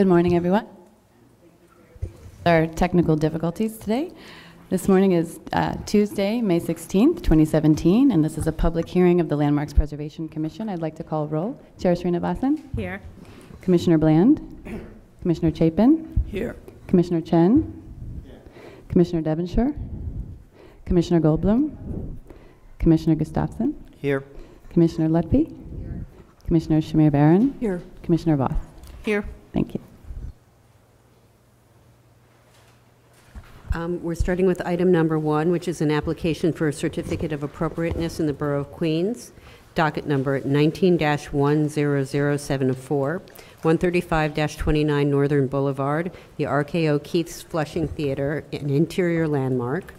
Good morning, everyone. Our technical difficulties today. This morning is Tuesday, May 16th, 2017, and this is a public hearing of the Landmarks Preservation Commission. I'd like to call roll. Chair Srinivasan? Here. Commissioner Bland? Commissioner Chapin? Here. Commissioner Chen? Here. Commissioner Devonshire? Commissioner Goldblum? Commissioner Gustafson? Here. Commissioner Lutfi? Here. Commissioner Shamir Barron? Here. Commissioner Voss? Here. Thank you. We're starting with item number 1, which is an application for a certificate of appropriateness in the Borough of Queens, docket number 19-10074, 135-29 Northern Boulevard, the RKO Keith's Flushing Theater, an interior landmark,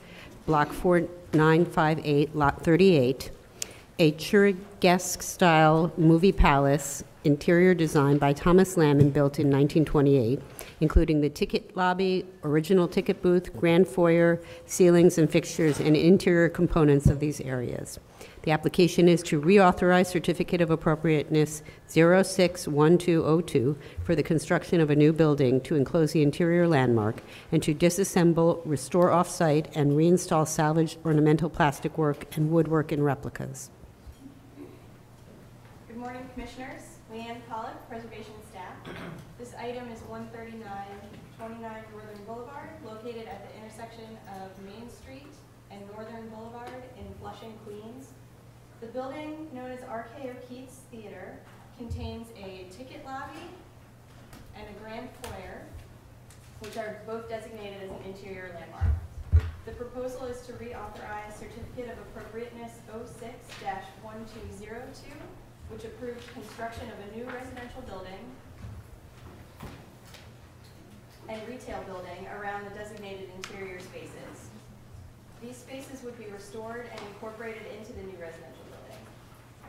block 4958, lot 38, a Churriguesque-style movie palace, interior design by Thomas Lamb and built in 1928, including the ticket lobby, original ticket booth, grand foyer, ceilings and fixtures, and interior components of these areas. The application is to reauthorize Certificate of Appropriateness 061202 for the construction of a new building to enclose the interior landmark and to disassemble, restore off-site, and reinstall salvaged ornamental plastic work and woodwork in replicas. Good morning, Commissioners. Leanne Pollock, Preservation Staff. This item is 139-29 Northern Boulevard, located at the intersection of Main Street and Northern Boulevard in Flushing, Queens. The building, known as RKO Keith's Theater, contains a ticket lobby and a grand foyer, which are both designated as an interior landmark. The proposal is to reauthorize Certificate of Appropriateness 06-1202, which approved construction of a new residential building and retail building around the designated interior spaces. These spaces would be restored and incorporated into the new residential building.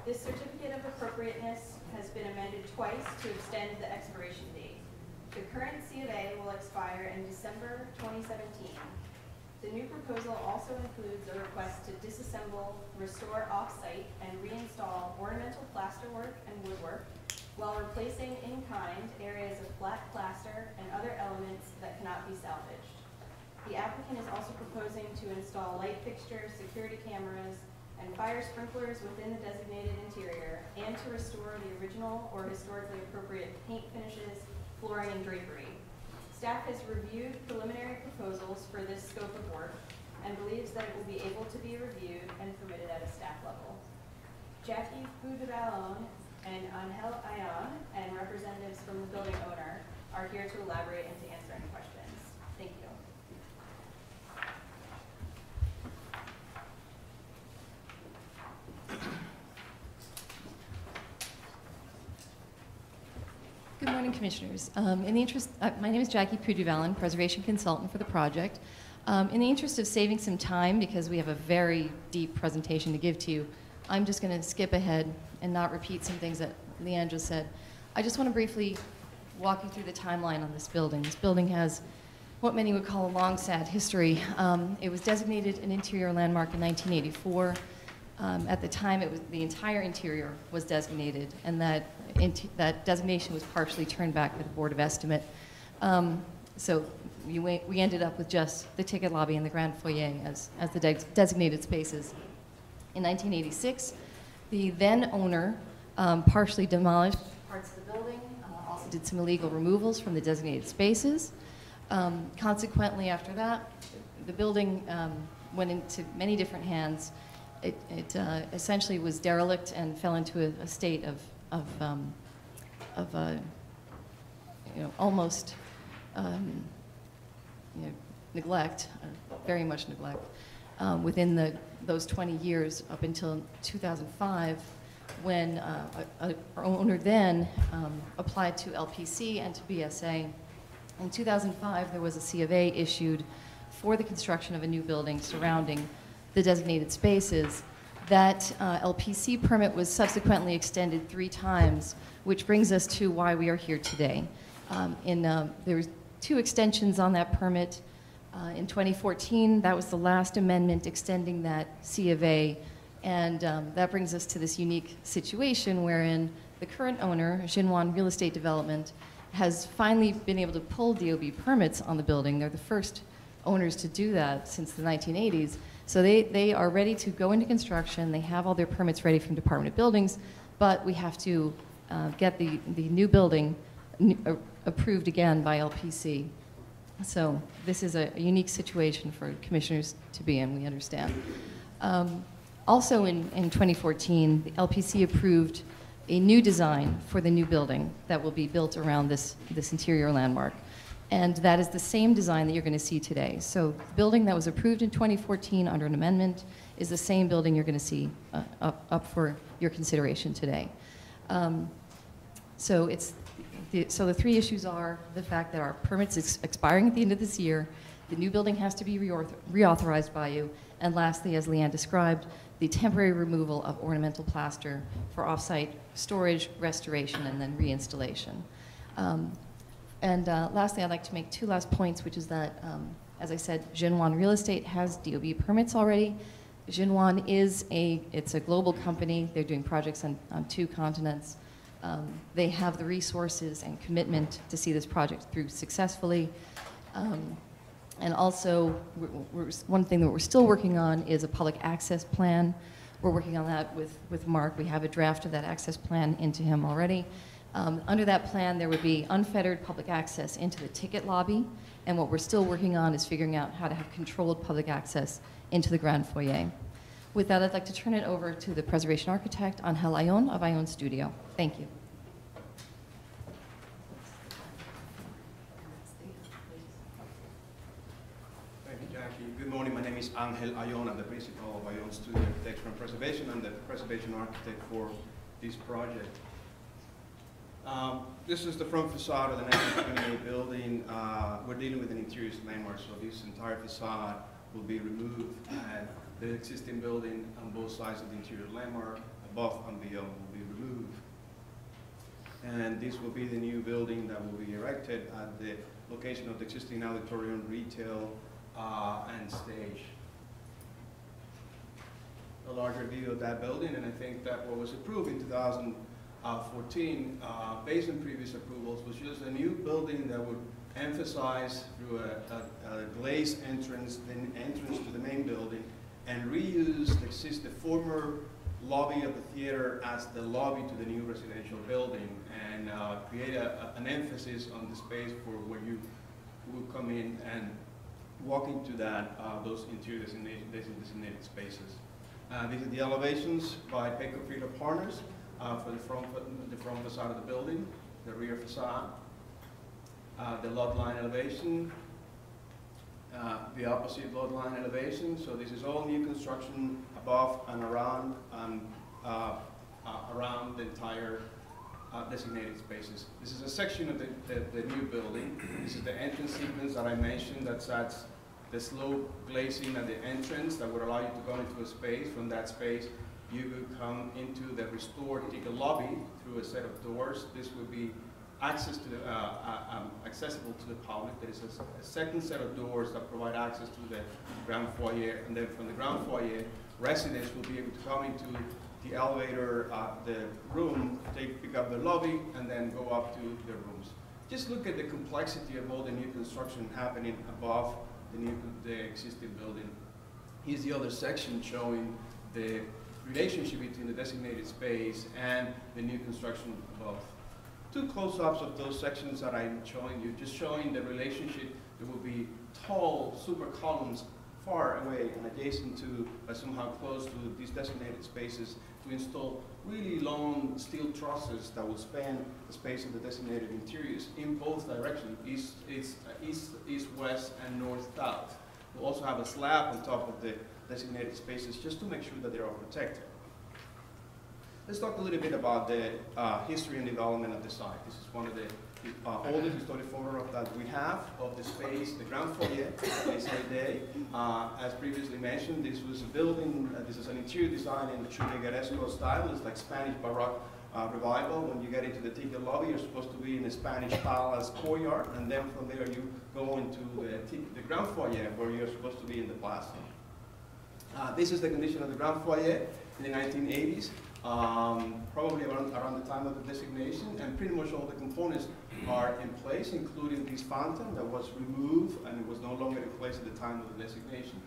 This certificate of appropriateness has been amended twice to extend the expiration date. The current C of A will expire in December 2017. The new proposal also includes a request to disassemble, restore off-site, and reinstall ornamental plasterwork and woodwork while replacing in-kind areas of flat plaster and other elements that cannot be salvaged. The applicant is also proposing to install light fixtures, security cameras, and fire sprinklers within the designated interior and to restore the original or historically appropriate paint finishes, flooring, and drapery. Staff has reviewed preliminary proposals for this scope of work and believes that it will be able to be reviewed and permitted at a staff level. Jackie Boudreau and Angel Ayan and representatives from the building owner are here to elaborate and to answer any questions. Thank you. Good morning, Commissioners. My name is Jackie Boudreau, Preservation Consultant for the project. In the interest of saving some time, because we have a very deep presentation to give to you, I'm just going to skip ahead and not repeat some things that Leanne just said. I just want to briefly walk you through the timeline on this building. This building has what many would call a long, sad history. It was designated an interior landmark in 1984. At the time, the entire interior was designated, and that designation was partially turned back by the Board of Estimate. So we ended up with just the ticket lobby and the grand foyer as the designated spaces. In 1986, the then owner partially demolished parts of the building, also did some illegal removals from the designated spaces. Consequently, after that, the building went into many different hands. It essentially was derelict and fell into a state of almost neglect, very much neglect, within those 20 years up until 2005, when our owner then applied to LPC and to BSA. In 2005, there was a C of A issued for the construction of a new building surrounding the designated spaces. That LPC permit was subsequently extended 3 times, which brings us to why we are here today. There were 2 extensions on that permit. In 2014, that was the last amendment extending that C of A, and that brings us to this unique situation wherein the current owner, Xinhuan Real Estate Development, has finally been able to pull DOB permits on the building. They're the first owners to do that since the 1980s. So they are ready to go into construction. They have all their permits ready from Department of Buildings, but we have to get the new building approved again by LPC. So this is a unique situation for commissioners to be in, we understand. Also in 2014, the LPC approved a new design for the new building that will be built around this interior landmark. And that is the same design that you're going to see today. So the building that was approved in 2014 under an amendment is the same building you're going to see up for your consideration today. So the three issues are the fact that our permit's expiring at the end of this year, the new building has to be reauthorized by you, and lastly, as Leanne described, the temporary removal of ornamental plaster for off-site storage, restoration, and then reinstallation. Lastly, I'd like to make two last points, which is that, as I said, Jinwan Real Estate has DOB permits already. Jinwan it's a global company. They're doing projects on 2 continents. They have the resources and commitment to see this project through successfully. And also, one thing that we're still working on is a public access plan. We're working on that with Mark. We have a draft of that access plan into him already. Under that plan, there would be unfettered public access into the ticket lobby, and what we're still working on is figuring out how to have controlled public access into the grand foyer. With that, I'd like to turn it over to the preservation architect, Angel Ayon of Ayon Studio. Thank you. Thank you, Jackie. Good morning. My name is Angel Ayon. I'm the principal of Ayon Studio Architecture and Preservation and the preservation architect for this project. This is the front facade of the 1928 building. We're dealing with an interior landmark, so this entire facade will be removed, and the existing building on both sides of the interior landmark, above and beyond, will be removed. And this will be the new building that will be erected at the location of the existing auditorium, retail, and stage. A larger view of that building, and I think that what was approved in 2014, based on previous approvals, was just a new building that would emphasize through a glazed entrance, then entrance to the main building, and reuse the former lobby of the theater as the lobby to the new residential building, and create an emphasis on the space for where you will come in and walk into those interior designated spaces. These are the elevations by Pecco Friedel Partners for the front facade of the building, the rear facade, the lot line elevation, the opposite lot line elevation. So this is all new construction above and around the entire designated spaces. This is a section of the new building. This is the entrance sequence that I mentioned that sets the slope glazing at the entrance that would allow you to go into a space. From that space, you would come into the restored ticket lobby through a set of doors. This would be accessible to the public. There is a second set of doors that provide access to the ground foyer, and then from the ground foyer, residents will be able to come into the elevator, the room, pick up the lobby, and then go up to their rooms. Just look at the complexity of all the new construction happening above the existing building. Here's the other section showing the relationship between the designated space and the new construction above. Two close-ups of those sections that I'm showing you, just showing the relationship. There will be tall super columns far away and adjacent to, but somehow close to these designated spaces, to install really long steel trusses that will span the space of the designated interiors in both directions, east, west, and north, south. We'll also have a slab on top of the designated spaces just to make sure that they're all protected. Let's talk a little bit about the history and development of the site. This is one of the oldest historic photographs that we have of the space, the ground foyer, day. As previously mentioned, this was a building, this is an interior design in the Churrigueresco style. It's like Spanish Baroque revival. When you get into the ticket lobby, you're supposed to be in a Spanish palace courtyard, and then from there you go into the ground foyer where you're supposed to be in the plaza. This is the condition of the ground foyer in the 1980s. probably around the time of the designation, and pretty much all the components are in place, including this fountain that was removed and it was no longer in place at the time of the designation.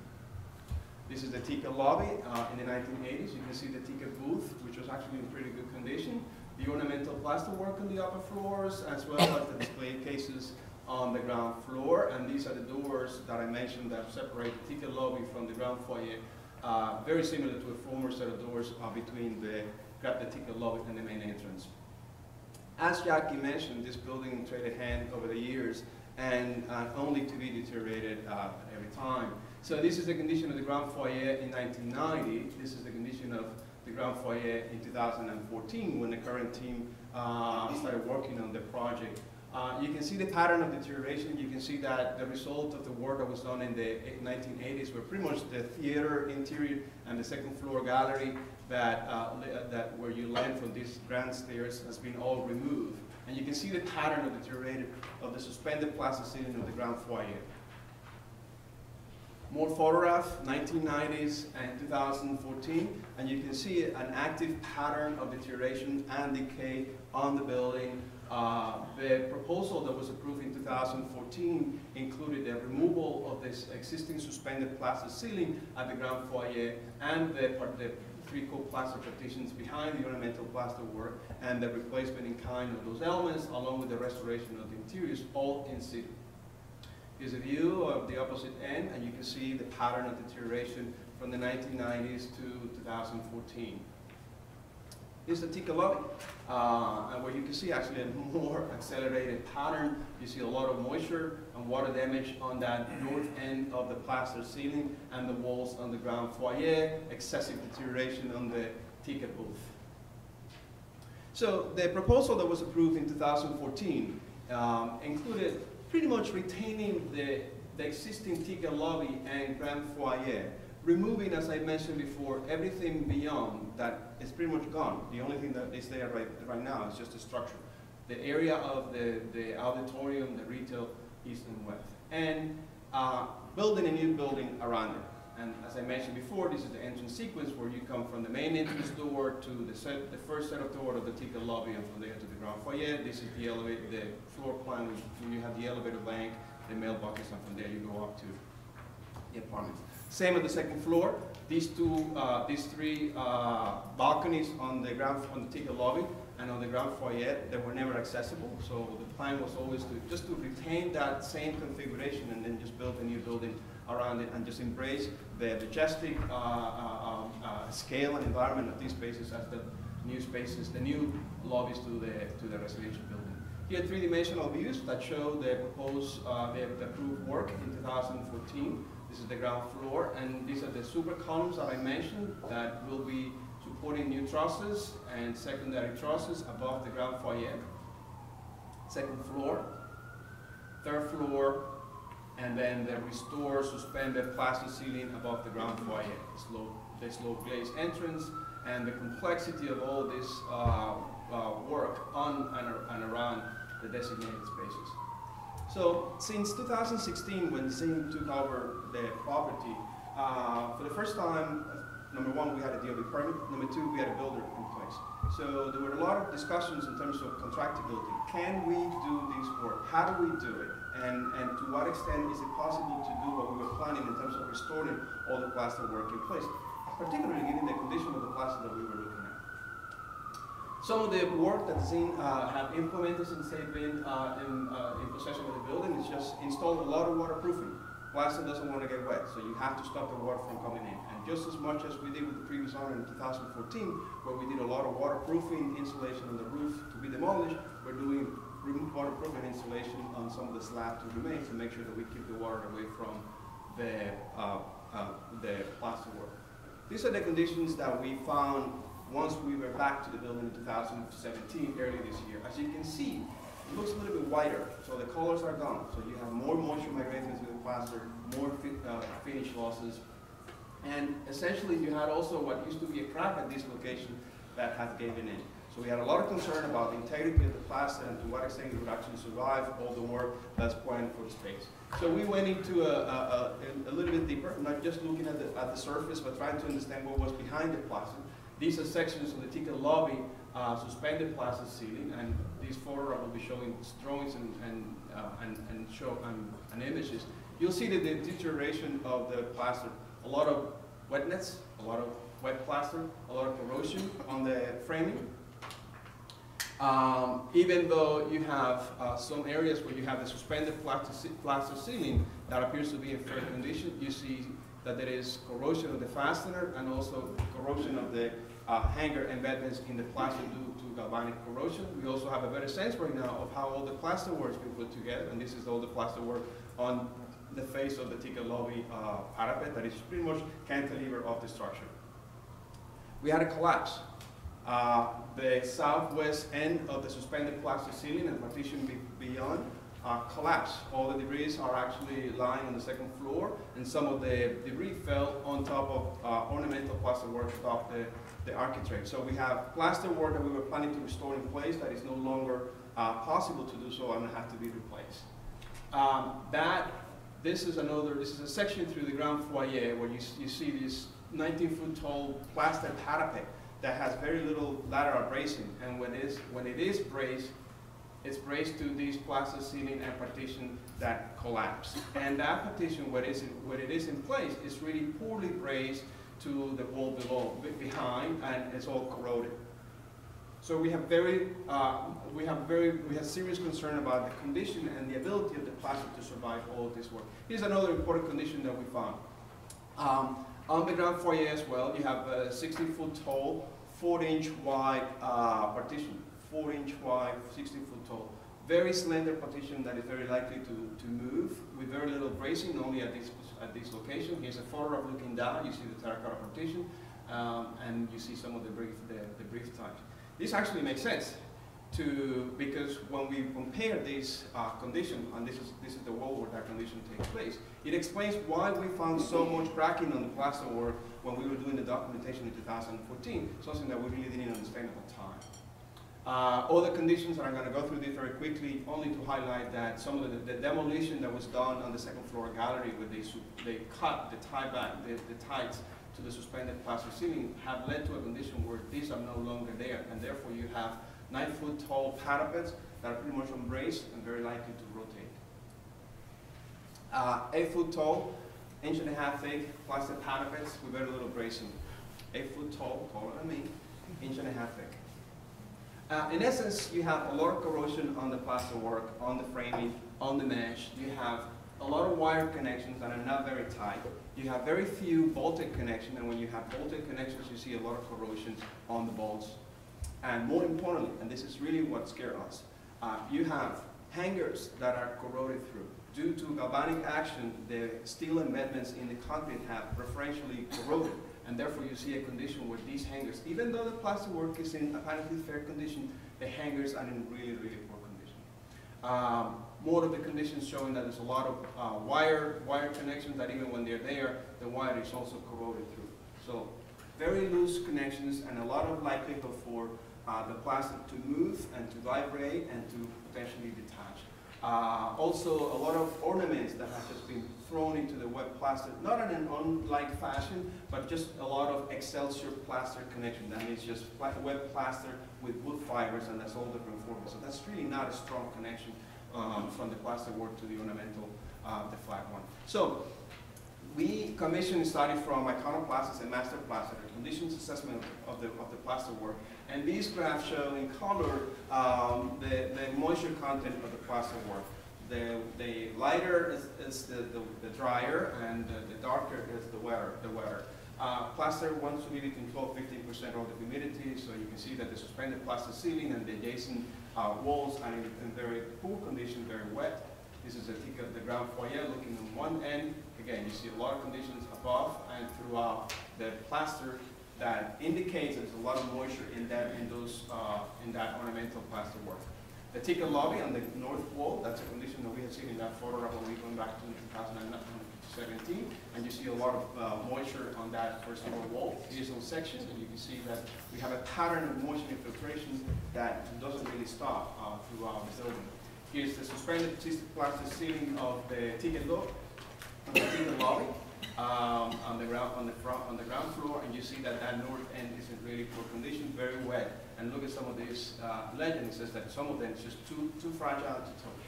This is the ticket lobby in the 1980s. You can see the ticket booth, which was actually in pretty good condition. The ornamental plasterwork on the upper floors, as well as the display cases on the ground floor. And these are the doors that I mentioned that separate the ticket lobby from the ground foyer. Very similar to a former set of doors between the ticket lobby and the main entrance. As Jackie mentioned, this building traded hand over the years and only to be deteriorated every time. So this is the condition of the ground foyer in 1990. This is the condition of the ground foyer in 2014 when the current team started working on the project. You can see the pattern of deterioration. You can see that the result of the work that was done in the 1980s were pretty much the theater interior and the second floor gallery that where you land from these grand stairs has been all removed. And you can see the pattern of deterioration of the suspended plaster ceiling of the ground foyer. More photographs, 1990s and 2014, and you can see an active pattern of deterioration and decay on the building. The proposal that was approved in 2014 included the removal of this existing suspended plaster ceiling at the ground foyer and the three co-plaster partitions behind the ornamental plaster work and the replacement in kind of those elements along with the restoration of the interiors all in situ. Here's a view of the opposite end, and you can see the pattern of deterioration from the 1990s to 2014. Here's the ticket lobby, and where you can see actually a more accelerated pattern. You see a lot of moisture and water damage on that north end of the plaster ceiling and the walls on the ground foyer, excessive deterioration on the ticket booth. So the proposal that was approved in 2014 included pretty much retaining the existing ticket lobby and grand foyer, removing, as I mentioned before, everything beyond that is pretty much gone. The only thing that is there right now is just the structure. The area of the auditorium, the retail, east and west. And building a new building around it. And as I mentioned before, this is the entrance sequence where you come from the main entrance door to the first set of door of the ticket lobby, and from there to the ground foyer. This is the elevator, the floor plan, where you have the elevator bank, the mailboxes, and from there you go up to the apartments. Same at the second floor. These three balconies on the ticket lobby and on the ground foyer, they were never accessible. So the plan was always just to retain that same configuration and then just build a new building around it and just embrace the majestic scale and environment of these spaces as the new spaces, the new lobbies to the residential building. Here are three-dimensional views that show the proposed, the approved work in 2014. This is the ground floor, and these are the super columns that I mentioned that will be supporting new trusses and secondary trusses above the ground foyer. Second floor, third floor, and then the restored suspended plaster ceiling above the ground foyer, the slope glazed entrance, and the complexity of all this work on and around the designated spaces. So since 2016, when Zing took over the property, for the first time, number one, we had a DOB permit. Number two, we had a builder in place. So there were a lot of discussions in terms of contractability. Can we do this work? How do we do it? And to what extent is it possible to do what we were planning in terms of restoring all the plaster work in place, particularly given the condition of the plaster that we were looking at. Some of the work that Zing have implemented since they've been in possession of the building is just install a lot of waterproofing. Plaster doesn't want to get wet, so you have to stop the water from coming in. And just as much as we did with the previous owner in 2014, where we did a lot of waterproofing insulation on the roof to be demolished, we're doing waterproofing insulation on some of the slab to remain to make sure that we keep the water away from the plaster work. These are the conditions that we found once we were back to the building in 2017, early this year. As you can see, it looks a little bit whiter, so the colors are gone. So you have more moisture migrating through the plaster, more finish losses. And essentially you had also what used to be a crack at this location that had given in. So we had a lot of concern about the integrity of the plaster and to what extent it would actually survive all the work that's planned for the space. So we went into a little bit deeper, not just looking at the surface, but trying to understand what was behind the plaster. These are sections of the ticket lobby, suspended plaster ceiling, and this photograph will be showing drawings and images. You'll see the deterioration of the plaster. A lot of wetness, a lot of wet plaster, a lot of corrosion on the framing. Even though you have some areas where you have the suspended plaster ceiling that appears to be in fair condition, you see that there is corrosion of the fastener and also corrosion of the hanger embedments in the plaster due to galvanic corrosion. We also have a better sense right now of how all the plaster work's been put together, and this is all the plaster work on the face of the ticket lobby parapet that is pretty much cantilever of the structure. We had a collapse. The southwest end of the suspended plaster ceiling and partition beyond collapsed. All the debris are actually lying on the second floor, and some of the debris fell on top of ornamental plaster work atop the architrave. So we have plaster work that we were planning to restore in place that is no longer possible to do so and have to be replaced. This is a section through the ground foyer where you see this 19-foot tall plaster parapet that has very little lateral bracing, and when it is braced, it's braced to this plaster ceiling and partition that collapse. And that partition, when it is in place, is really poorly braced to the wall behind, and it's all corroded. So we have serious concern about the condition and the ability of the plaster to survive all of this work. Here's another important condition that we found. On the ground foyer as well, you have a 60-foot tall, 4-inch wide partition. 4-inch wide, 60-foot tall. Very slender partition that is very likely to move with very little bracing, only at this location. Here's a photograph looking down. You see the terracotta partition, and you see some of the brief types. This actually makes sense because when we compare this condition, and this is the wall where that condition takes place, it explains why we found so much cracking on the plaster work when we were doing the documentation in 2014, something that we really didn't understand at the time. All the conditions, and I'm going to go through this very quickly, only to highlight that some of the demolition that was done on the second floor gallery, where they cut the ties to the suspended plaster ceiling, have led to a condition where these are no longer there, and therefore you have 9-foot tall parapets that are pretty much unbraced and very likely to rotate. 8-foot tall, 1.5 inch thick plaster parapets with very little bracing. 8-foot tall, taller than me, 1.5 inch thick. In essence, you have a lot of corrosion on the plaster work, on the framing, on the mesh. You have a lot of wire connections that are not very tight. You have very few bolted connections, and when you have bolted connections, you see a lot of corrosion on the bolts. And more importantly, and this is really what scared us, you have hangers that are corroded through. Due to galvanic action, the steel embedments in the concrete have preferentially corroded, and therefore you see a condition where these hangers, even though the plaster work is in apparently fair condition, the hangers are in really, really poor condition. More of the conditions showing that there's a lot of wire connections that even when they're there, the wire is also corroded through. So very loose connections and a lot of likelihood for the plaster to move and to vibrate and to potentially detach. Also a lot of ornaments that have just been thrown into the wet plaster, not in an unlike fashion, but just a lot of Excelsior plaster connection. That means just wet plaster with wood fibers, and that's all different forms. So that's really not a strong connection from the plaster work to the ornamental, the flat one. So we commissioned a study from Iconoplastics and Master Plaster, the conditions assessment of the plaster work. And these graphs show in color the moisture content of the plaster work. The lighter is the drier, and the darker is the wetter. Plaster wants to be between 12–15% of the humidity, so you can see that the suspended plaster ceiling and the adjacent walls are in very poor condition, very wet. This is the ground foyer looking on one end. Again, you see a lot of conditions above and throughout the plaster that indicates there's a lot of moisture in that ornamental plaster work. The ticket lobby on the north wall, that's a condition that we have seen in that photograph when we went back to 2017, and you see a lot of moisture on that first floor wall. Here's those sections, and you can see that we have a pattern of moisture infiltration that doesn't really stop throughout the building. Here's the suspended plaster ceiling of the ticket lobby. on the ground floor, and you see that that north end is in really poor condition, very wet. And look at some of these legends, says that some of them is just too fragile to touch.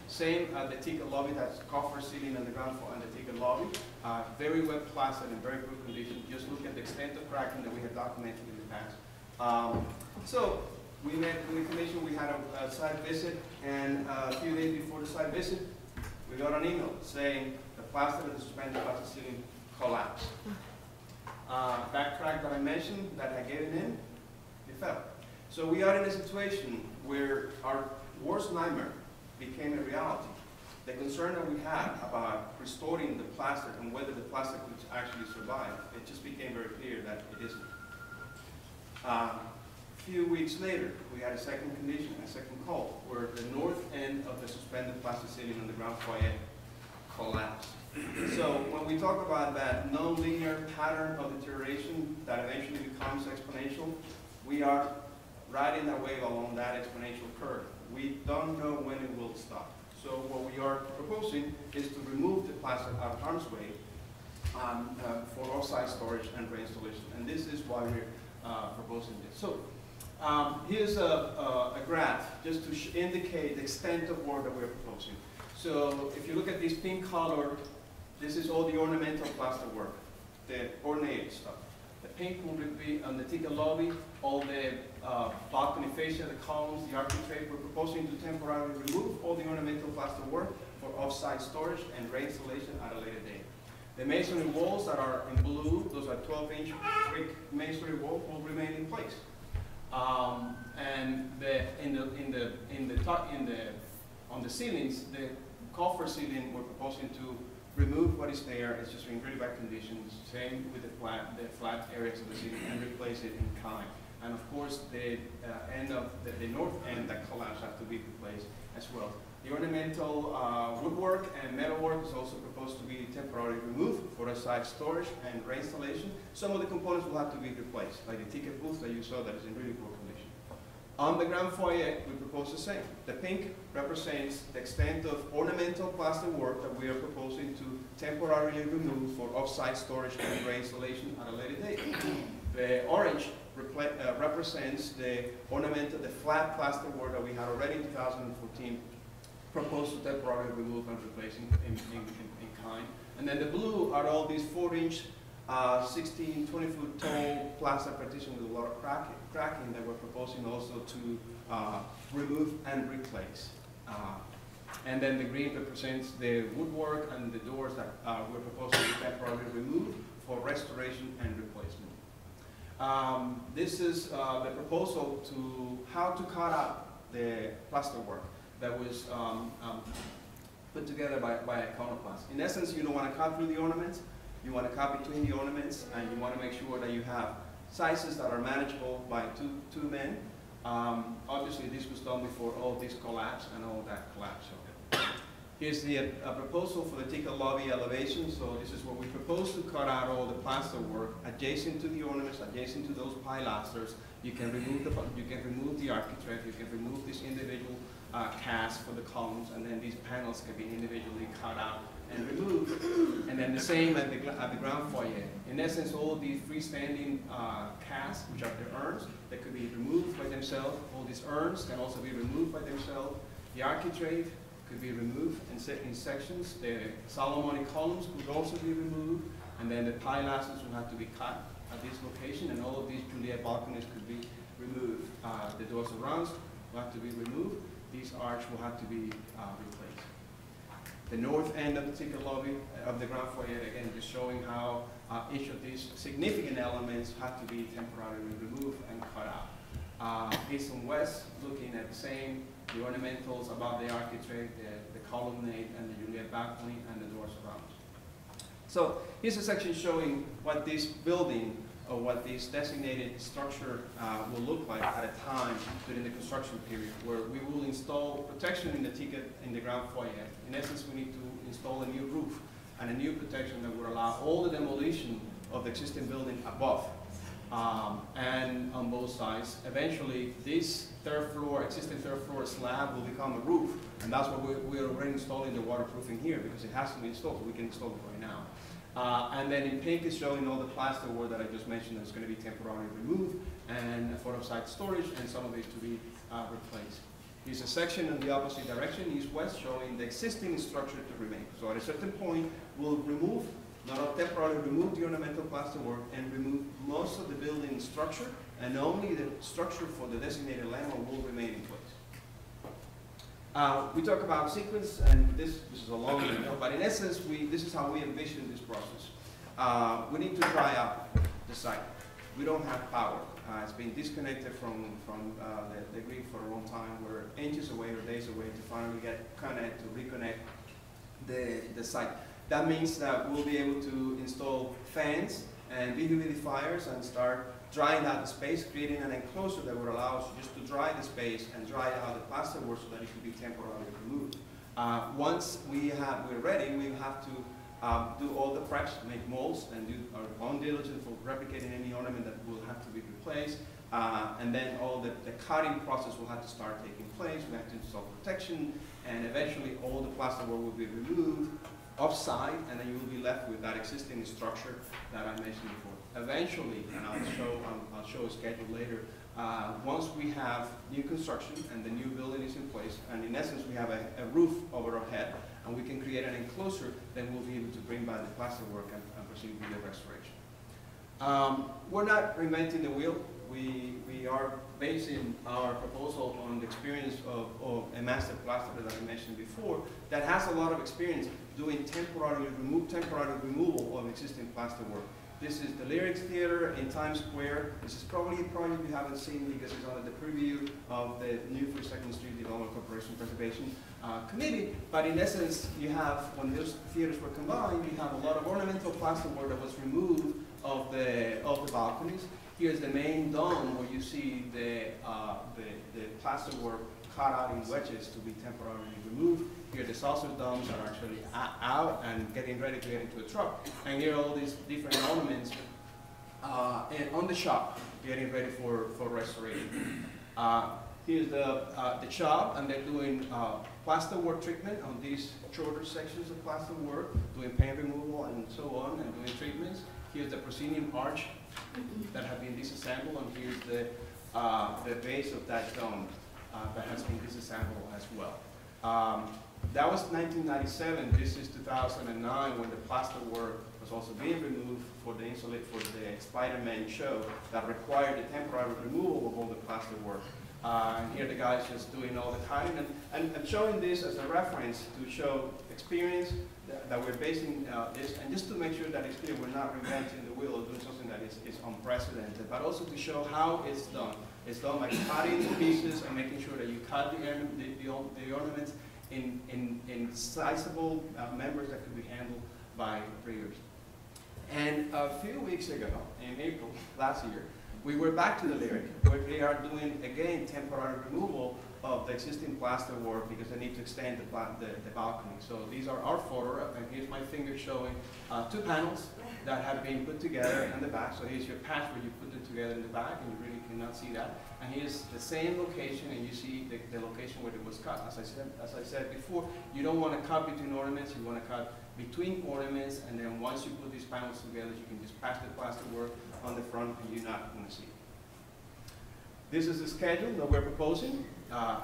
Same the ticket lobby, that's copper ceiling on the ground floor and the ticket lobby. Very wet plastered in very good condition. Just look at the extent of cracking that we have documented in the past. So we met with the commission, we had a site visit, and a few days before the site visit, we got an email saying the plaster of the suspended plaster ceiling collapsed. That crack that I mentioned that had given in, it fell. So we are in a situation where our worst nightmare became a reality. The concern that we had about restoring the plaster and whether the plaster could actually survive, it just became very clear that it isn't. A few weeks later, we had a second condition, a second call, where the north end of the suspended plaster ceiling on the ground foyer collapsed. So when we talk about that non-linear pattern of deterioration that eventually becomes exponential, we are riding that wave along that exponential curve. We don't know when it will stop. So what we are proposing is to remove the plaster out of harm's way for off-site storage and reinstallation. And this is why we're proposing this. So here's a graph just to indicate the extent of work that we're proposing. So if you look at this pink color, this is all the ornamental plaster work, the ornate stuff. The pink will be on the ticket lobby, all the balcony fascia, the columns, the architrave. We're proposing to temporarily remove all the ornamental plaster work for off-site storage and reinstallation at a later date. The masonry walls that are in blue, those are 12-inch brick masonry walls, will remain in place. And on the ceilings, the coffer ceiling, we're proposing to remove what is there. It's just in really bad conditions. Same with the flat areas of the ceiling, and replace it in kind. And of course, the end of the north end that collapsed have to be replaced as well. The ornamental woodwork and metalwork is also proposed to be temporarily removed for off-site storage and reinstallation. Some of the components will have to be replaced, like the ticket booth that you saw that is in really poor condition. On the ground foyer, we propose the same. The pink represents the extent of ornamental plaster work that we are proposing to temporarily remove for off-site storage and reinstallation at a later date. The orange represents the ornamental, the flat plaster work that we had already in 2014, proposed to temporarily remove and replace in kind. And then the blue are all these 4-inch, 16, 20-foot tall plaster partition with a lot of cracking that we're proposing also to remove and replace. And then the green represents the woodwork and the doors that we're proposing to temporarily remove for restoration and replacement. This is the proposal to how to cut out the plaster work that was put together by Iconoclast. In essence, you don't want to cut through the ornaments. You want to cut between the ornaments, and you want to make sure that you have sizes that are manageable by two men. Obviously, this was done before all this collapse and all that collapse. Okay. Here's the proposal for the ticket lobby elevation. So this is what we propose to cut out all the plaster work adjacent to the ornaments, adjacent to those pilasters. You can remove the architrave. You can remove this individual cast for the columns, and then these panels can be individually cut out and removed. And then the same at the ground foyer. In essence, all of these freestanding casts, which are the urns, that could be removed by themselves. All these urns can also be removed by themselves. The architrave could be removed in sections. The Solomonic columns could also be removed. And then the pilasters will have to be cut at this location, and all of these Juliet balconies could be removed. The doors of rounds will have to be removed. These arches will have to be replaced. The north end of the ticket lobby of the ground foyer, again, just showing how each of these significant elements have to be temporarily removed and cut out. East and west, looking at the same, the ornamentals above the architrave, the colonnade, and the Juliet balcony, and the doors around. So here's a section showing what this building, or what this designated structure will look like at a time during the construction period, where we will install protection in the ground foyer. In essence, we need to install a new roof and a new protection that will allow all the demolition of the existing building above and on both sides. Eventually, this existing third floor slab will become a roof, and that's what we're already installing the waterproofing here, because it has to be installed. We can install it right now. And then in pink is showing all the plasterboard that I just mentioned that's going to be temporarily removed, and for off-site storage, and some of it to be replaced. Here's a section in the opposite direction, east-west, showing the existing structure to remain. So at a certain point, we'll remove, not temporarily remove the ornamental plasterwork and remove most of the building structure, and only the structure for the designated landmark will remain in place. We talk about sequence, and this is a long video, but in essence, this is how we envision this process. We need to dry out the site. We don't have power. It's been disconnected from the grid for a long time. We're inches away or days away to finally get connected, to reconnect the site. That means that we'll be able to install fans and dehumidifiers and start drying out the space, creating an enclosure that would allow us just to dry the space and dry out the plasterwork so that it can be temporarily removed. Once we're ready, we have to do all the preps, make molds, and do our own diligence for replicating any ornament that will have to be replaced. And then all the cutting process will have to start taking place. We have to install protection, and eventually all the plasterwork will be removed off-site, and then you will be left with that existing structure that I mentioned before. Eventually, and I'll show a schedule later, once we have new construction and the new building is in place, and in essence we have a roof over our head, and we can create an enclosure, then we'll be able to bring back the plasterwork and proceed with the restoration. We're not reinventing the wheel. We are basing our proposal on the experience of a master plasterer that I mentioned before that has a lot of experience doing temporary removal of existing plasterwork. This is the Lyrics Theater in Times Square. This is probably a project you haven't seen because it's under the preview of the new 42nd Street Development Corporation Preservation Committee. But in essence, you have, when those theaters were combined, you have a lot of ornamental plasterwork that was removed of the balconies. Here's the main dome where you see the plasterwork cut out in wedges to be temporarily removed. Here the saucer domes are actually out and getting ready to get into a truck. And here are all these different ornaments on the shop getting ready for restoration. Here's the shop, and they're doing plasterwork treatment on these shorter sections of plasterwork, doing paint removal and so on, and doing treatments. Here's the proscenium arch that have been disassembled, and here's the base of that dome that has been disassembled as well. That was 1997. This is 2009 when the plasterwork was also being removed for the Spider-Man show that required the temporary removal of all the plasterwork. And here the guys just doing all the cutting and showing this as a reference to show experience that we're basing this, and just to make sure that it's clear we're not reinventing the wheel or doing something that is unprecedented, but also to show how it's done. It's done by cutting the pieces and making sure that you cut the ornaments in sizable members that could be handled by riggers. And a few weeks ago, in April last year, we were back to the Lyric, where they are doing, again, temporary removal of the existing plasterwork because they need to extend the balcony. So these are our photo, and here's my finger showing two panels that have been put together in the back. So here's your patch where you put it together in the back, and you really cannot see that. And here's the same location, and you see the location where it was cut. As I said before, you don't want to cut between ornaments. You want to cut between ornaments, and then once you put these panels together, you can just pass the plasterwork on the front, and you're not going to see it. This is the schedule that we're proposing.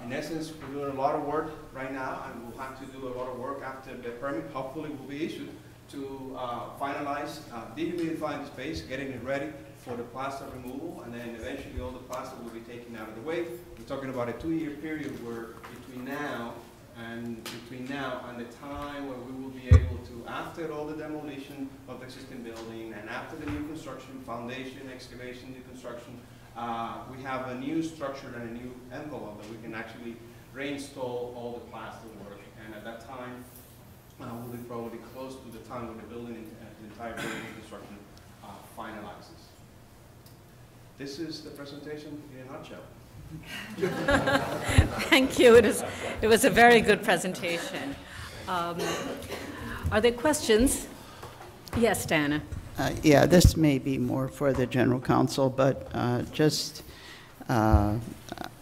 In essence, we're doing a lot of work right now, and we'll have to do a lot of work after the permit hopefully will be issued to finalize dehumidifying the space, getting it ready for the plaster removal, and then eventually all the plaster will be taken out of the way. We're talking about a 2-year period where between now and the time where we will be able to, after all the demolition of the existing building and after the new construction, foundation, excavation, new construction, we have a new structure and a new envelope that we can actually reinstall all the plaster work. And at that time, we'll be probably close to the time when the building, the entire building construction finalizes. This is the presentation in a nutshell. Thank you. It was a very good presentation. Are there questions? Yes, Dana. Yeah, this may be more for the general counsel, but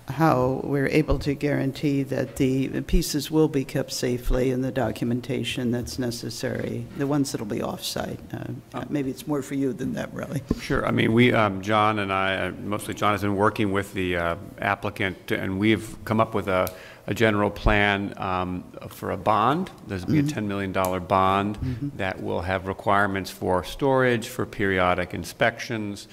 how we're able to guarantee that the pieces will be kept safely and the documentation that's necessary, the ones that'll be off-site. Maybe it's more for you than that, really. Sure. I mean, we, John and I, mostly John, has been working with the applicant, and we've come up with a general plan for a bond. There's going to be a $10 million bond that will have requirements for storage, for periodic inspections,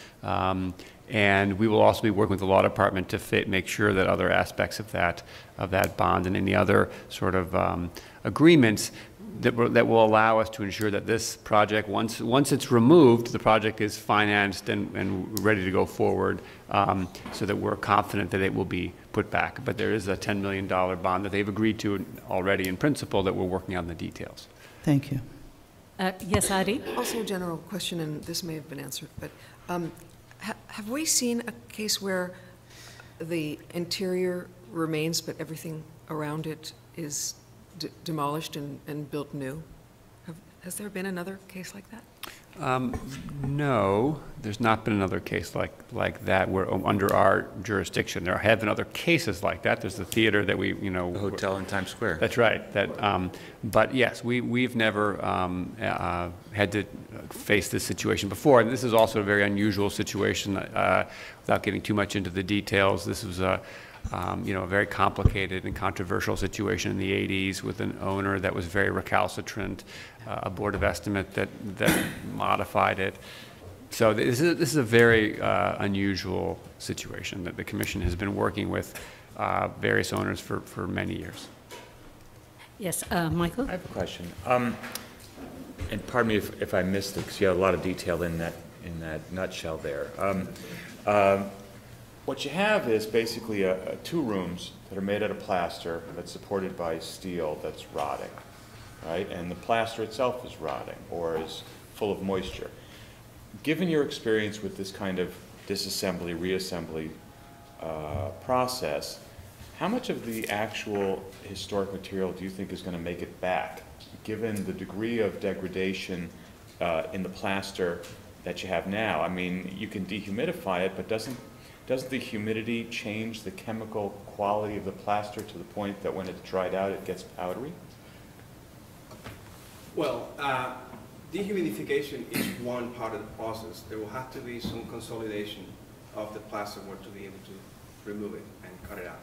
and we will also be working with the law department to make sure that other aspects of that bond and any other sort of agreements that will allow us to ensure that this project, once it's removed, the project is financed and ready to go forward, so that we're confident that it will be put back. But there is a $10 million bond that they've agreed to already in principle that we're working on the details. Thank you. Yes, Adi? Also a general question, and this may have been answered, but have we seen a case where the interior remains, but everything around it is demolished and built new? Has there been another case like that? No, there's not been another case like that where under our jurisdiction. There have been other cases like that. There's the theater that we, you know, the hotel in Times Square. That's right. That, but yes, we've never had to face this situation before. And this is also a very unusual situation. Without getting too much into the details, this was a you know, a very complicated and controversial situation in the 80s with an owner that was very recalcitrant, a board of estimate that modified it. So this is a very unusual situation that the commission has been working with various owners for many years. Yes, Michael? I have a question. And pardon me if I missed it, because you had a lot of detail in that nutshell there. What you have is basically two rooms that are made out of plaster that's supported by steel that's rotting, right? And the plaster itself is rotting or is full of moisture. Given your experience with this kind of disassembly, reassembly process, how much of the actual historic material do you think is going to make it back, given the degree of degradation in the plaster that you have now? I mean, you can dehumidify it, but doesn't the humidity change the chemical quality of the plaster to the point that when it's dried out, it gets powdery? Well, dehumidification is one part of the process. There will have to be some consolidation of the plasterboard to be able to remove it and cut it out.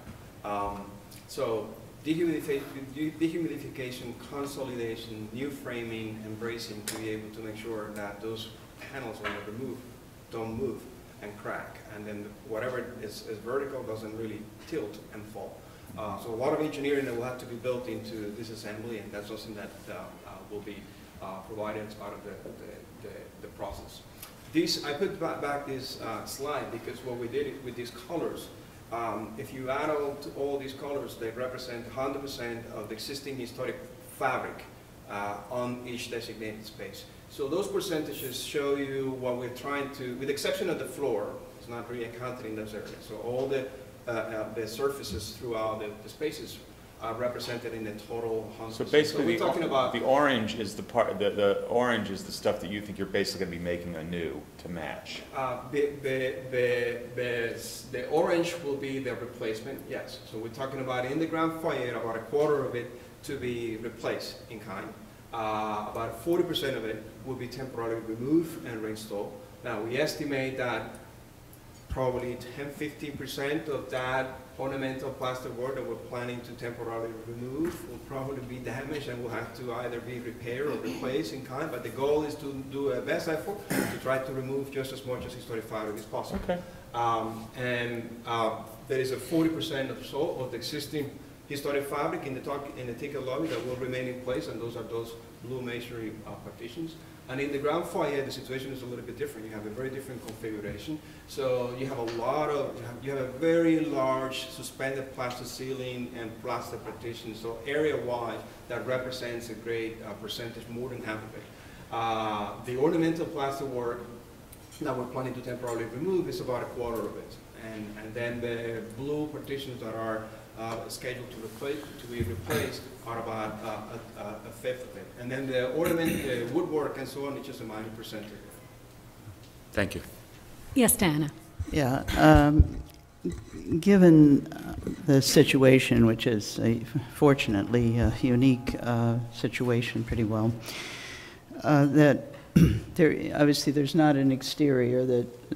So dehumidification, consolidation, new framing, and bracing to be able to make sure that those panels, when they're removed, don't move and crack, and then whatever is vertical doesn't really tilt and fall. So a lot of engineering that will have to be built into this assembly, and that's something that will be provided as part of the process. I put back this slide because what we did with these colors, if you add all these colors, they represent 100% of the existing historic fabric on each designated space. So those percentages show you what we're trying to, with the exception of the floor, it's not really accounted in those areas. So all the surfaces throughout the spaces are represented in the total 100%. So basically, we're talking about the orange is the part. The orange is the stuff that you think you're basically going to be making anew to match. The orange will be the replacement. Yes. So we're talking about in the ground foyer, about a quarter of it to be replaced in kind. About 40% of it will be temporarily removed and reinstalled. Now we estimate that probably 10–15% of that ornamental plasterboard that we're planning to temporarily remove will probably be damaged and will have to either be repaired or replaced in kind. But the goal is to do a best effort to try to remove just as much as historic fabric as possible. Okay. There is a 40% or so of the existing historic fabric in the ticket lobby that will remain in place, and those are those blue masonry partitions. And in the ground foyer, the situation is a little bit different. You have a very different configuration. So you have you have a very large suspended plaster ceiling and plaster partitions. So area-wise, that represents a great percentage, more than half of it. The ornamental plaster work that we're planning to temporarily remove is about a quarter of it. And then the blue partitions that are scheduled to be replaced are about a fifth of it. And then the ornament, the woodwork and so on, is just a minor percentage. Thank you. Yes, Diana. Yeah. given the situation, which is fortunately a unique situation pretty well, that obviously there's not an exterior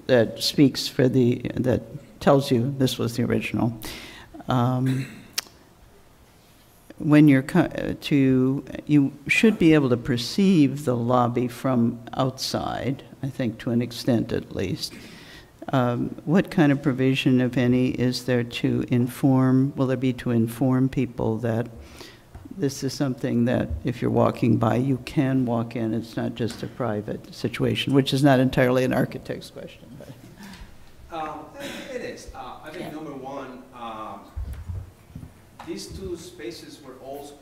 that speaks for that tells you this was the original. When you should be able to perceive the lobby from outside, I think to an extent at least. What kind of provision, if any, is there to inform, will there be to inform people that this is something that if you're walking by, you can walk in, it's not just a private situation, which is not entirely an architect's question. But. It is. I think number one, these two spaces were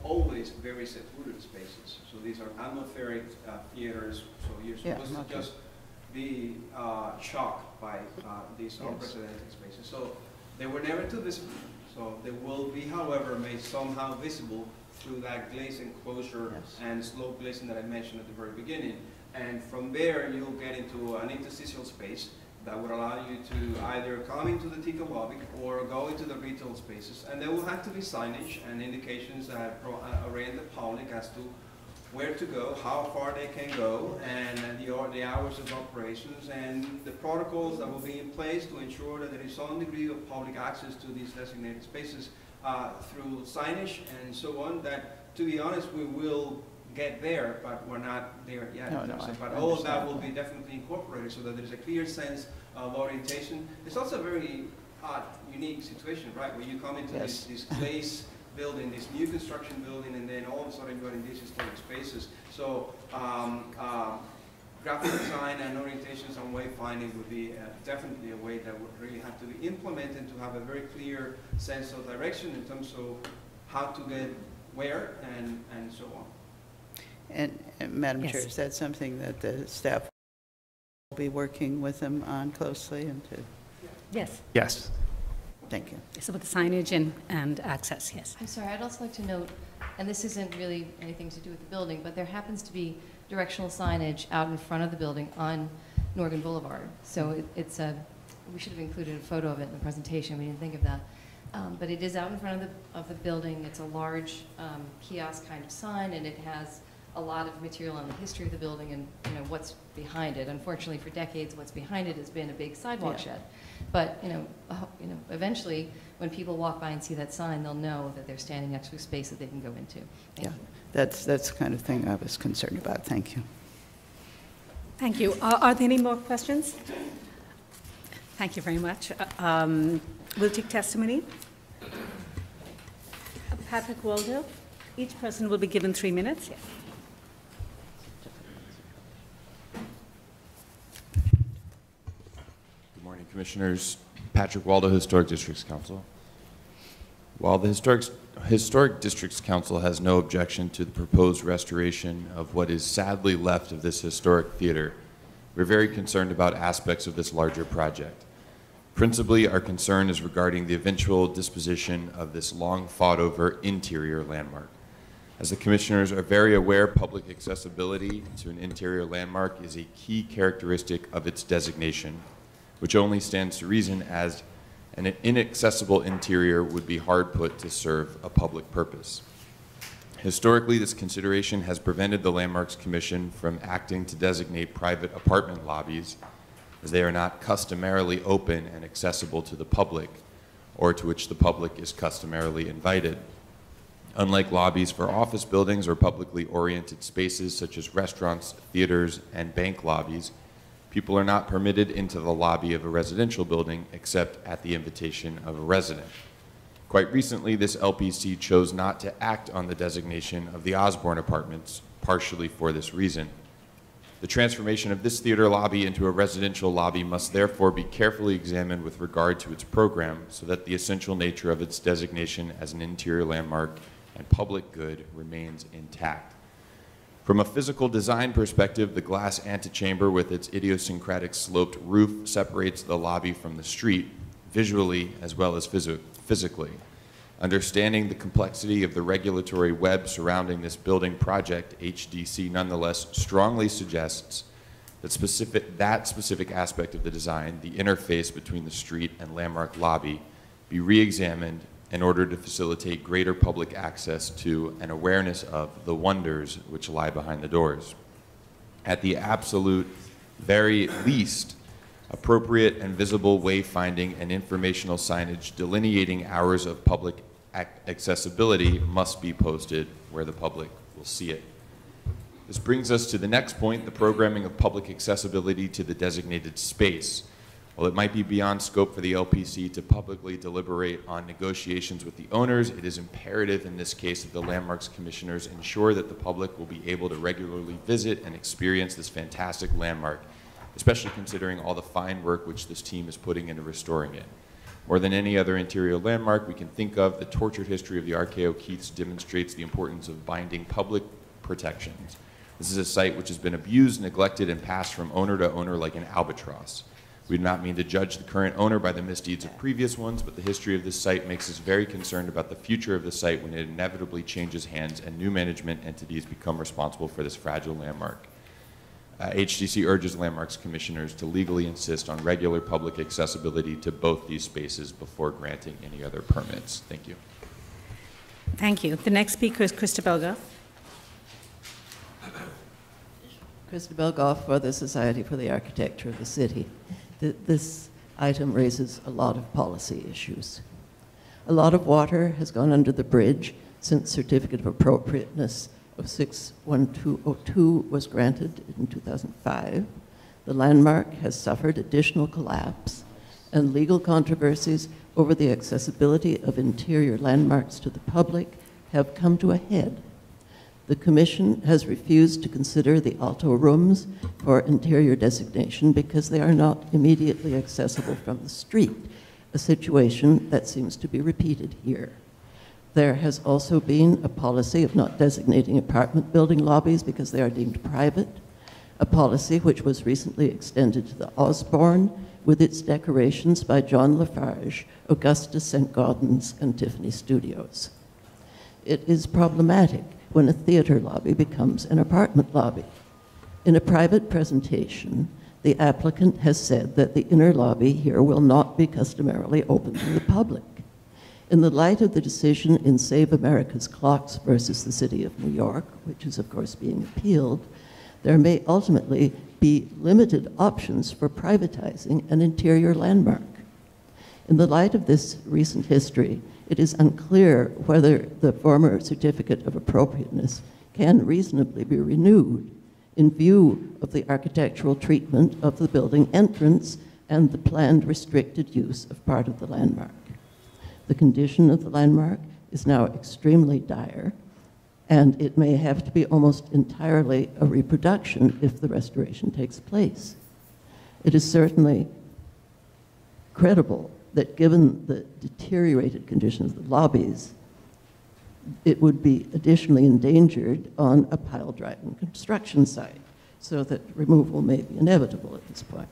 always very secluded spaces. So these are atmospheric theaters, so you're supposed to just be shocked by these unprecedented spaces. So they were never too visible. So they will be, however, made somehow visible through that glaze enclosure and slope glazing that I mentioned at the very beginning. And from there, you'll get into an interstitial space that would allow you to either come into the TICA lobby or go into the retail spaces. And there will have to be signage and indications that orient the public as to where to go, how far they can go, and the hours of operations, and the protocols that will be in place to ensure that there is some degree of public access to these designated spaces through signage and so on. That, to be honest, we will get there, but we're not there yet. But all of that will be definitely incorporated so that there's a clear sense of orientation. It's also a very unique situation, right, where you come into this place building, this new construction building, and then all of a sudden you're in these historic spaces. So graphic design and orientations and wayfinding would be definitely a way that would really have to be implemented to have a very clear sense of direction in terms of how to get where and so on. And Madam Chair, is that something that the staff will be working with them on closely? And to Yes. Yes. Thank you. It's about the signage and access, yes. I'm sorry, I'd also like to note, and this isn't really anything to do with the building, but there happens to be directional signage out in front of the building on Norgan Boulevard. So we should have included a photo of it in the presentation. We didn't think of that. But it is out in front of the building. It's a large kiosk kind of sign, and it has a lot of material on the history of the building and what's behind it. Unfortunately, for decades, what's behind it has been a big sidewalk shed. But eventually, when people walk by and see that sign, they'll know that they're standing next to a space that they can go into. Thank you. That's the kind of thing I was concerned about. Thank you. Thank you. Are there any more questions? Thank you very much. We'll take testimony. Patrick Waldo. Each person will be given 3 minutes. Yes. Good morning, Commissioners. Patrick Waldo, Historic Districts Council. While the Historic Districts Council has no objection to the proposed restoration of what is sadly left of this historic theater, we're very concerned about aspects of this larger project. Principally, our concern is regarding the eventual disposition of this long fought-over interior landmark. As the Commissioners are very aware, public accessibility to an interior landmark is a key characteristic of its designation, which only stands to reason as an inaccessible interior would be hard put to serve a public purpose. Historically, this consideration has prevented the Landmarks Commission from acting to designate private apartment lobbies, as they are not customarily open and accessible to the public, or to which the public is customarily invited. Unlike lobbies for office buildings or publicly oriented spaces such as restaurants, theaters, and bank lobbies, people are not permitted into the lobby of a residential building except at the invitation of a resident. Quite recently, this LPC chose not to act on the designation of the Osborne Apartments, partially for this reason. The transformation of this theater lobby into a residential lobby must therefore be carefully examined with regard to its program so that the essential nature of its designation as an interior landmark and public good remains intact. From a physical design perspective, the glass antechamber with its idiosyncratic sloped roof separates the lobby from the street, visually as well as physically. Understanding the complexity of the regulatory web surrounding this building project, HDC nonetheless strongly suggests that specific aspect of the design, the interface between the street and landmark lobby, be re-examined in order to facilitate greater public access to and awareness of the wonders which lie behind the doors. At the absolute very least, appropriate and visible wayfinding and informational signage delineating hours of public accessibility must be posted where the public will see it. This brings us to the next point, the programming of public accessibility to the designated space. While it might be beyond scope for the LPC to publicly deliberate on negotiations with the owners, it is imperative in this case that the Landmarks Commissioners ensure that the public will be able to regularly visit and experience this fantastic landmark, especially considering all the fine work which this team is putting into restoring it. More than any other interior landmark we can think of, the tortured history of the RKO Keiths demonstrates the importance of binding public protections. This is a site which has been abused, neglected, and passed from owner to owner like an albatross. We do not mean to judge the current owner by the misdeeds of previous ones, but the history of this site makes us very concerned about the future of the site when it inevitably changes hands and new management entities become responsible for this fragile landmark. HDC urges Landmarks Commissioners to legally insist on regular public accessibility to both these spaces before granting any other permits. Thank you. Thank you. The next speaker is Krista Belgoff. Krista Belgoff for the Society for the Architecture of the City. This item raises a lot of policy issues. A lot of water has gone under the bridge since Certificate of Appropriateness of 61202 was granted in 2005. The landmark has suffered additional collapse, and legal controversies over the accessibility of interior landmarks to the public have come to a head. The Commission has refused to consider the Alto rooms for interior designation because they are not immediately accessible from the street, a situation that seems to be repeated here. There has also been a policy of not designating apartment building lobbies because they are deemed private, a policy which was recently extended to the Osborne with its decorations by John Lafarge, Augustus St. Gaudens, and Tiffany Studios. It is problematic when a theater lobby becomes an apartment lobby. In a private presentation, the applicant has said that the inner lobby here will not be customarily open to the public. In the light of the decision in Save America's Clocks versus the City of New York, which is of course being appealed, there may ultimately be limited options for privatizing an interior landmark. In the light of this recent history, it is unclear whether the former Certificate of Appropriateness can reasonably be renewed in view of the architectural treatment of the building entrance and the planned restricted use of part of the landmark. The condition of the landmark is now extremely dire, and it may have to be almost entirely a reproduction if the restoration takes place. It is certainly credible that given the deteriorated condition of the lobbies, it would be additionally endangered on a pile-driven construction site, so that removal may be inevitable at this point.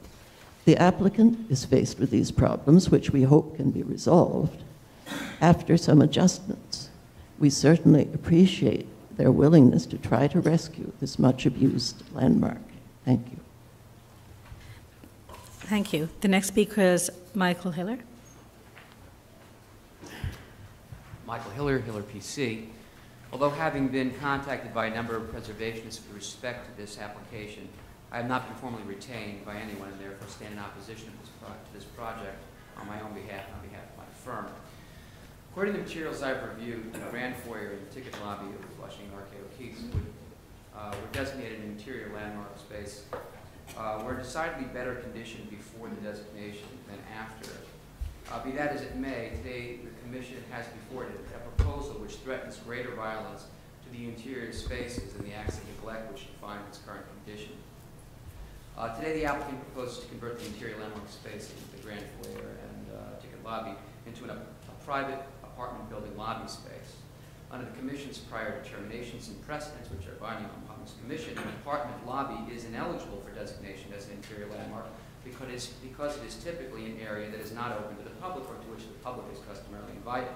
The applicant is faced with these problems, which we hope can be resolved after some adjustments. We certainly appreciate their willingness to try to rescue this much-abused landmark. Thank you. Thank you. The next speaker is Michael Hiller. Michael Hiller, LPC. Although having been contacted by a number of preservationists with respect to this application, I have not been formally retained by anyone and therefore stand in opposition to this project on my own behalf and on behalf of my firm. According to the materials I've reviewed, the grand foyer and the ticket lobby of the Flushing RKO Keiths were designated an interior landmark space, were in decidedly better condition before the designation than after. Be that as it may, today the Commission has before it a proposal which threatens greater violence to the interior spaces and the acts of neglect which define its current condition. Today the applicant proposes to convert the interior landmark space into the grand foyer and ticket lobby into a private apartment building lobby space. Under the Commission's prior determinations and precedents, which are binding upon this Commission, an apartment lobby is ineligible for designation as an interior landmark because it is typically an area that is not open to the public or to which the public is customarily invited.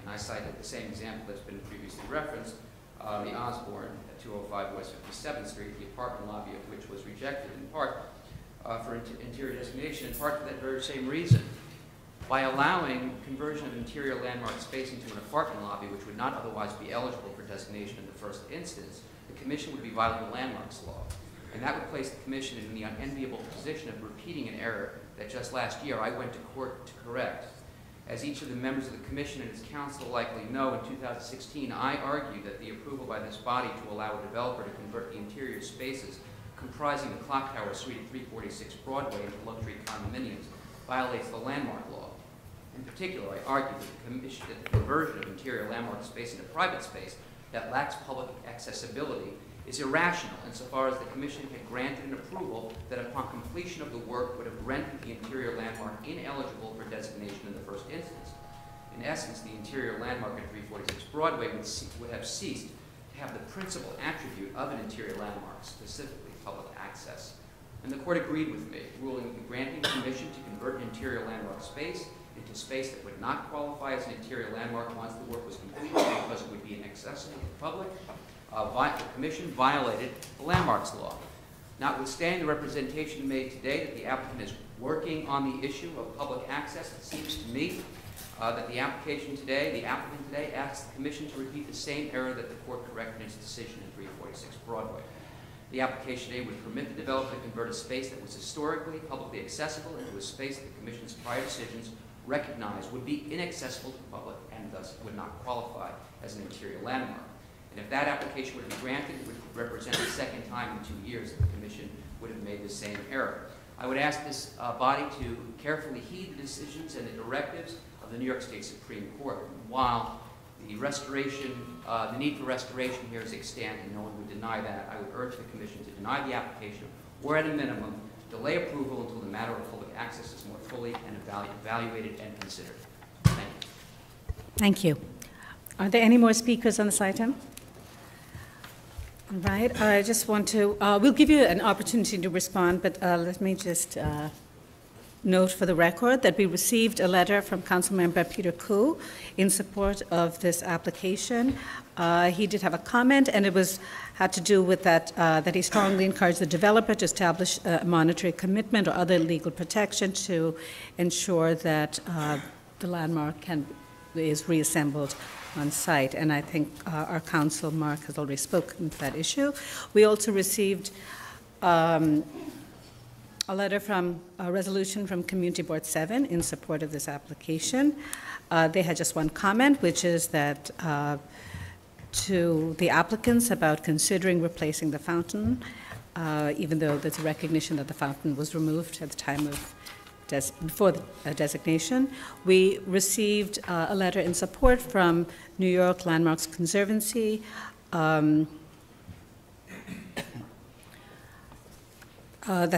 And I cited the same example that's been previously referenced, the Osborne at 205 West 57th Street, the apartment lobby of which was rejected in part for interior designation, in part for that very same reason. By allowing conversion of interior landmark space into an apartment lobby, which would not otherwise be eligible for designation in the first instance, the Commission would be violating the landmarks law. And that would place the Commission in the unenviable position of repeating an error that just last year I went to court to correct. As each of the members of the Commission and its council likely know, in 2016, I argued that the approval by this body to allow a developer to convert the interior spaces comprising the Clock Tower Suite at 346 Broadway into luxury condominiums violates the landmark law. In particular, I argued that the conversion of interior landmark space into private space that lacks public accessibility is irrational insofar as the Commission had granted an approval that upon completion of the work would have rendered the interior landmark ineligible for designation in the first instance. In essence, the interior landmark at 346 Broadway would have ceased to have the principal attribute of an interior landmark, specifically public access. And the court agreed with me, ruling that granting permission to convert an interior landmark space into space that would not qualify as an interior landmark once the work was completed because it would be inaccessible to the public, the Commission violated the landmarks law. Notwithstanding the representation made today that the applicant is working on the issue of public access, it seems to me that the applicant today asks the Commission to repeat the same error that the court corrected in its decision in 346 Broadway. The application today would permit the developer to convert a space that was historically publicly accessible into a space that the Commission's prior decisions recognized would be inaccessible to the public and thus would not qualify as an interior landmark. And if that application would be granted, it would represent the second time in 2 years that the Commission would have made the same error. I would ask this body to carefully heed the decisions and the directives of the New York State Supreme Court. While the restoration, the need for restoration here is extant, and no one would deny that, I would urge the Commission to deny the application, or at a minimum, delay approval until the matter of public access is more fully and evaluated and considered. Thank you. Thank you. Are there any more speakers on this item? All right, I just want to, we'll give you an opportunity to respond, but let me just note for the record that we received a letter from Councilmember Peter Koo in support of this application. He did have a comment, and it had to do with that, that he strongly encouraged the developer to establish a monetary commitment or other legal protection to ensure that the landmark is reassembled on site, and I think our council, Mark, has already spoken to that issue. We also received a letter from a resolution from Community Board 7 in support of this application. They had just one comment, which is that to the applicants about considering replacing the fountain, even though there's a recognition that the fountain was removed at the time of before the designation. We received a letter in support from New York Landmarks Conservancy that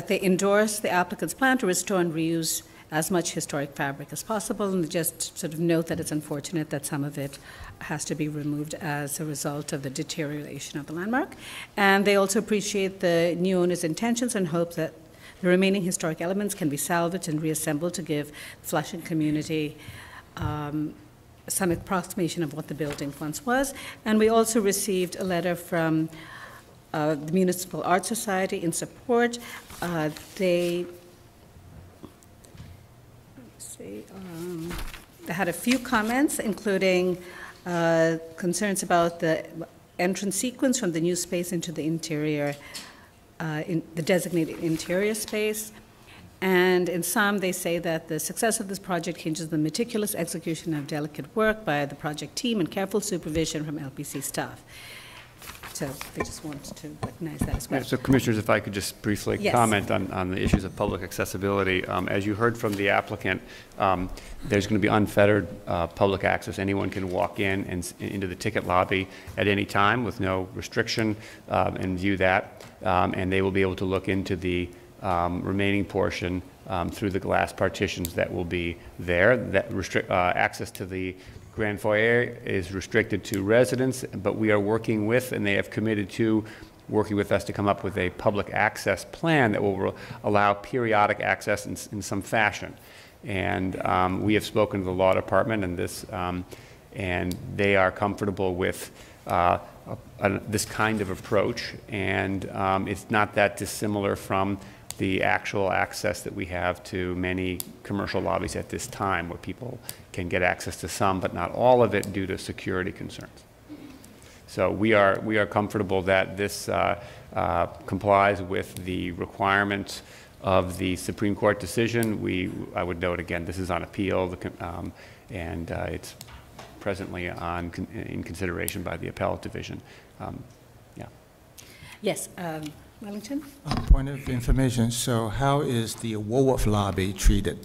they endorse the applicant's plan to restore and reuse as much historic fabric as possible, and just sort of note that it's unfortunate that some of it has to be removed as a result of the deterioration of the landmark. And they also appreciate the new owner's intentions and hope that the remaining historic elements can be salvaged and reassembled to give the Flushing community some approximation of what the building once was. And we also received a letter from the Municipal Art Society in support. They had a few comments, including concerns about the entrance sequence from the new space into the interior, in the designated interior space. And in some, they say that the success of this project hinges on the meticulous execution of delicate work by the project team and careful supervision from LPC staff. So they just wanted to recognize that as well. So, Commissioners, if I could just briefly comment on the issues of public accessibility. As you heard from the applicant, there's going to be unfettered public access. Anyone can walk in and into the ticket lobby at any time with no restriction and view that. And they will be able to look into the remaining portion through the glass partitions that will be there. That access to the Grand Foyer is restricted to residents, but we are working with, and they have committed to working with us to come up with a public access plan that will allow periodic access in some fashion. And we have spoken to the law department and this, and they are comfortable with this kind of approach, and it's not that dissimilar from the actual access that we have to many commercial lobbies at this time, where people can get access to some, but not all of it, due to security concerns. So we are comfortable that this complies with the requirements of the Supreme Court decision. I would note again, this is on appeal, and it's presently in consideration by the appellate division. Yeah. Yes, Wellington? Point of information, so how is the Woolworth lobby treated?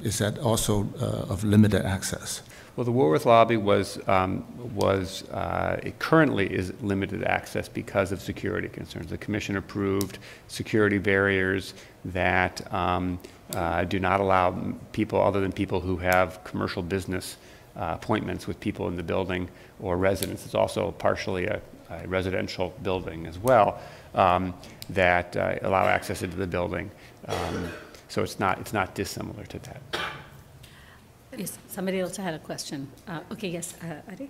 Is that also of limited access? Well, the Woolworth lobby it currently is limited access because of security concerns. The commission approved security barriers that do not allow people other than people who have commercial business appointments with people in the building or residents. It's also partially a residential building as well, that allow access into the building. So it's not dissimilar to that. Yes, somebody else had a question. Okay, yes, Adi?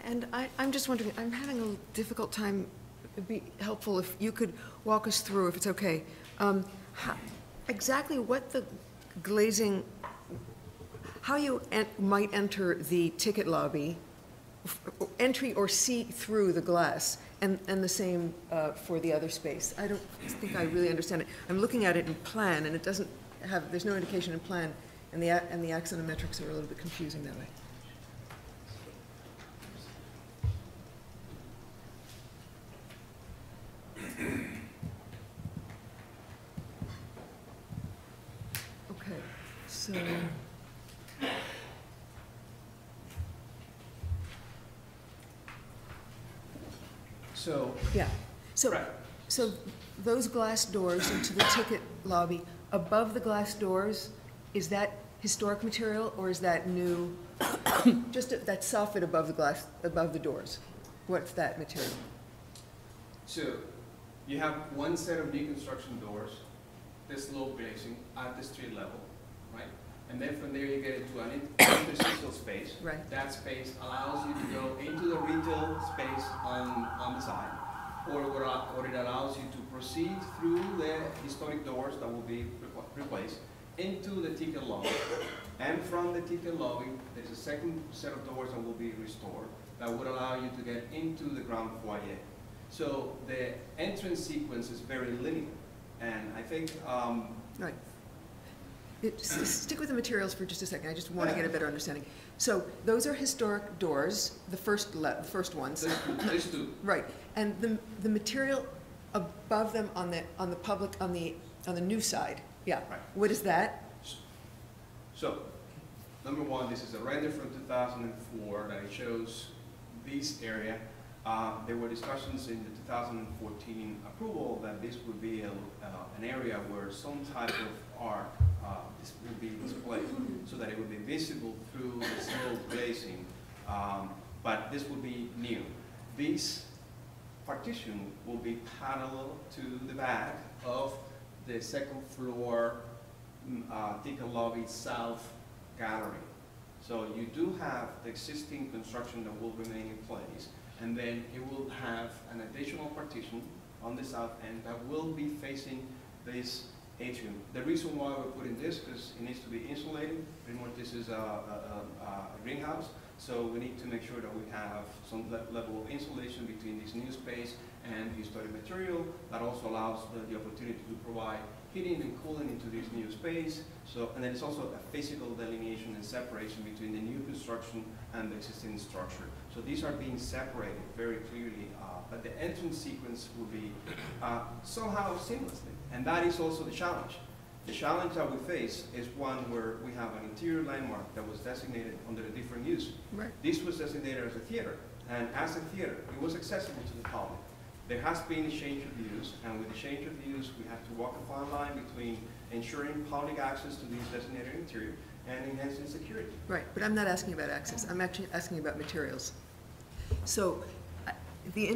I'm just wondering, I'm having a difficult time. It'd be helpful if you could walk us through, if it's okay, exactly what the glazing, how you might enter the ticket lobby, entry or see through the glass, and the same for the other space. I don't think I really understand it. I'm looking at it in plan, and it doesn't have, there's no indication in plan, and the axonometrics are a little bit confusing that way. Okay, so. Yeah, so those glass doors into the ticket lobby, above the glass doors, is that historic material or is that new? Just that soffit above the glass, above the doors. What's that material? So you have one set of new construction doors, this low glazing at the street level, right? And then from there you get into an interstitial space. Right. That space allows you to go into the retail space on the side, or it allows you to proceed through the historic doors that will be replaced into the ticket lobby. And from the ticket lobby, there's a second set of doors that will be restored that would allow you to get into the ground foyer. So the entrance sequence is very linear, and I think right. Stick with the materials for just a second. I just want to get a better understanding. So those are historic doors, the first ones. These two. Right, and the material above them on the public on the new side. Yeah. Right. What is that? So, number one, this is a render from 2004 that shows this area. There were discussions in the 2014 approval that this would be an area where some type of art this would be displayed, so that it would be visible through the slow glazing. But this would be new. This partition will be parallel to the back of the second floor ticket lobby south gallery. So you do have the existing construction that will remain in place, and then it will have an additional partition on the south end that will be facing this atrium. The reason why we're putting this is it needs to be insulated. Pretty much this is a greenhouse, so we need to make sure that we have some level of insulation between this new space and the historic material. That also allows the opportunity to provide heating and cooling into this new space. So, and then it's also a physical delineation and separation between the new construction and the existing structure. So these are being separated very clearly, but the entrance sequence will be somehow seamlessly. And that is also the challenge. The challenge that we face is one where we have an interior landmark that was designated under a different use. Right. This was designated as a theater, and as a theater, it was accessible to the public. There has been a change of use, and with the change of use, we have to walk a fine line between ensuring public access to this designated interior and enhancing security. Right, but I'm not asking about access. I'm actually asking about materials. So, the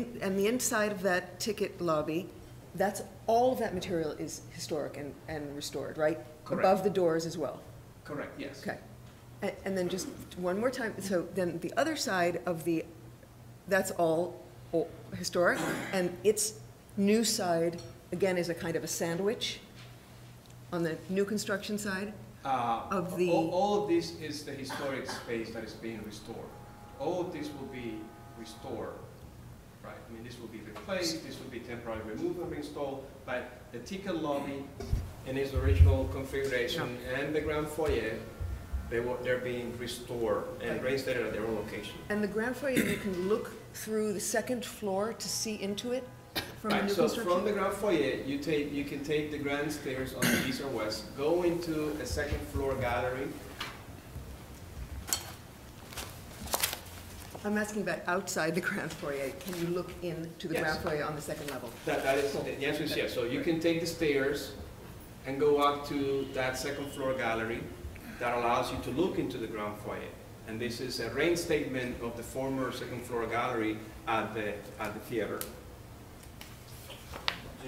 inside of that ticket lobby, that's all of that material is historic and restored, right? Correct. Above the doors as well. Correct. Yes. Okay, and then just one more time. So then the other side of that's all historic, and its new side, again, is a kind of a sandwich on the new construction side of the... All of this is the historic space that is being restored. All of this will be restored, right? I mean, this will be replaced, this will be temporarily removed and reinstalled, but the ticket lobby in its original configuration and the ground foyer, they're being restored and reinstated at their own location. And the ground foyer, you can look through the second floor to see into it from the new So construction? from the ground foyer, you can take the grand stairs on the east or west, go into a second floor gallery. I'm asking about outside the ground foyer. Can you look into the ground foyer on the second level? That is, the answer is yes. So you can take the stairs and go up to that second floor gallery that allows you to look into the ground foyer. And this is a reinstatement of the former second floor gallery at the theater.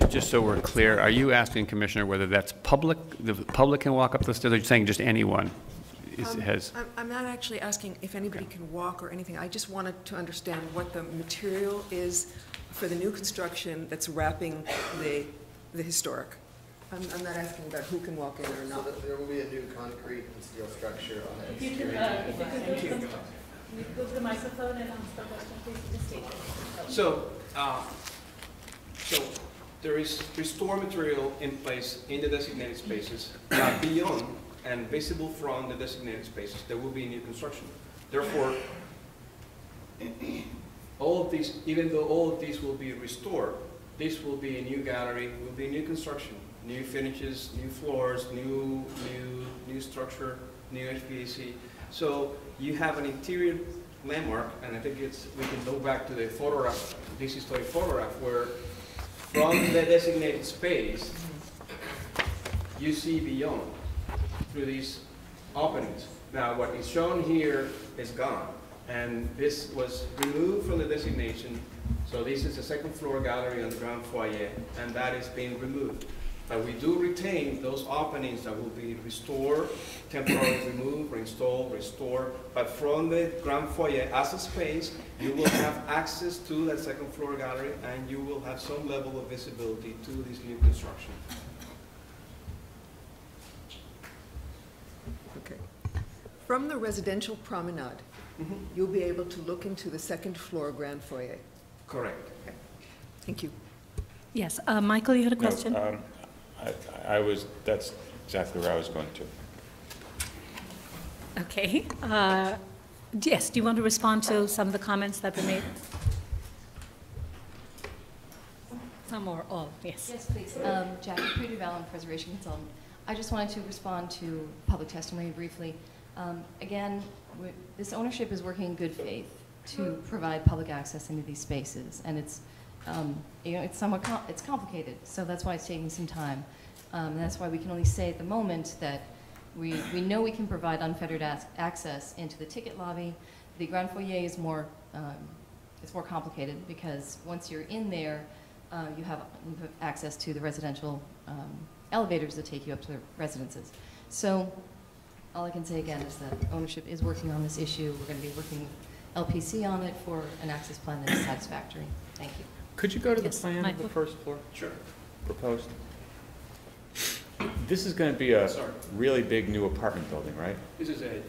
Just so we're clear, are you asking, Commissioner, whether that's public, the public can walk up the stairs, or are you saying just anyone has? I'm not actually asking if anybody can walk or anything. I just wanted to understand what the material is for the new construction that's wrapping the historic. I'm not asking about who can walk in or not. So there will be a new concrete and steel structure on it. If you could go to the microphone and answer the question, please, just state it. So there is restored material in place in the designated spaces, but beyond and visible from the designated spaces, there will be new construction. Therefore, all of these, even though all of these will be restored, this will be a new gallery, will be new construction, new finishes, new floors, new structure, new HVAC. So you have an interior landmark, and I think we can go back to the photograph, this historic photograph, where from the designated space, you see beyond through these openings. Now, what is shown here is gone, and this was removed from the designation. So this is a second floor gallery on the ground foyer, and that is being removed. But we do retain those openings that will be restored, temporarily removed, reinstalled, restored. But from the ground foyer as a space, you will have access to that second floor gallery, and you will have some level of visibility to this new construction. Okay. From the residential promenade, you'll be able to look into the second floor grand foyer. Correct. Okay. Thank you. Yes, Michael, you had a question? That's exactly where I was going to. Okay. Yes, do you want to respond to some of the comments that were made? Some or all, yes. Yes, please. Jackie Prudivallon, Preservation Consultant. I just wanted to respond to public testimony briefly. Again, this ownership is working in good faith to provide public access into these spaces, and it's it's complicated, so that's why it's taking some time. And that's why we can only say at the moment that we know we can provide unfettered access into the ticket lobby. The ground foyer is it's more complicated, because once you're in there, you have access to the residential elevators that take you up to the residences. So all I can say again is that ownership is working on this issue. We're going to be working with LPC on it for an access plan that is satisfactory. Thank you. Could you go to the plan of the first floor? Sure. Proposed. This is going to be a really big new apartment building, right? This is a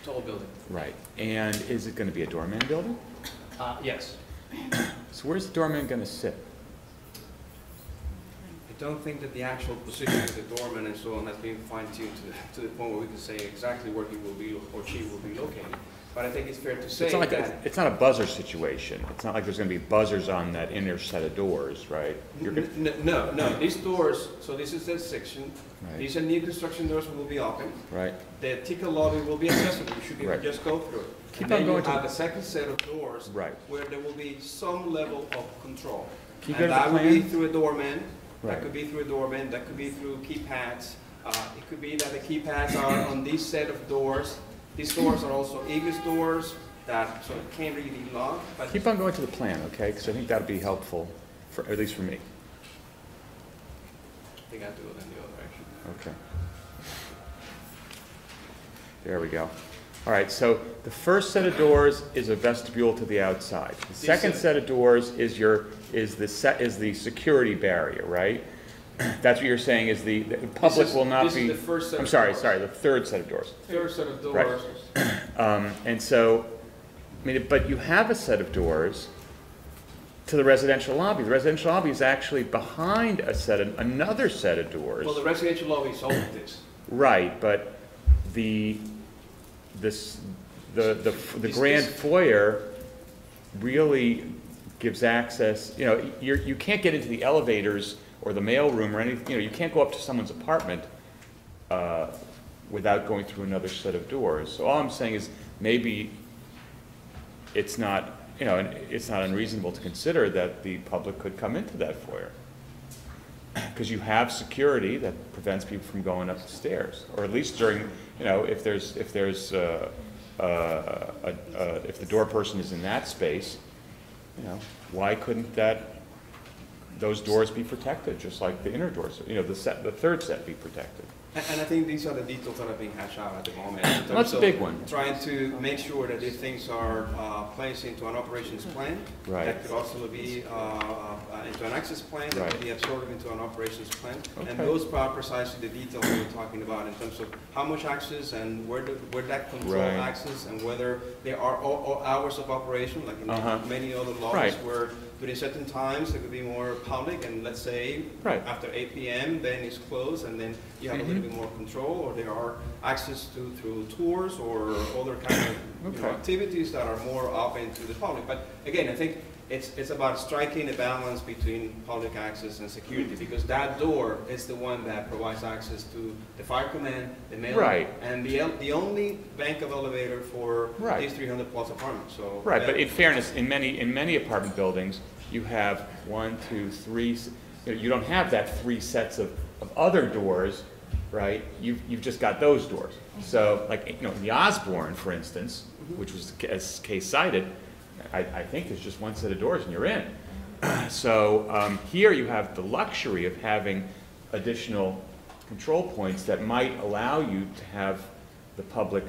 tall building. Right. And is it going to be a doorman building? Yes. So where's the doorman going to sit? I don't think that the actual position of the doorman and so on has been fine-tuned to the point where we can say exactly where he will be or she will be located. But I think it's fair to say it's not a buzzer situation. It's not like there's going to be buzzers on that inner set of doors, right? No. These doors, so this is the section. Right. These are new construction doors will be open. Right. The ticket lobby will be accessible. You should be able to just go through it. Keep and on then going you have a second set of doors where there will be some level of control. And that will be through a doorman. Right. That could be through a doorman. That could be through keypads. It could be that the keypads are on this set of doors. These doors are also egress doors that so it can't really be locked. But keep on going to the plan, okay? Because I think that'll be helpful, for at least for me. I think I have to go in the other direction. Okay. There we go. All right, so the first set of doors is a vestibule to the outside. The second set of doors is the security barrier, right? That's what you're saying is the public will not be. This is the first set I'm of sorry, doors. sorry, the third set of doors. Third set of doors. Right. And so, I mean, but you have a set of doors to the residential lobby. The residential lobby is actually behind another set of doors. Well, the residential lobby is all of this. Right, but the grand foyer really gives access. You know, you can't get into the elevators or the mail room or anything. You know, you can't go up to someone's apartment without going through another set of doors. So all I'm saying is maybe it's not, you know, it's not unreasonable to consider that the public could come into that foyer, because you have security that prevents people from going up the stairs, or at least during, you know, if the door person is in that space, you know, why couldn't those doors be protected, just like the inner doors, you know, the third set be protected? And I think these are the details that are being hashed out at the moment. Well, that's a big one. Trying to make sure that these things are placed into an operations plan. Right. That could also be into an access plan. That could be absorbed into an operations plan. Okay. And those are precisely the details we were talking about in terms of how much access and where that control access, and whether there are hours of operation, like in many other lobbies where during certain times there could be more public, and let's say after 8 p.m. then it's closed, and then you have a little bit more control, or there are access through tours or other kind of you know, activities that are more open to the public. But again, I think it's about striking a balance between public access and security, because that door is the one that provides access to the fire command, the mail, and the only bank of elevator for these 300 plus apartments. So but in fairness, in many apartment buildings, you have 1, 2, 3. You don't have that 3 sets of other doors, right? You've just got those doors. So, like, you know, the Osborne, for instance, which was as case cited, I think there's just 1 set of doors and you're in. So here you have the luxury of having additional control points that might allow you to have the public,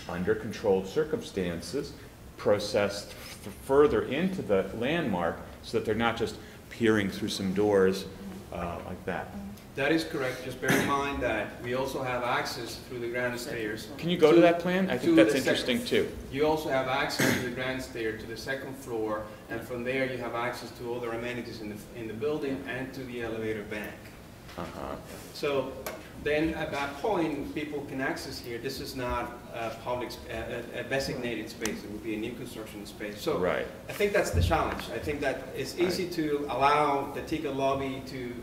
under controlled circumstances, processed further into the landmark, so that they're not just peering through some doors like that. That is correct. Just bear in mind that we also have access through the grand stairs. Can you go to that plan? I think that's interesting too. You also have access to the grand stair to the second floor, and from there you have access to other amenities in the building and to the elevator bank. So then at that point, people can access here. This is not a public, a designated space. It would be a new construction space. So I think that's the challenge. I think that it's easy to allow the ticket lobby to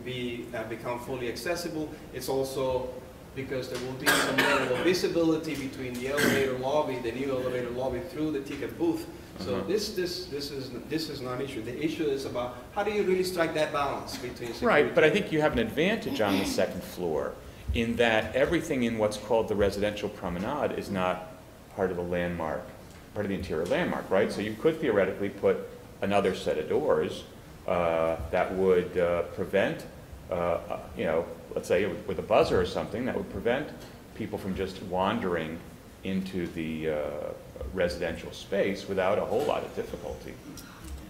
become fully accessible. It's also because there will be some level of visibility between the elevator lobby, the new elevator lobby, through the ticket booth. So this is not an issue. The issue is about how do you really strike that balance between security. Right, but I think you have an advantage on the second floor, in that everything in what's called the residential promenade is not part of the landmark, part of the interior landmark, right? So you could theoretically put another set of doors that would prevent, you know, let's say with a buzzer or something, that would prevent people from just wandering into the residential space without a whole lot of difficulty.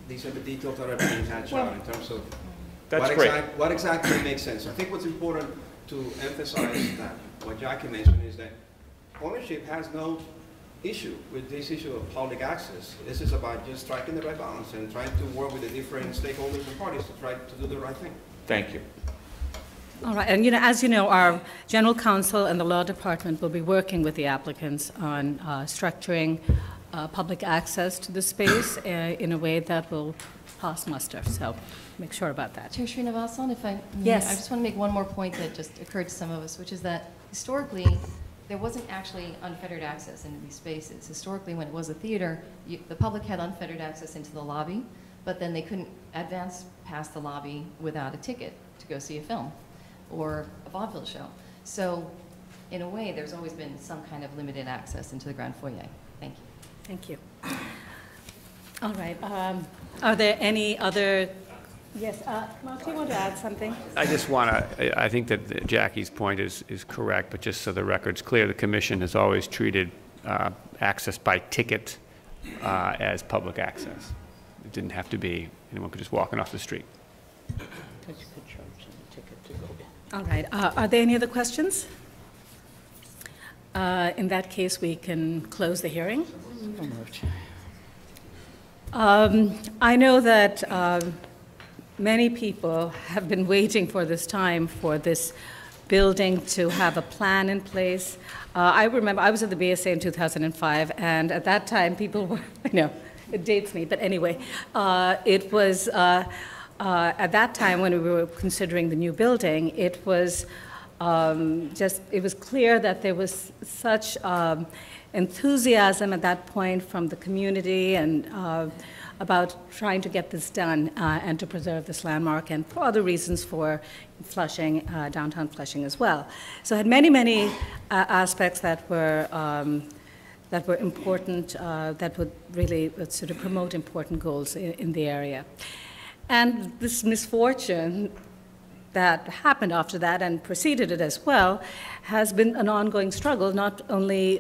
These are the details that are being hashed out in terms of what exactly makes sense. I think what's important to emphasize that what Jackie mentioned is that ownership has no issue with this issue of public access. This is about just striking the right balance and trying to work with the different stakeholders and parties to try to do the right thing. Thank you. All right, and as you know, our general counsel and the law department will be working with the applicants on structuring public access to the space in a way that will pass muster. So make sure about that. Chair Srinivasan, if I may, Yes. I just want to make one more point that just occurred to some of us, which is that historically, there wasn't actually unfettered access into these spaces. Historically, when it was a theater, the public had unfettered access into the lobby, but then they couldn't advance past the lobby without a ticket to go see a film or a vaudeville show. So in a way, there's always been some kind of limited access into the grand foyer. Thank you. Thank you. All right. Are there any other? Yes, Mark, do you want to add something? I just want to, I think that Jackie's point is correct, but just so the record's clear, the commission has always treated access by ticket as public access. It didn't have to be, anyone could just walk in off the street. All right. Are there any other questions? In that case, we can close the hearing. I know that many people have been waiting for this time for this building to have a plan in place. I remember I was at the BSA in 2005, and at that time people were, I know, it dates me, but anyway, it was at that time when we were considering the new building, it was it was clear that there was such enthusiasm at that point from the community and about trying to get this done and to preserve this landmark, and for other reasons for Flushing, downtown Flushing as well. So it had many, many aspects that were important, that would really sort of promote important goals in the area. And this misfortune that happened after that and preceded it as well has been an ongoing struggle, not only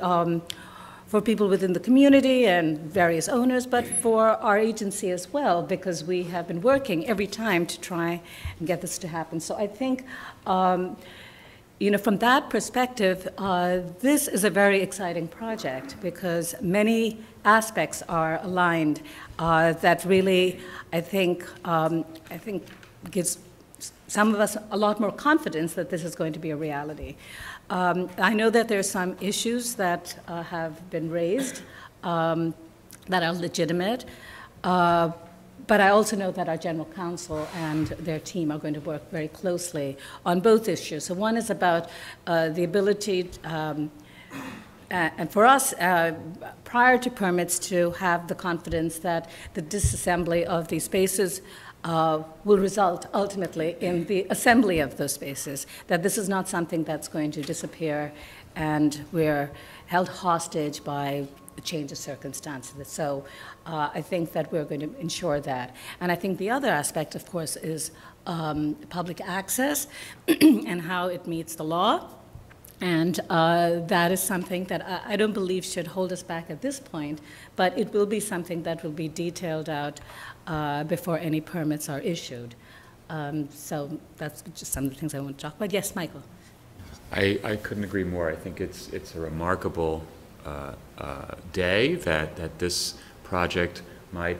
for people within the community and various owners, but for our agency as well, because we have been working every time to try and get this to happen. So I think, you know, from that perspective, this is a very exciting project because many aspects are aligned that really, I think gives some of us a lot more confidence that this is going to be a reality. I know that there are some issues that have been raised that are legitimate, but I also know that our general counsel and their team are going to work very closely on both issues. So one is about the ability, and for us, prior to permits, to have the confidence that the disassembly of these spaces will result ultimately in the assembly of those spaces, that this is not something that's going to disappear and we're held hostage by a change of circumstances. So I think that we're going to ensure that. And I think the other aspect, of course, is public access and how it meets the law. And that is something that I don't believe should hold us back at this point, but it will be something that will be detailed out before any permits are issued. So that's just some of the things I want to talk about. Yes, Michael. I couldn't agree more. I think it's a remarkable day that this project might,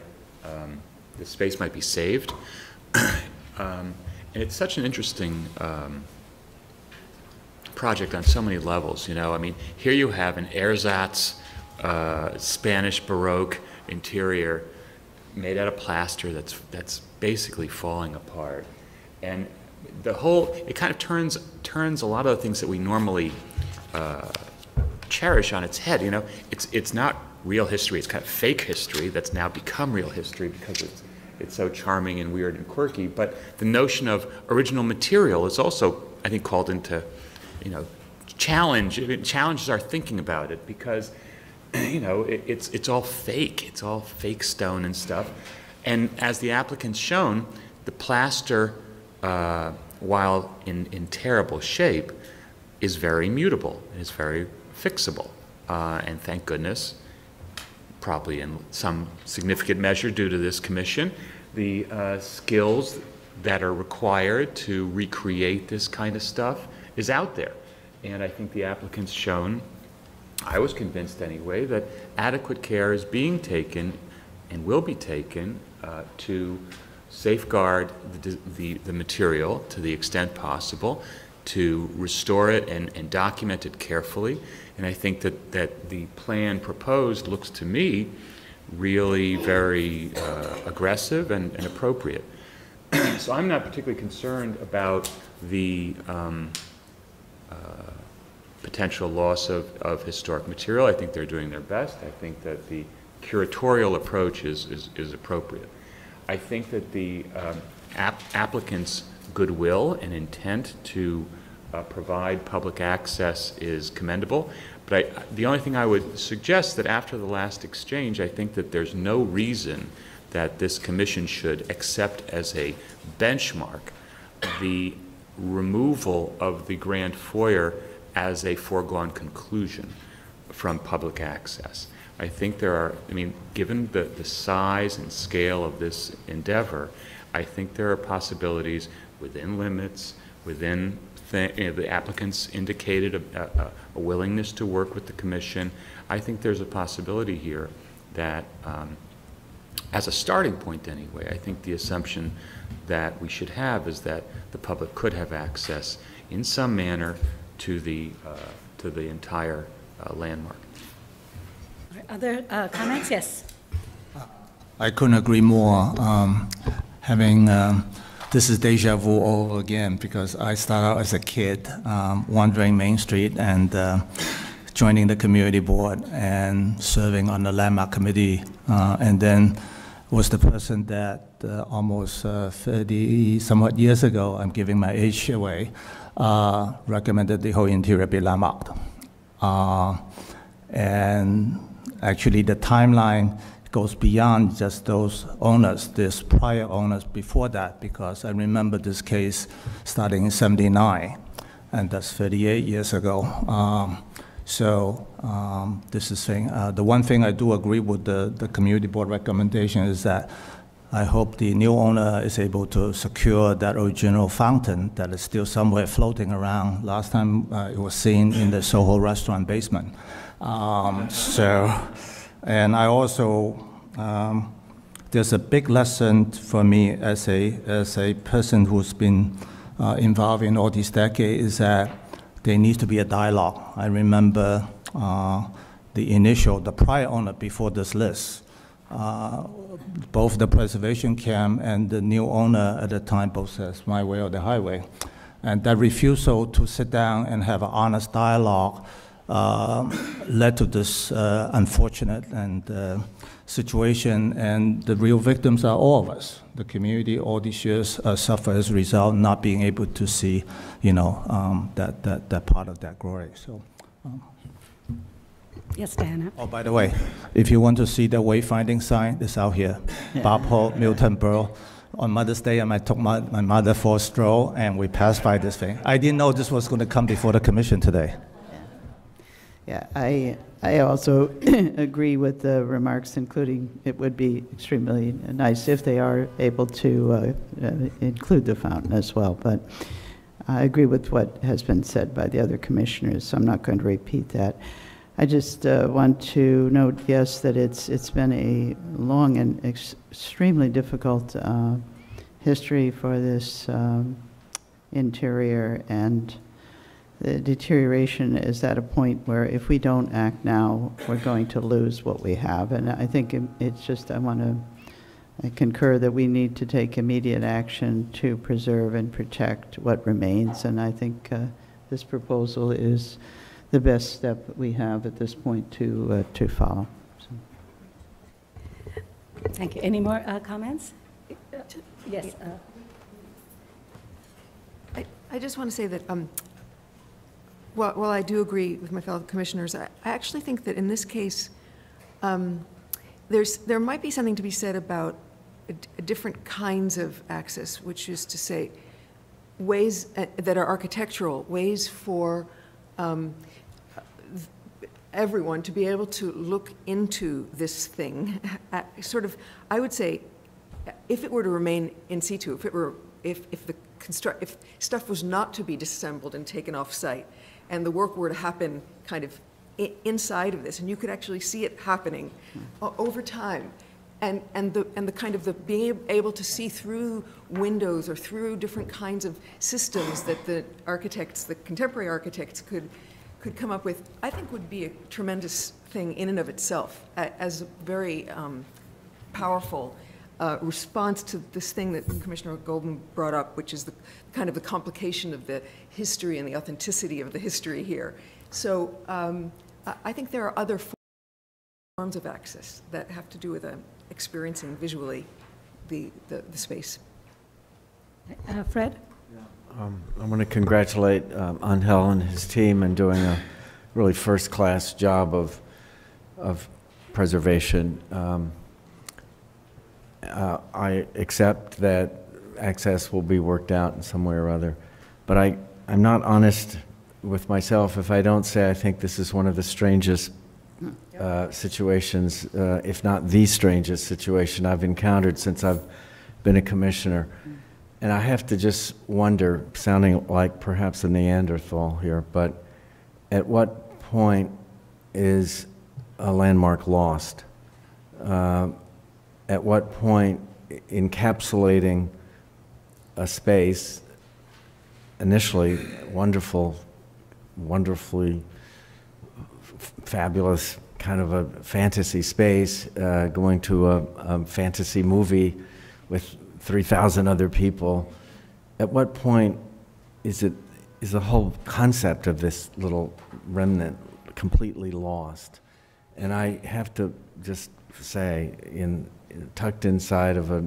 this space might be saved. And it's such an interesting project on so many levels, you know. I mean, here you have an ersatz Spanish Baroque interior made out of plaster that's basically falling apart, and the whole, it kind of turns a lot of the things that we normally cherish on its head. You know, it's not real history; it's kind of fake history that's now become real history because it's so charming and weird and quirky. But the notion of original material is also, I think, called into, you know, it challenges our thinking about it, because, you know, it's all fake. It's all fake stone and stuff. And as the applicant's shown, the plaster, while in terrible shape, is very mutable. It's very fixable. And thank goodness, probably in some significant measure due to this commission, the skills that are required to recreate this kind of stuff is out there. And I think the applicant's shown, I was convinced anyway, that adequate care is being taken and will be taken to safeguard the material to the extent possible, to restore it and document it carefully. And I think that the plan proposed looks to me really very aggressive and appropriate. So I'm not particularly concerned about the potential loss of historic material. I think they're doing their best. I think that the curatorial approach is appropriate. I think that the applicant's goodwill and intent to provide public access is commendable, but the only thing I would suggest that after the last exchange, I think that there's no reason that this commission should accept as a benchmark the removal of the grand foyer as a foregone conclusion from public access. I think there are, I mean, given the size and scale of this endeavor, I think there are possibilities within limits, within the applicants indicated a willingness to work with the commission. I think there's a possibility here that, as a starting point anyway, I think the assumption that we should have is that the public could have access in some manner to the entire landmark. Other comments? Yes. I couldn't agree more. This is deja vu all over again, because I started out as a kid wandering Main Street and joining the community board and serving on the landmark committee, and then was the person that almost 30 somewhat years ago, I'm giving my age away, recommended the whole interior be landmarked. And actually the timeline goes beyond just those owners. There's prior owners before that, because I remember this case starting in '79, and that's 38 years ago. This is saying, the one thing I do agree with the community board recommendation is that I hope the new owner is able to secure that original fountain that is still somewhere floating around. Last time it was seen in the Soho restaurant basement. And I also, there's a big lesson for me as a person who's been involved in all these decades, is that there needs to be a dialogue. I remember the prior owner before this list, both the preservation camp and the new owner at the time both says my way or the highway. And that refusal to sit down and have an honest dialogue led to this unfortunate situation, and the real victims are all of us. The community all these years suffer as a result, not being able to see, that part of that glory. So. Yes, Diana. Oh, by the way, if you want to see the wayfinding sign, it's out here. Yeah. Bob Hope, Milton Berle. On Mother's Day, I took my mother for a stroll, and we passed by this thing. I didn't know this was going to come before the commission today. Yeah, I also agree with the remarks, including it would be extremely nice if they are able to include the fountain as well. But I agree with what has been said by the other commissioners, so I'm not going to repeat that. I just want to note, yes, that it's been a long and extremely difficult history for this interior, and the deterioration is at a point where if we don't act now, we're going to lose what we have. And I think it's just, I concur that we need to take immediate action to preserve and protect what remains. And I think this proposal is the best step we have at this point to follow. So. Thank you. Any more comments? Yes. I just want to say that while I do agree with my fellow commissioners, I actually think that in this case, there might be something to be said about different kinds of access, which is to say ways that are architectural, ways for everyone to be able to look into this thing. Sort of, I would say, if it were to remain in situ, if stuff was not to be disassembled and taken off site, and the work were to happen kind of inside of this, and you could actually see it happening over time, and the kind of the being able to see through windows or through different kinds of systems that the architects, the contemporary architects, could come up with, I think would be a tremendous thing in and of itself, as a very powerful response to this thing that Commissioner Golden brought up, which is the kind of the complication of the history and the authenticity of the history here. So I think there are other forms of access that have to do with experiencing visually the space. Fred? I want to congratulate Angel and his team in doing a really first-class job of preservation. I accept that access will be worked out in some way or other, but I'm not honest with myself if I don't say I think this is one of the strangest situations, if not the strangest situation I've encountered since I've been a commissioner. And I have to just wonder, sounding like perhaps a Neanderthal here, but at what point is a landmark lost? At what point encapsulating a space, initially wonderfully fabulous kind of a fantasy space, going to a fantasy movie with 3,000 other people, at what point is the whole concept of this little remnant completely lost? And I have to just say, tucked inside of a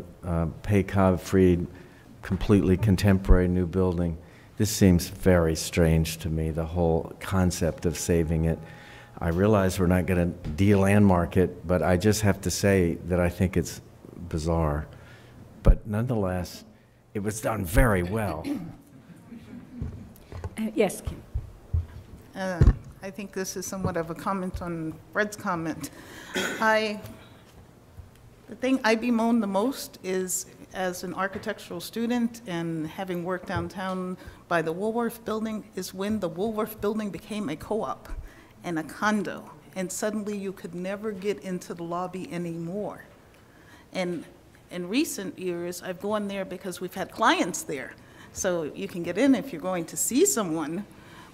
Paycov-freed, completely contemporary new building, this seems very strange to me, the whole concept of saving it. I realize we're not going to de-landmark it, but I just have to say that I think it's bizarre. But nonetheless, it was done very well. Yes, Kim. I think this is somewhat of a comment on Fred's comment. The thing I bemoan the most is, as an architectural student and having worked downtown by the Woolworth building, is when the Woolworth building became a co-op and a condo, and suddenly you could never get into the lobby anymore. And in recent years, I've gone there because we've had clients there. So you can get in if you're going to see someone,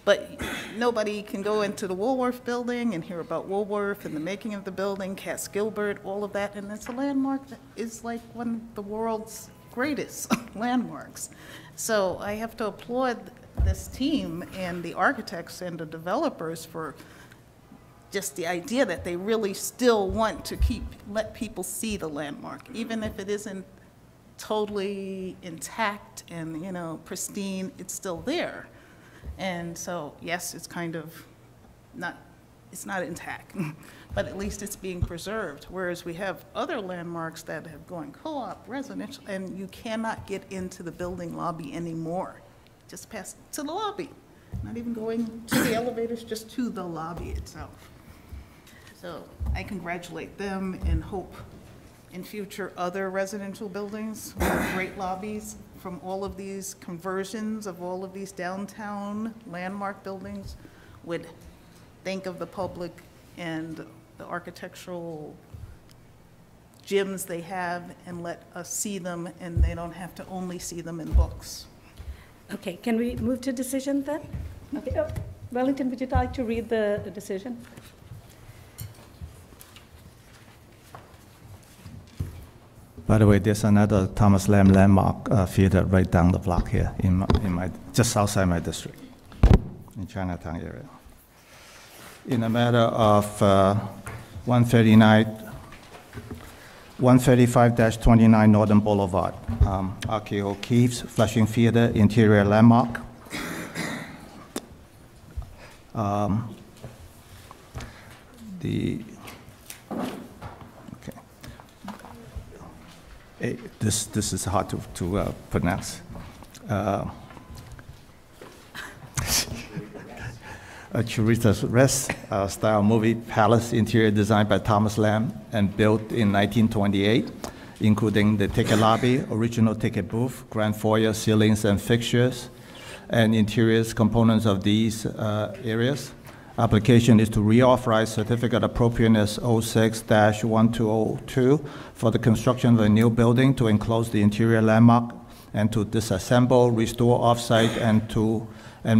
but nobody can go into the Woolworth building and hear about Woolworth and the making of the building, Cass Gilbert, all of that, and it's a landmark that is like one of the world's greatest landmarks. So I have to applaud this team and the architects and the developers for just the idea that they really still want to let people see the landmark, even if it isn't totally intact and, you know, pristine, it's still there. And so, yes, it's kind of it's not intact, but at least it's being preserved. Whereas we have other landmarks that have gone co-op, residential, and you cannot get into the building lobby anymore. Just pass to the lobby, not even going to the elevators, just to the lobby itself. So I congratulate them and hope in future other residential buildings with great lobbies from all of these conversions of all of these downtown landmark buildings would think of the public and the architectural gems they have and let us see them, and they don't have to only see them in books. Okay, can we move to decision then? Okay. Wellington, would you like to read the decision? By the way, there's another Thomas Lamb landmark theater right down the block here in my just outside my district, in Chinatown area. In a matter of 135-29 Northern Boulevard, RKO Keith's Flushing Theater interior landmark. This is hard to pronounce. A Churrita's Rest style movie palace interior designed by Thomas Lamb and built in 1928, including the ticket lobby, original ticket booth, grand foyer, ceilings and fixtures, and interiors components of these areas. Application is to reauthorize certificate appropriateness 06-1202 for the construction of a new building to enclose the interior landmark and to disassemble, restore offsite, and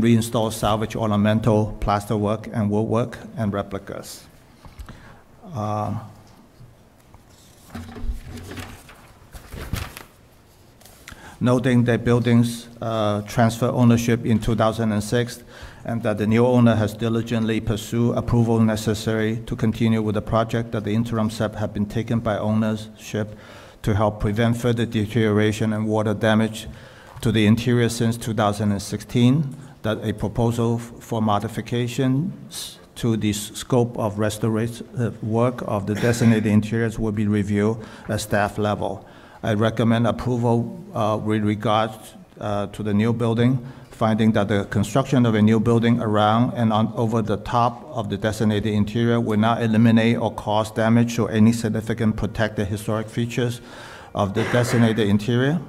reinstall salvage ornamental plasterwork and woodwork and replicas. Noting that buildings transfer ownership in 2006, and that the new owner has diligently pursued approval necessary to continue with the project, that the interim steps have been taken by ownership to help prevent further deterioration and water damage to the interior since 2016, that a proposal for modifications to the scope of restorative work of the designated interiors will be reviewed at staff level. I recommend approval with regard to the new building, finding that the construction of a new building around and over the top of the designated interior will not eliminate or cause damage to any significant protected historic features of the designated interior,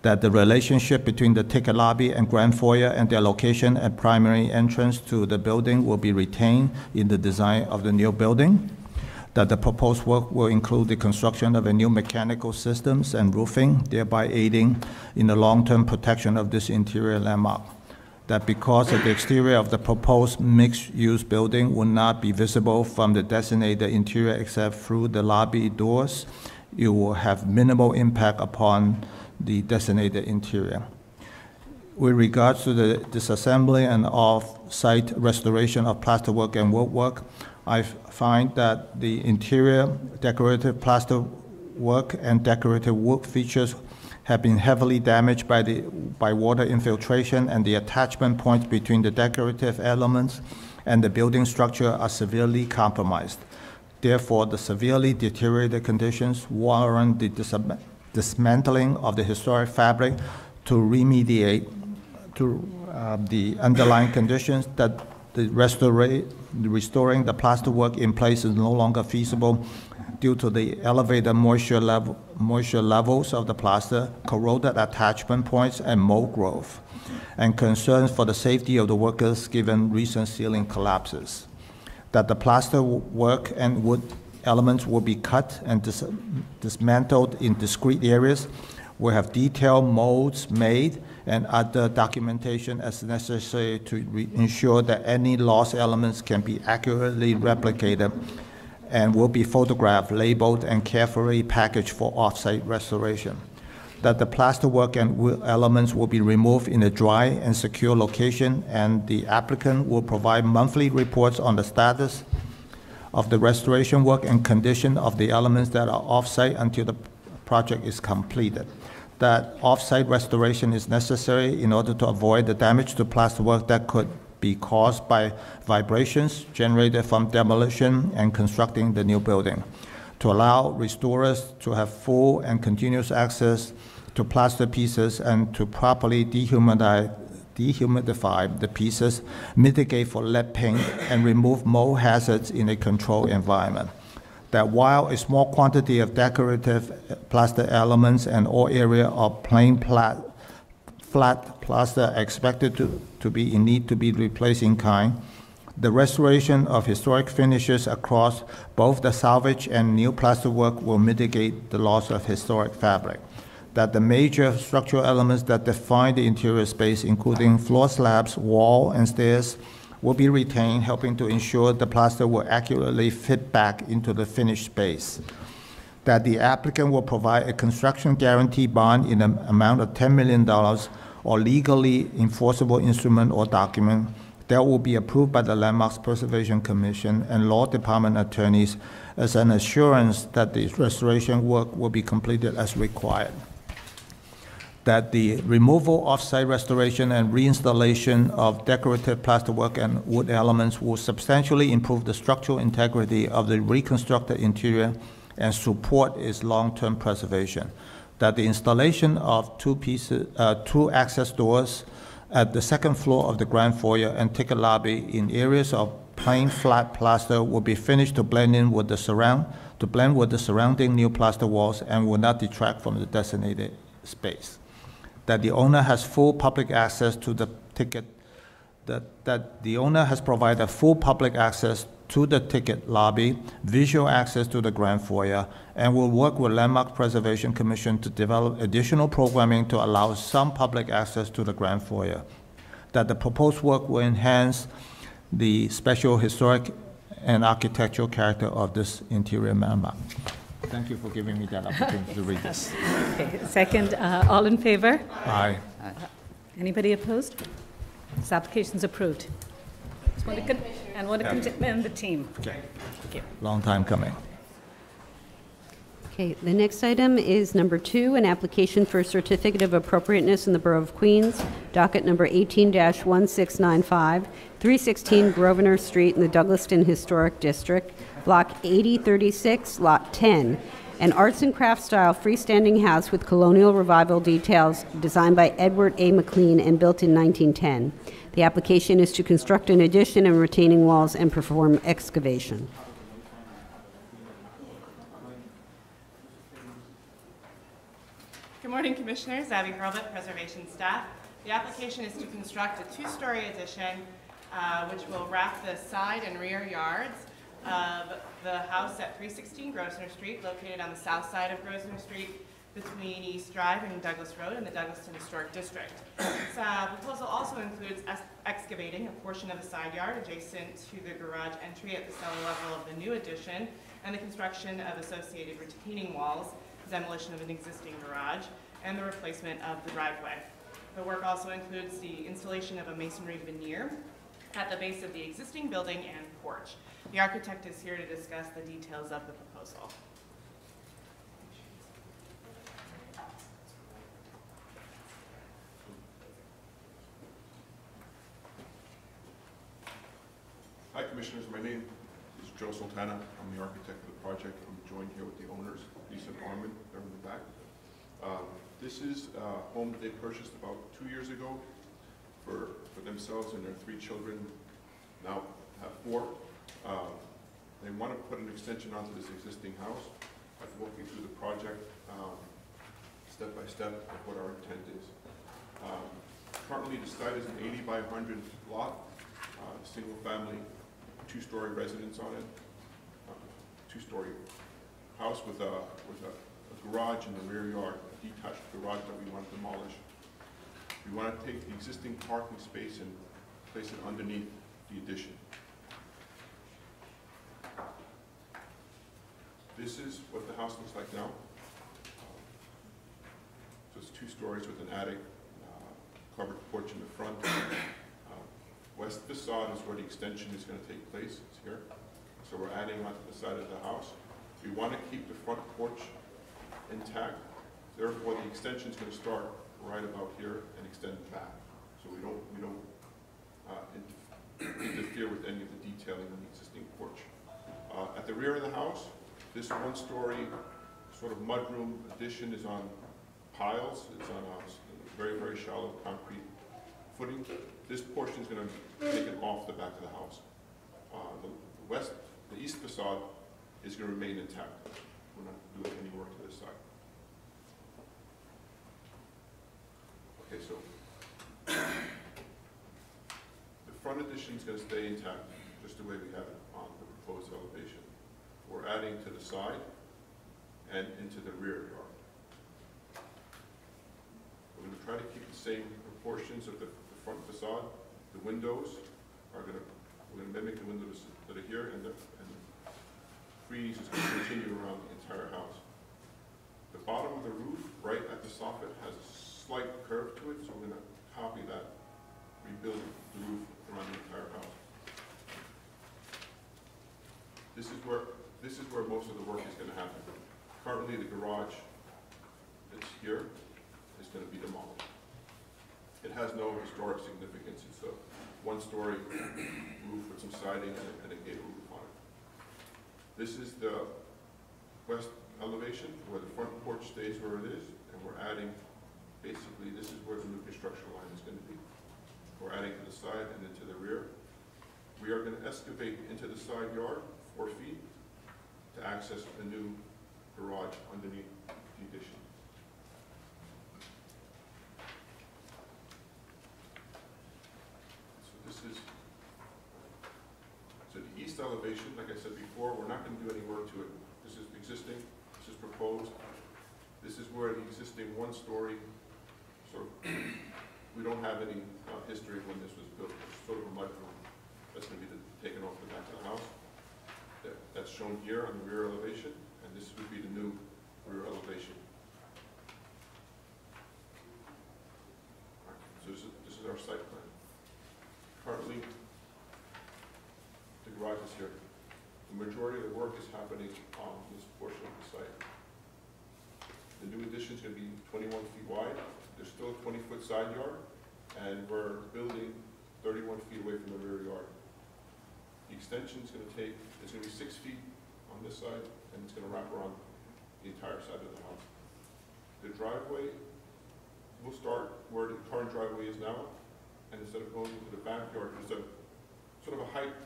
that the relationship between the ticket lobby and grand foyer and their location and primary entrance to the building will be retained in the design of the new building, that the proposed work will include the construction of a new mechanical systems and roofing, thereby aiding in the long-term protection of this interior landmark, that because of the exterior of the proposed mixed-use building will not be visible from the designated interior except through the lobby doors, it will have minimal impact upon the designated interior. With regards to the disassembly and off-site restoration of plasterwork and woodwork, I find that the interior decorative plaster work and decorative wood features have been heavily damaged by water infiltration, and the attachment points between the decorative elements and the building structure are severely compromised. Therefore, the severely deteriorated conditions warrant the dismantling of the historic fabric to remediate to the underlying conditions, that the restoring the plasterwork in place is no longer feasible due to the elevated moisture levels of the plaster, corroded attachment points, and mold growth, and concerns for the safety of the workers given recent ceiling collapses. That the plaster work and wood elements will be cut and dismantled in discrete areas. We'll have detailed molds made and other documentation as necessary to ensure that any lost elements can be accurately replicated, and will be photographed, labeled, and carefully packaged for off-site restoration. That the plasterwork and wood elements will be removed in a dry and secure location, and the applicant will provide monthly reports on the status of the restoration work and condition of the elements that are off-site until the project is completed. That off-site restoration is necessary in order to avoid the damage to plasterwork that could be caused by vibrations generated from demolition and constructing the new building, to allow restorers to have full and continuous access to plaster pieces and to properly dehumidify the pieces, mitigate for lead paint, and remove mold hazards in a controlled environment. That while a small quantity of decorative plaster elements and all area of plain flat plaster are expected to be in need to be replaced in kind, the restoration of historic finishes across both the salvage and new plaster work will mitigate the loss of historic fabric. That the major structural elements that define the interior space, including floor slabs, wall, and stairs, will be retained, helping to ensure the plaster will accurately fit back into the finished space. That the applicant will provide a construction guarantee bond in an amount of $10 million or legally enforceable instrument or document that will be approved by the Landmarks Preservation Commission and law department attorneys as an assurance that the restoration work will be completed as required. That the removal, off-site restoration, and reinstallation of decorative plasterwork and wood elements will substantially improve the structural integrity of the reconstructed interior and support its long-term preservation. That the installation of two access doors at the second floor of the grand foyer and ticket lobby in areas of plain flat plaster will be finished to blend with the surrounding new plaster walls and will not detract from the designated space. That the owner has full public access to the ticket, that the owner has provided full public access to the ticket lobby, visual access to the grand foyer, and will work with Landmark Preservation Commission to develop additional programming to allow some public access to the grand foyer. That the proposed work will enhance the special historic and architectural character of this interior landmark. Thank you for giving me that opportunity to read this. Okay, second, all in favor? Aye. Anybody opposed? This application's approved. And want to commend the team. Okay. Thank you. Long time coming. Okay, the next item is number 2, an application for a certificate of appropriateness in the Borough of Queens, docket number 18-1695, 316 Grosvenor Street in the Douglaston Historic District, Block 8036, Lot 10. An arts and crafts style freestanding house with colonial revival details designed by Edward A. McLean and built in 1910. The application is to construct an addition and retaining walls and perform excavation. Good morning, Commissioners. Abby Hurlbut, Preservation Staff. The application is to construct a two-story addition which will wrap the side and rear yards of the house at 316 Grosvenor Street, located on the south side of Grosvenor Street between East Drive and Douglas Road in the Douglaston Historic District. This proposal also includes excavating a portion of the side yard adjacent to the garage entry at the cellar level of the new addition and the construction of associated retaining walls, demolition of an existing garage, and the replacement of the driveway. The work also includes the installation of a masonry veneer at the base of the existing building and porch. The architect is here to discuss the details of the proposal. Hi, Commissioners. My name is Joe Sultana. I'm the architect of the project. I'm joined here with the owners, Lisa and Armin. They're in the back. This is a home that they purchased about 2 years ago for themselves and their 3 children, now have 4. They want to put an extension onto this existing house. I can walk you through the project step by step of what our intent is. Currently, the site is an 80 by 100 lot, single family, 2-story residence on it, 2-story house with a garage in the rear yard, a detached garage that we want to demolish. We want to take the existing parking space and place it underneath the addition. This is what the house looks like now. So it's 2 stories with an attic, covered porch in the front. West facade is where the extension is going to take place. It's here. So we're adding onto the side of the house. We want to keep the front porch intact. Therefore, the extension is going to start right about here and extend back. So we don't interfere with any of the detailing on the existing porch. At the rear of the house, this 1-story sort of mudroom addition is on piles. It's on a very, very shallow concrete footing. This portion is going to take it off the back of the house. The east facade is going to remain intact. We're not doing any work to this side. Okay, so the front addition is going to stay intact, just the way we have it on the proposed elevation. We're adding to the side and into the rear yard. We're going to try to keep the same proportions of the front facade. The windows are we're going to mimic the windows that are here, and the frieze is going to continue around the entire house. The bottom of the roof, right at the soffit, has a slight curve to it, so we're going to copy that, rebuild the roof around the entire house. This is where most of the work is going to happen. Currently, the garage that's here is going to be demolished. It has no historic significance. It's a 1-story roof with some siding and a gable roof on it. This is the west elevation where the front porch stays where it is, and we're adding, basically, this is where the new construction line is going to be. We're adding to the side and into the rear. We are going to excavate into the side yard 4 feet to access the new garage underneath the addition. So the east elevation, like I said before, we're not going to do any work to it. This is existing, this is proposed. This is where the existing 1-story, sort of, we don't have any history of when this was built. It's sort of a mudroom that's going to be taken off the back of the house. That's shown here on the rear elevation, and this would be the new rear elevation. So this is our site plan. Currently, the garage is here. The majority of the work is happening on this portion of the site. The new addition is going to be 21 feet wide. There's still a 20-foot side yard, and we're building 31 feet away from the rear yard. The extension is going to be 6 feet on this side, and it's going to wrap around the entire side of the house. The driveway will start where the current driveway is now, and instead of going into the backyard, there's a sort of a height,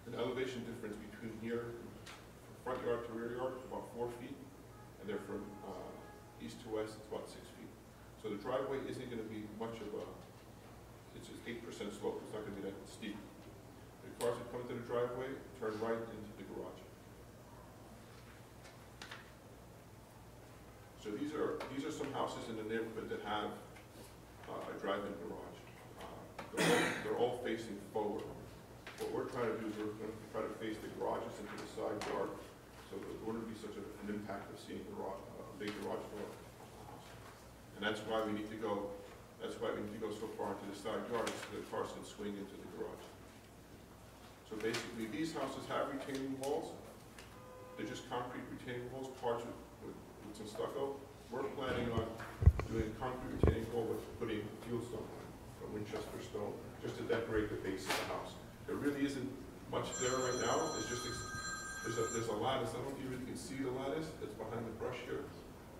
an elevation difference between here, from front yard to rear yard, about 4 feet, and then from east to west, it's about 6 feet. So the driveway isn't going to be much of a, it's just 8% slope, it's not going to be that steep. The cars that come to the driveway turn right into the garage. So these are some houses in the neighborhood that have a drive-in garage. They're all facing forward. What we're trying to do is we're going to try to face the garages into the side yard, so there wouldn't be such an impact of seeing the big garage door. And that's why we need to go. That's why we need to go so far into the side yard so the cars can swing into the garage. So basically, these houses have retaining walls. They're just concrete retaining walls, parts with some stucco. We're planning on doing a concrete retaining wall with putting fieldstone from Winchester stone, just to decorate the base of the house. There really isn't much there right now. It's just there's a lattice. I don't know if you really can see the lattice. It's behind the brush here,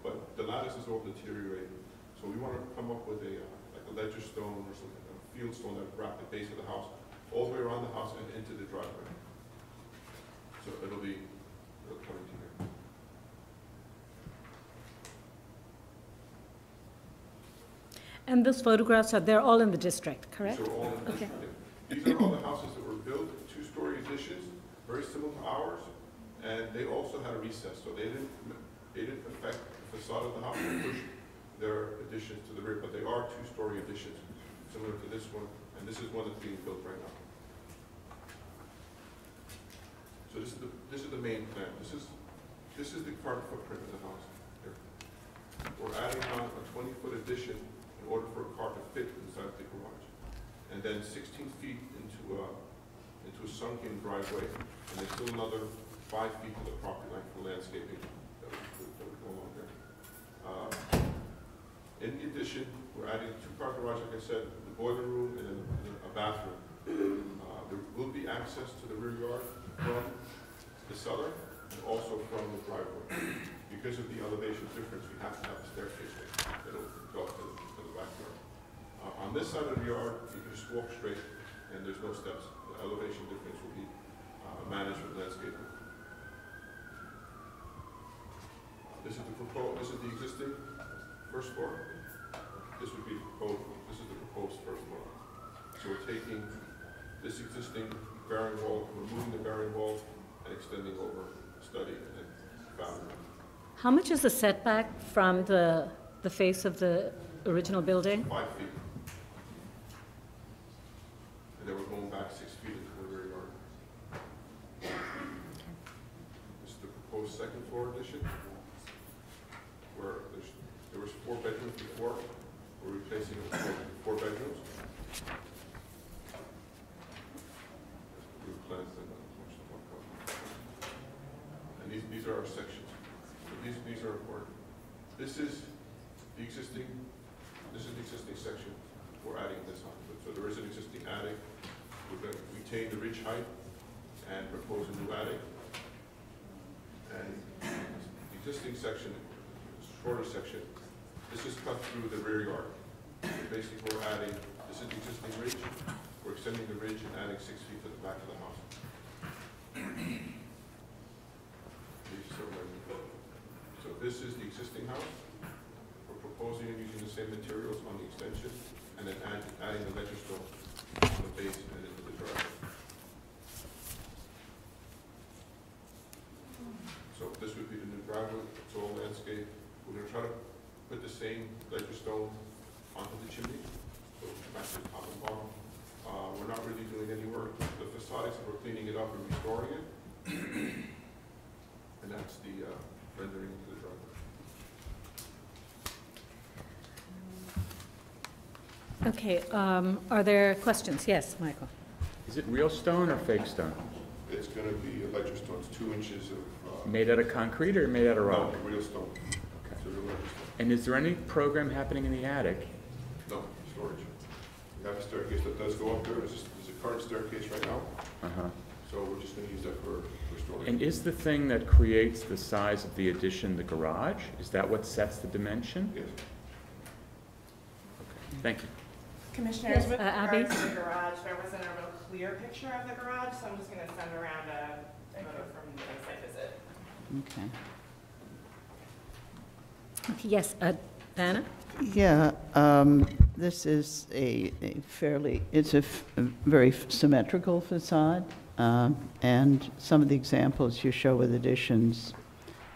but the lattice is all deteriorated. So we want to come up with a like a ledger stone or something, a field stone that would wrap the base of the house all the way around the house and into the driveway. So it'll come into here. And those photographs they're all in the district, correct? These are all in the district. These are all the houses that were built, 2-story additions, very similar to ours, and they also had a recess, so they didn't affect the facade of the house or push their additions to the rear, but they are 2-story additions, similar to this one, and this is one that's being built right now. So this is the main plan. This is the current footprint of the house here. We're adding on a 20-foot addition in order for a car to fit inside the garage, and then 16 feet into a sunken driveway, and there's still another 5 feet to the property line for landscaping that would go along there. In addition, we're adding a 2-car garage, like I said, the boiler room and a bathroom. There will be access to the rear yard from the cellar and also from the driveway. Because of the elevation difference, we have to have a staircase that'll go up to the backyard. On this side of the yard, you can just walk straight and there's no steps. The elevation difference will be managed with landscaping. This is the existing first floor. This would be proposed. This is the proposed first floor. So we're taking this existing bearing wall, removing the bearing wall, and extending over study and then bathroom. How much is the setback from the face of the original building? 5 feet. And then we're going back 6 feet into the rear yard. This is the proposed second floor addition, where there was 4 bedrooms before. We're replacing it with 4 bedrooms. And these are our sections. So these are important. This is the existing section. We're adding this on. So there is an existing attic. We're going to retain the ridge height and propose a new attic. And the existing section, the shorter section, this is cut through the rear yard. So basically, we're adding, this is the existing ridge. We're extending the ridge and adding 6 feet to the back of the house. So this is the existing house. We're proposing and using the same materials on the extension, and then adding the ledger stone on the base and into the driveway. So this would be the new driveway. It's all landscape. We're going to try to put the same ledger stone onto the chimney, so it matches top and bottom. We're not really doing any work. The facade, we're cleaning it up and restoring it. And that's the rendering into the driveway. Okay, are there questions? Yes, Michael. Is it real stone or fake stone? It's going to be a ledger stone. It's 2 inches of... made out of concrete or made out of rock? No, real stone. Okay. It's a real ledger stone. And is there any program happening in the attic? No, storage. We have a staircase that does go up there. There's a current staircase right now. Uh-huh. So we're just going to use that for storage. And is the thing that creates the size of the addition the garage? Is that what sets the dimension? Yes. Okay, thank you. Commissioners, with Abby? regards to the garage, there wasn't a real clear picture of the garage, so I'm just going to send around a photo from the site visit. Okay. Okay, yes, Diana? Yeah, this is a fairly, it's a very symmetrical facade, and some of the examples you show with additions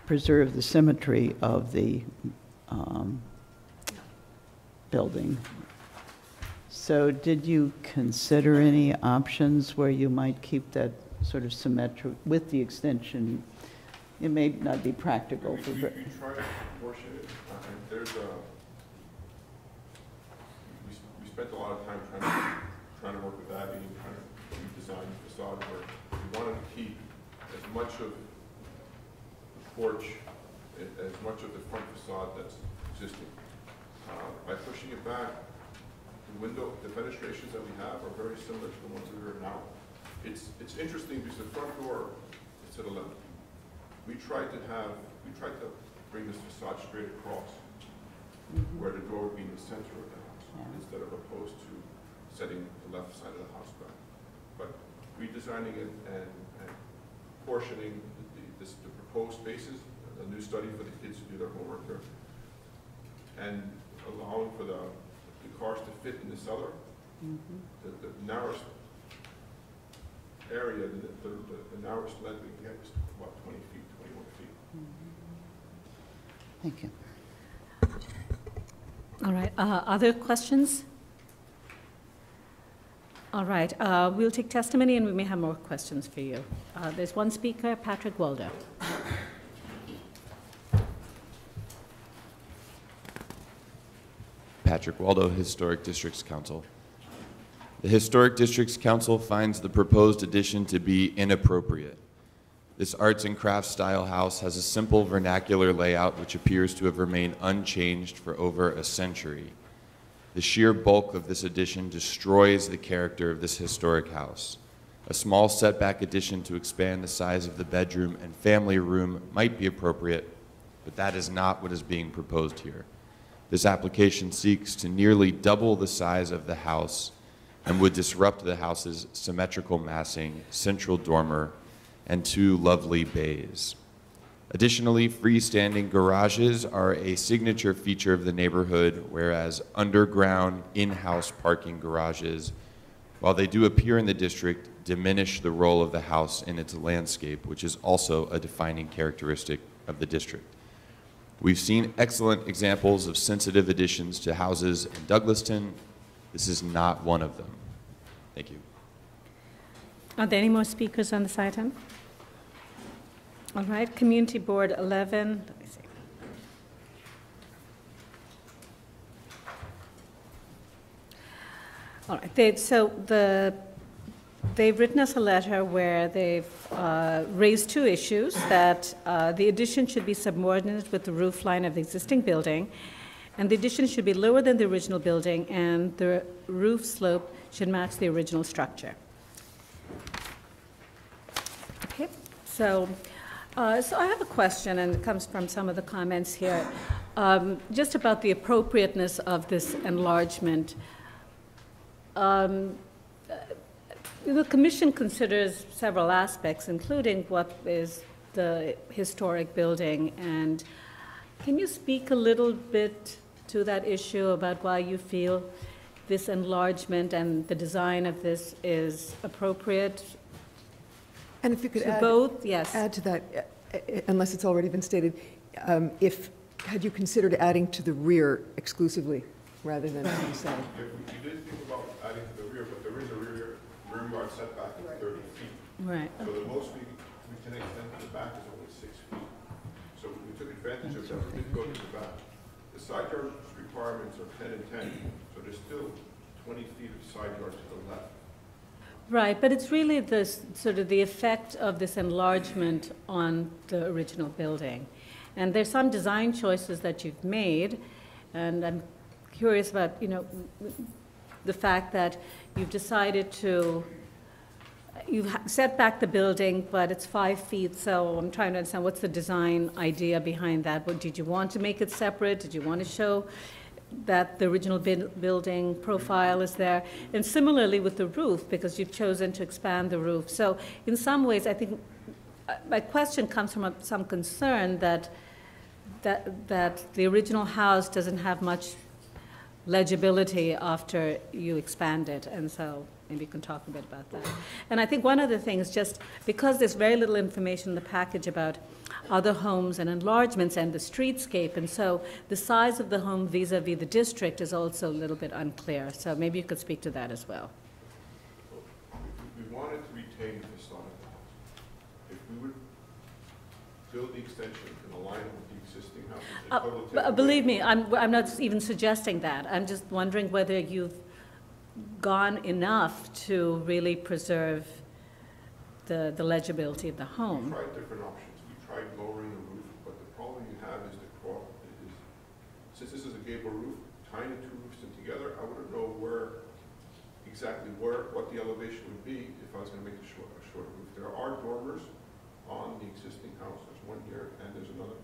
preserve the symmetry of the building. So did you consider any options where you might keep that sort of symmetric with the extension? It may not be practical for... We try to proportion it. There's a... We spent a lot of time trying to work with Abby and trying to redesign the facade where we wanted to keep as much of the porch, as much of the front facade that's existing. By pushing it back, the fenestrations that we have are very similar to the ones that are now. It's interesting because the front door is to the left. We tried to bring this facade straight across, where the door would be in the center of the house, instead of opposed to setting the left side of the house back. But redesigning it and portioning the proposed spaces, a new study for the kids to do their homework there, and allowing for the cars to fit in the cellar. The narrowest area, the narrowest length we can get is about 20 feet, 21 feet. Thank you. All right, other questions? All right, we'll take testimony and we may have more questions for you. There's one speaker, Patrick Waldo. Patrick Waldo, Historic Districts Council. The Historic Districts Council finds the proposed addition to be inappropriate. This arts and crafts style house has a simple vernacular layout which appears to have remained unchanged for over a century. The sheer bulk of this addition destroys the character of this historic house. A small setback addition to expand the size of the bedroom and family room might be appropriate, but that is not what is being proposed here. This application seeks to nearly double the size of the house and would disrupt the house's symmetrical massing, central dormer, and 2 lovely bays. Additionally, freestanding garages are a signature feature of the neighborhood, whereas underground, in-house parking garages, while they do appear in the district, diminish the role of the house in its landscape, which is also a defining characteristic of the district. We've seen excellent examples of sensitive additions to houses in Douglaston. This is not one of them. Thank you. Are there any more speakers on this item? All right, Community Board 11. Let me see. All right, they've written us a letter where they've raised 2 issues, that the addition should be subordinate with the roof line of the existing building, and the addition should be lower than the original building, and the roof slope should match the original structure. Okay, so I have a question, and it comes from some of the comments here, just about the appropriateness of this enlargement. The Commission considers several aspects, including what is the historic building. And can you speak a little bit to that issue about why you feel this enlargement and the design of this is appropriate? And if you could add to that, unless it's already been stated, had you considered adding to the rear exclusively rather than to the side? We did think about adding to the rear, but there is a rear yard setback of 30 feet. Right. So the most we can extend to the back is only 6 feet. So we took advantage of that. We did go to the back. The side yard requirements are 10 and 10, so there's still 20 feet of side yard to the left. Right, but it's really the effect of this enlargement on the original building. And there's some design choices that you've made, and I'm curious about, the fact that you've decided to you've set back the building, but it's 5 feet, so I'm trying to understand what's the design idea behind that? What, did you want to make it separate? Did you want to show that the original building profile is there? And similarly with the roof, because you've chosen to expand the roof. So in some ways, I think my question comes from some concern that the original house doesn't have much legibility after you expand it, and so maybe you can talk a bit about that. And I think one other thing is just because there's very little information in the package about other homes and enlargements and the streetscape, and so the size of the home vis-a-vis the district is also a little bit unclear. So maybe you could speak to that as well. We wanted to retain the facade of the house. If we would build the extension in alignment with the existing house, believe me, I'm not even suggesting that. I'm just wondering whether you've gone enough to really preserve the legibility of the home. We tried different options. We tried lowering the roof, but the problem you have is since this is a gable roof, tying the 2 roofs in together, I wouldn't know what the elevation would be if I was going to make a shorter roof. There are dormers on the existing house. There's one here and there's another.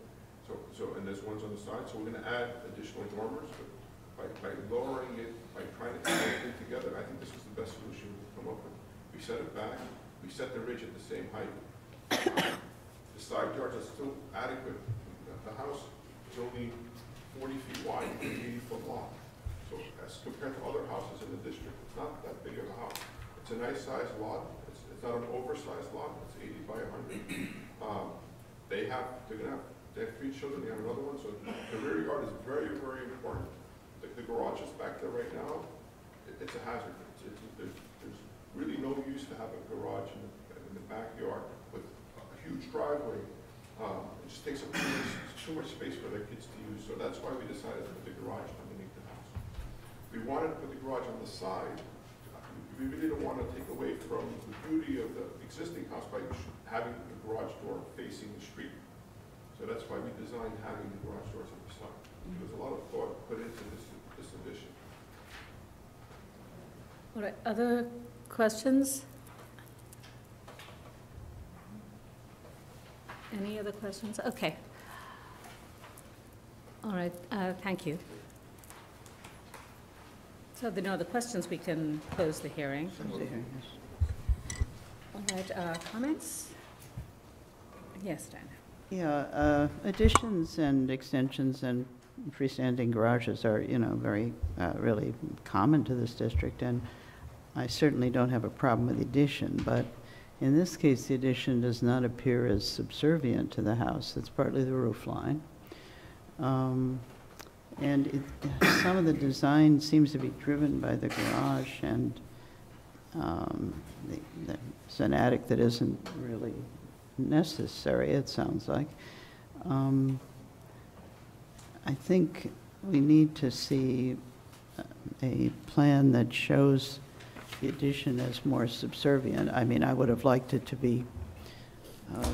And there's ones on the side. So we're going to add additional dormers. But by lowering it, by trying to add everything together, I think this is the best solution we can come up with. We set it back. We set the ridge at the same height. The side yards are still adequate. The house is only 40 feet wide and 80-foot long. So as compared to other houses in the district, it's not that big of a house. It's a nice sized lot. It's not an oversized lot. It's 80 by 100. They have 3 children. They have another one. So the rear yard is very, very important. The garage is back there right now. It's a hazard. There's really no use to have a garage in the backyard with a huge driveway. It just takes up too much space for the kids to use. So that's why we decided to put the garage underneath the house. We wanted to put the garage on the side. We really don't want to take away from the beauty of the existing house by having the garage door facing the street. So that's why we designed having the garage doors on the side. There's a lot of thought put into this addition. All right, other questions? Any other questions? Okay. All right, thank you. So if there are no other questions, we can close the hearing. All right, comments? Yes, Diana. Yeah, additions and extensions and freestanding garages are, very, really common to this district, and I certainly don't have a problem with the addition, but in this case, the addition does not appear as subservient to the house. It's partly the roof line. And some of the design seems to be driven by the garage, and it's an attic that isn't really necessary, it sounds like. I think we need to see a plan that shows the addition as more subservient. I mean, I would have liked it to be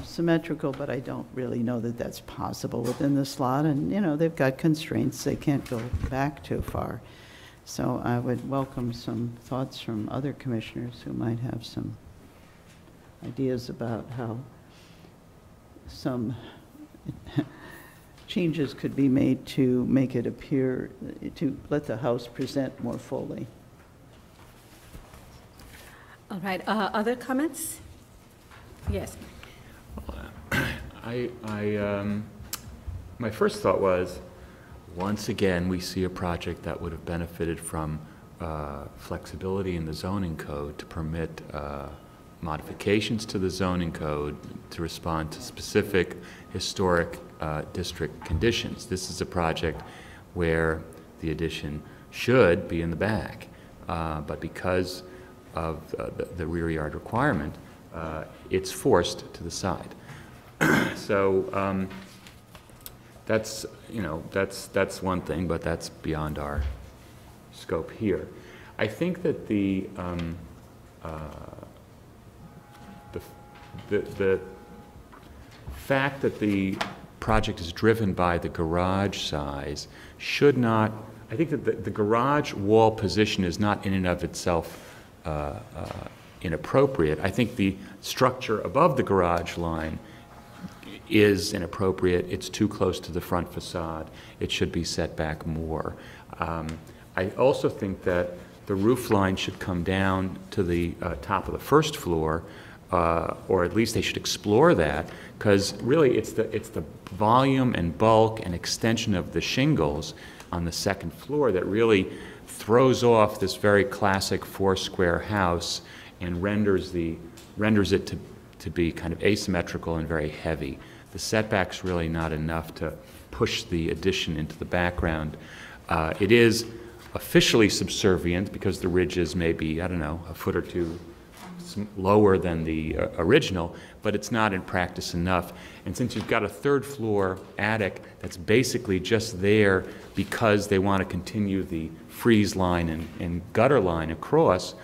symmetrical, but I don't really know that that's possible within this lot. And, they've got constraints. They can't go back too far. So I would welcome some thoughts from other commissioners who might have some ideas about how some changes could be made to make it appear, to let the house present more fully. All right, other comments? Yes. My first thought was, once again, we see a project that would have benefited from flexibility in the zoning code to permit modifications to the zoning code to respond to specific historic district conditions. This is a project where the addition should be in the back, but because of the rear yard requirement, it's forced to the side. So that's one thing, but that's beyond our scope here. I think that the fact that the project is driven by the garage size should not, I think that the garage wall position is not in and of itself inappropriate. I think the structure above the garage line is inappropriate. It's too close to the front facade. It should be set back more. I also think that the roof line should come down to the top of the first floor, or at least they should explore that, because really it's the volume and bulk and extension of the shingles on the second floor that really throws off this very classic four-square house and renders it to be kind of asymmetrical and very heavy. The setback's really not enough to push the addition into the background. It is officially subservient because the ridges may be, I don't know, a foot or two lower than the original, but it's not in practice enough. And since you've got a third floor attic that's basically just there because they want to continue the frieze line and gutter line across,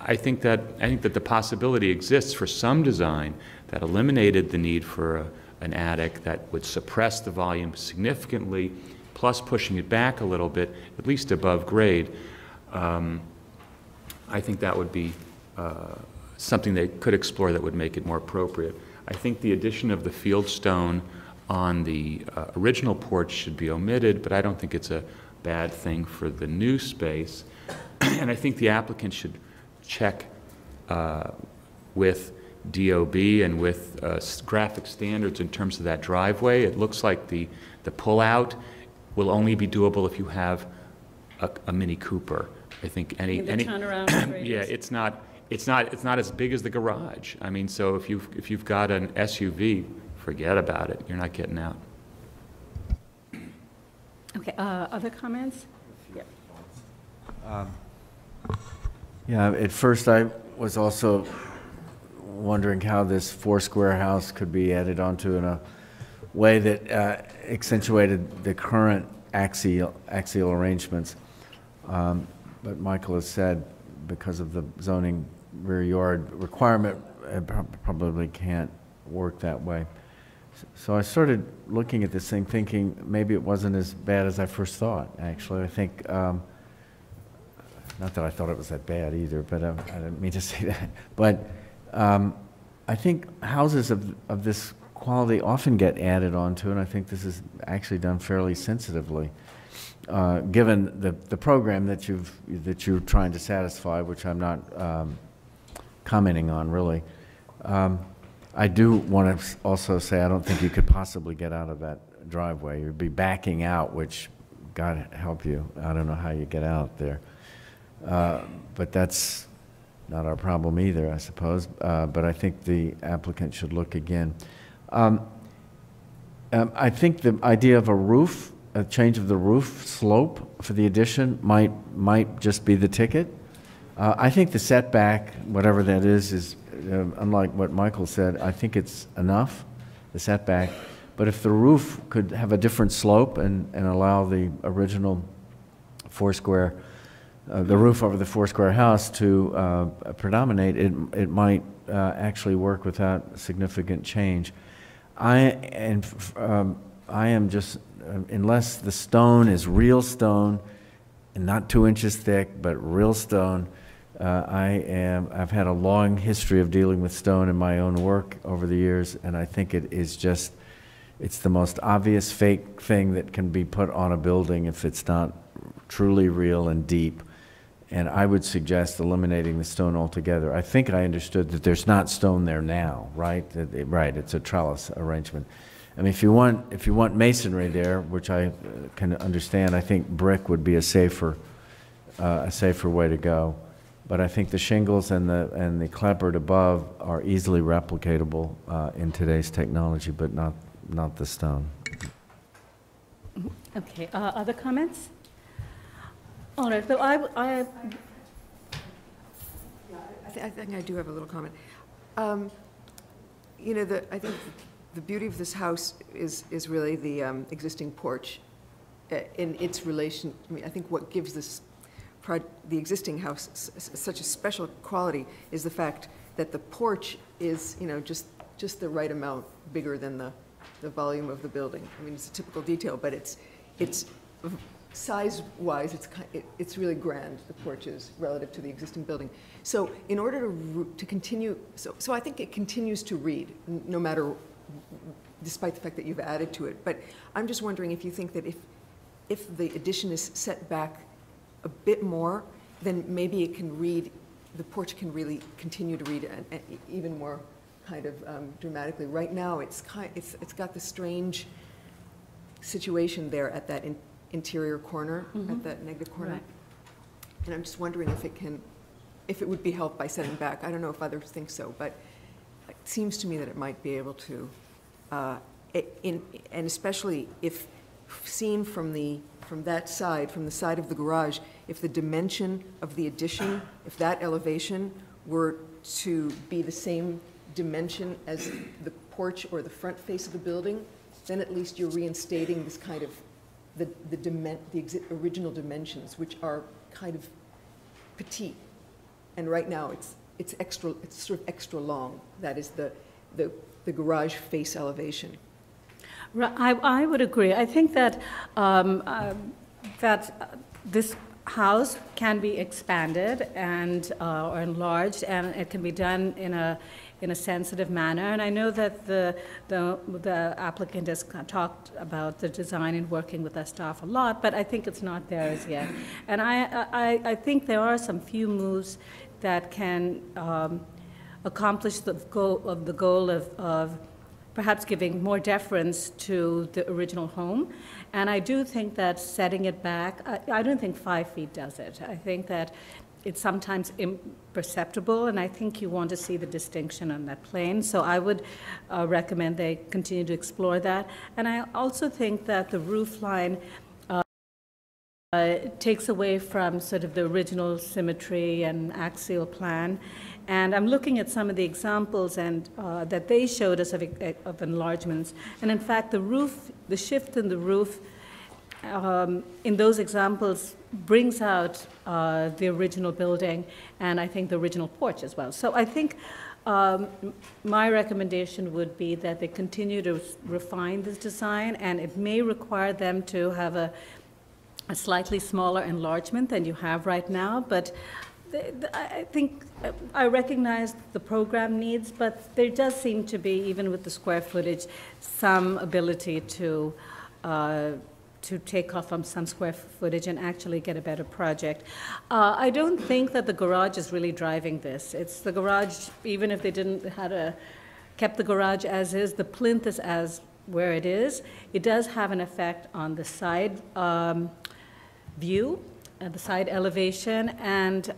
I think that the possibility exists for some design that eliminated the need for an attic that would suppress the volume significantly, plus pushing it back a little bit, at least above grade. I think that would be something they could explore that would make it more appropriate. I think the addition of the field stone on the original porch should be omitted, but I don't think it's a bad thing for the new space. And I think the applicant should check with DOB and with graphic standards in terms of that driveway. It looks like the pullout will only be doable if you have a Mini Cooper. I think any turnaround yeah, it's not as big as the garage. I mean, so if you've got an SUV, forget about it. You're not getting out. Okay, other comments? Yeah. Yeah, at first I was also wondering how this four-square house could be added onto in a way that accentuated the current axial arrangements. But Michael has said because of the zoning rear yard requirement, it probably can't work that way. So I started looking at this thing thinking maybe it wasn't as bad as I first thought, actually. I think, not that I thought it was that bad either, but I didn't mean to say that. But I think houses of this quality often get added onto, and I think this is actually done fairly sensitively, given the program that you're trying to satisfy, which I'm not commenting on really. I do want to also say I don't think you could possibly get out of that driveway. You'd be backing out, which God help you. I don't know how you get out there. But that's not our problem either, I suppose. But I think the applicant should look again. I think the idea of a roof, a change of the roof slope for the addition might just be the ticket. I think the setback, whatever that is unlike what Michael said, I think it's enough, the setback. But if the roof could have a different slope and allow the original four-square, the roof over the four-square house to predominate, it might actually work without significant change. I am just, unless the stone is real stone and not 2 inches thick, but real stone, I've had a long history of dealing with stone in my own work over the years, and I think it is just, it's the most obvious fake thing that can be put on a building if it's not truly real and deep. And I would suggest eliminating the stone altogether. I think I understood that there's not stone there now, right? Right, it's a trellis arrangement. I mean, if you want masonry there, which I can understand, I think brick would be a safer way to go. But I think the shingles and the clapboard above are easily replicatable in today's technology, but not the stone. Okay, other comments? All right, well, I think I do have a little comment. You know, I think the beauty of this house is really the existing porch in its relation. I mean, I think what gives the existing house such a special quality is the fact that the porch is, you know, just the right amount bigger than the volume of the building. I mean, it's a typical detail, but it's size-wise, it's really grand, the porch is, relative to the existing building. So in order to continue, so I think it continues to read, no matter, despite the fact that you've added to it. But I'm just wondering if you think that if the addition is set back a bit more, then maybe it can read, the porch can really continue to read even more kind of dramatically. Right now, it's got the strange situation there at that interior corner, at that negative corner. Right. And I'm just wondering if it would be helped by setting back. I don't know if others think so, but it seems to me that it might be able to, and especially if seen from that side, from the side of the garage, if the dimension of the addition, if that elevation were to be the same dimension as the porch or the front face of the building, then at least you're reinstating this kind of the original dimensions, which are kind of petite. And right now it's sort of extra long. That is the garage face elevation. I would agree. I think that this house can be expanded and or enlarged, and it can be done in a sensitive manner. And I know that the applicant has talked about the design and working with our staff a lot, but I think it's not there as yet. And I think there are some few moves that can accomplish the goal of perhaps giving more deference to the original home. And I do think that setting it back, I don't think 5 feet does it. I think that it's sometimes imperceptible, and I think you want to see the distinction on that plane. So I would recommend they continue to explore that. And I also think that the roof line takes away from sort of the original symmetry and axial plan. And I'm looking at some of the examples and that they showed us of enlargements. And in fact, the shift in the roof in those examples brings out the original building and I think the original porch as well. So I think my recommendation would be that they continue to refine this design, and it may require them to have a slightly smaller enlargement than you have right now, but I think I recognize the program needs, but there does seem to be, even with the square footage, some ability to take off from some square footage and actually get a better project. I don't think that the garage is really driving this. It's the garage, even if they kept the garage as is, the plinth is as where it is. It does have an effect on the side view, the side elevation, and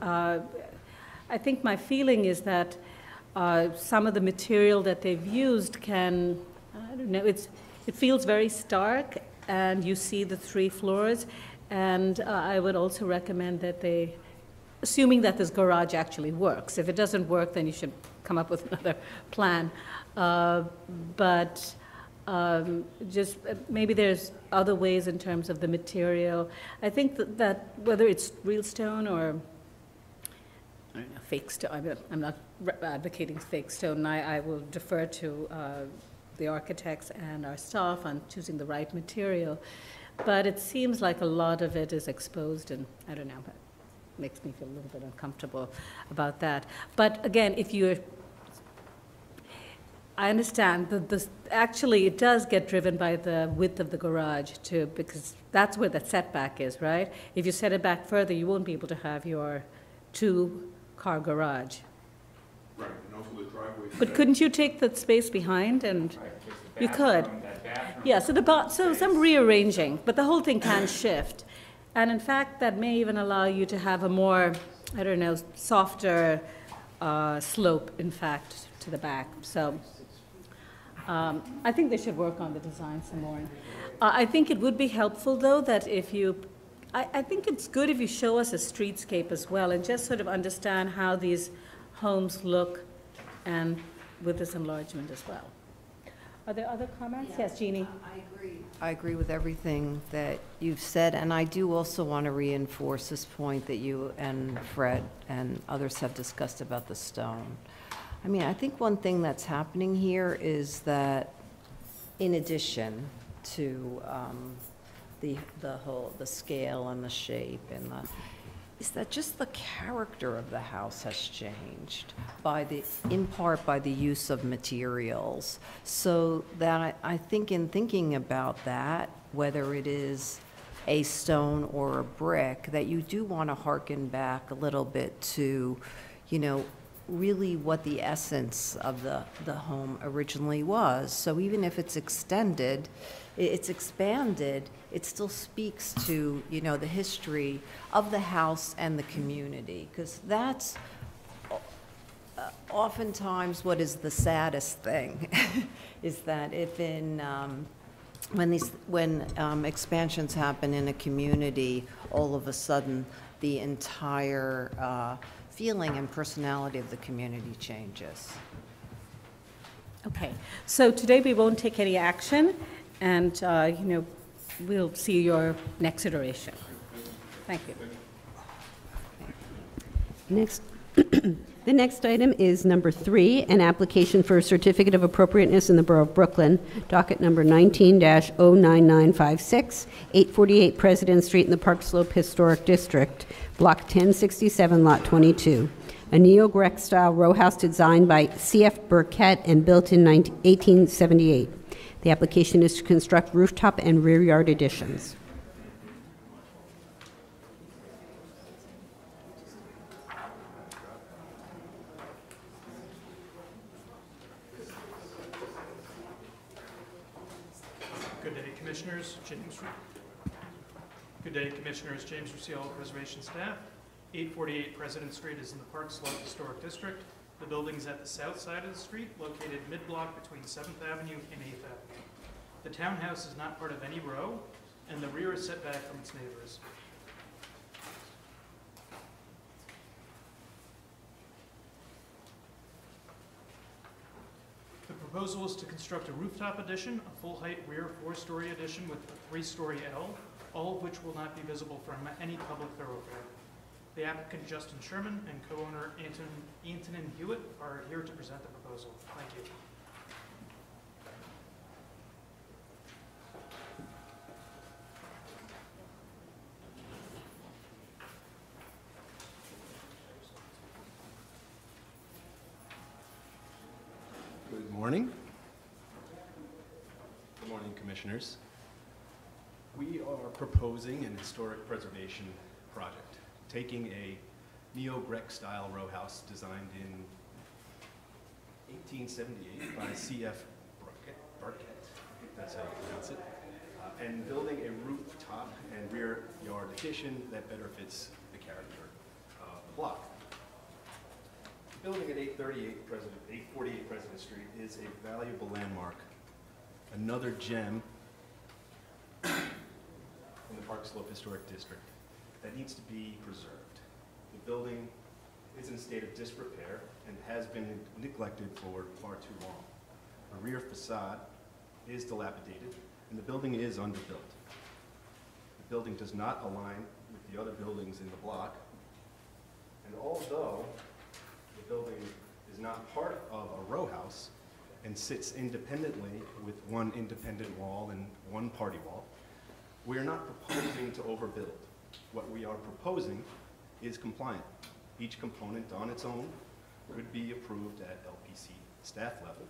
I think my feeling is that some of the material that they've used can, I don't know, it feels very stark, and you see the 3 floors, and I would also recommend that they, assuming that this garage actually works. If it doesn't work, then you should come up with another plan. But just maybe there's other ways in terms of the material. I think that whether it's real stone or I don't know, fake stone, I'm not advocating fake stone. I will defer to the architects and our staff on choosing the right material. But it seems like a lot of it is exposed, and I don't know, it makes me feel a little bit uncomfortable about that. But again, I understand that actually it does get driven by the width of the garage too, because that's where the setback is, right? If you set it back further, you won't be able to have your 2-car garage. Right, and also the driveway. But couldn't you take the space behind and you could? Yeah, so some rearranging, but the whole thing can shift. And in fact, that may even allow you to have a more, I don't know, softer slope, in fact, to the back. So I think they should work on the design some more. I think it would be helpful, though, that if you, I think it's good if you show us a streetscape as well and just sort of understand how these homes look and with this enlargement as well. Are there other comments? Yeah. Yes, Jeannie. I agree with everything that you've said, and I do also want to reinforce this point that you and Fred and others have discussed about the stone. I mean, I think one thing that's happening here is that in addition to the scale and the shape and is that just the character of the house has changed in part by the use of materials. So that I think in thinking about that, whether it is a stone or a brick, that you do want to hearken back a little bit to, really what the essence of the home originally was. So even if it's expanded, it still speaks to, the history of the house and the community, because that's oftentimes what is the saddest thing, is that if when expansions happen in a community, all of a sudden the entire feeling and personality of the community changes. Okay, so today we won't take any action, and we'll see your next iteration. Thank you. Next, the next item is number 3, an application for a certificate of appropriateness in the Borough of Brooklyn, docket number 19-09956, 848 President Street in the Park Slope Historic District, Block 1067, Lot 22. A neo-Greek style row house designed by C.F. Burkett and built in 1878. The application is to construct rooftop and rear yard additions. Good day, Commissioners. Good day, Commissioners. James Rusiello, Preservation Staff. 848 President Street is in the Park Slope Historic District. The building is at the south side of the street, located mid-block between 7th Avenue and 8th Avenue. The townhouse is not part of any row, and the rear is set back from its neighbors. The proposal is to construct a rooftop addition, a full-height rear 4-story addition with a 3-story L, all of which will not be visible from any public thoroughfare. The applicant, Justin Sherman, and co-owner, Antonin Hewitt, are here to present the proposal. Thank you. Good morning. Good morning, Commissioners. We are proposing an historic preservation project, taking a neo-Greek style row house designed in 1878 by C.F. Burkett, I think that's how you pronounce it, and building a rooftop and rear yard addition that better fits the character of the block. The building at 848 President Street is a valuable landmark, another gem in the Park Slope Historic District that needs to be preserved. The building is in a state of disrepair and has been neglected for far too long. The rear facade is dilapidated and the building is underbuilt. The building does not align with the other buildings in the block, and although the building is not part of a row house and sits independently with one independent wall and one party wall, we are not proposing to overbuild. What we are proposing is compliant. Each component on its own could be approved at LPC staff level.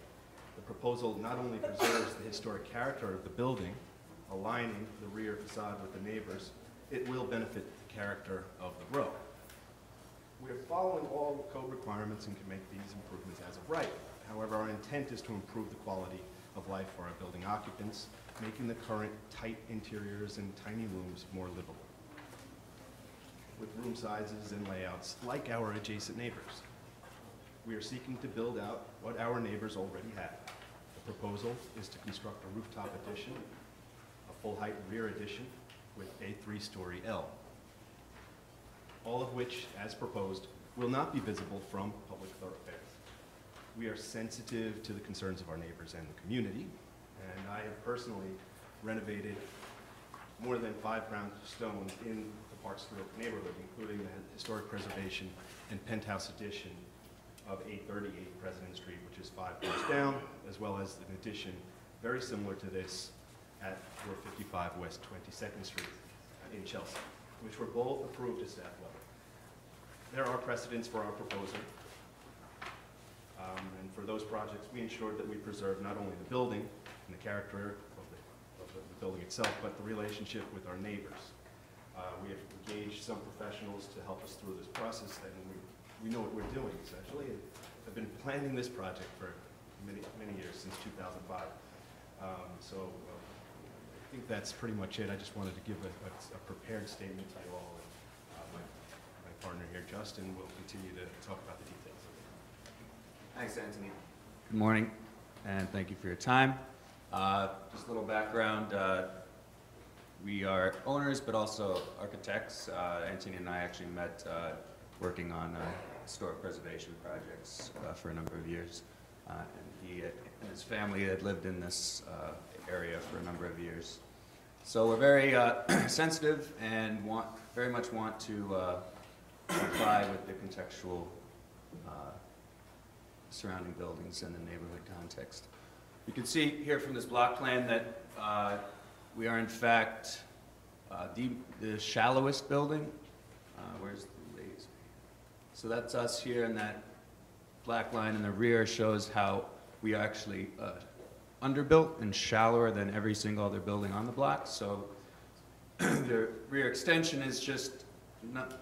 The proposal not only preserves the historic character of the building, aligning the rear facade with the neighbors, it will benefit the character of the row. We are following all code requirements and can make these improvements as of right. However, our intent is to improve the quality of life for our building occupants, making the current tight interiors and tiny rooms more livable, with room sizes and layouts like our adjacent neighbors. We are seeking to build out what our neighbors already have. The proposal is to construct a rooftop addition, a full-height rear addition with a 3-story L, all of which, as proposed, will not be visible from public thoroughfares. We are sensitive to the concerns of our neighbors and the community, and I have personally renovated more than 5 brownstones in the Park Slope neighborhood, including the historic preservation and penthouse addition of 838 President Street, which is 5 floors down, as well as an addition very similar to this at 455 West 22nd Street in Chelsea, which were both approved at staff level. There are precedents for our proposal. And for those projects, we ensured that we preserve not only the building and the character of the building itself, but the relationship with our neighbors. We have engaged some professionals to help us through this process, and we know what we're doing, essentially. And I've been planning this project for many, many years, since 2005. I think that's pretty much it. I just wanted to give a prepared statement to you all. And, my partner here, Justin, will continue to talk about the details of it. Thanks, Anthony. Good morning, and thank you for your time. Just a little background. We are owners, but also architects. Anthony and I actually met working on historic preservation projects for a number of years. And he and his family had lived in this area for a number of years. So we're very sensitive and very much want to comply with the contextual surrounding buildings and the neighborhood context. You can see here from this block plan that we are in fact the shallowest building. Where's the laser? So that's us here, and that black line in the rear shows how we are actually underbuilt and shallower than every single other building on the block. So the rear extension is just not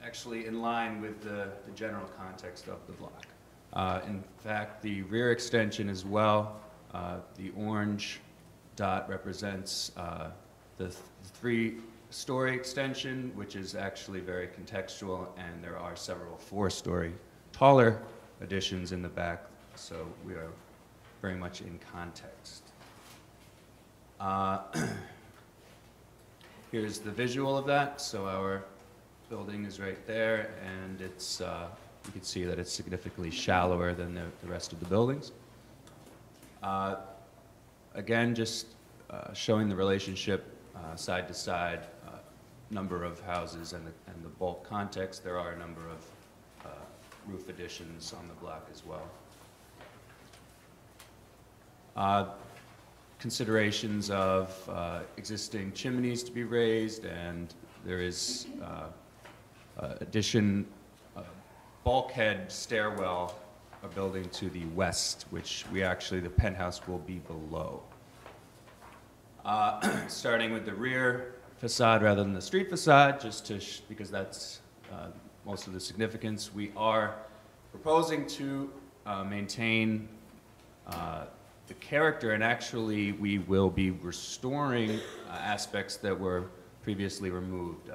actually in line with the general context of the block. In fact, the rear extension as well, the orange dot represents the three-story extension, which is actually very contextual, and there are several four-story taller additions in the back, so we are very much in context. Here's the visual of that. So our building is right there, and it's you can see that it's significantly shallower than the rest of the buildings. Again, just showing the relationship side to side, number of houses and the bulk context. There are a number of roof additions on the block as well. Considerations of existing chimneys to be raised, and there is addition bulkhead stairwell, a building to the west, which the penthouse will be below. Starting with the rear facade rather than the street facade, just because that's most of the significance, we are proposing to maintain the character, and actually we will be restoring aspects that were previously removed.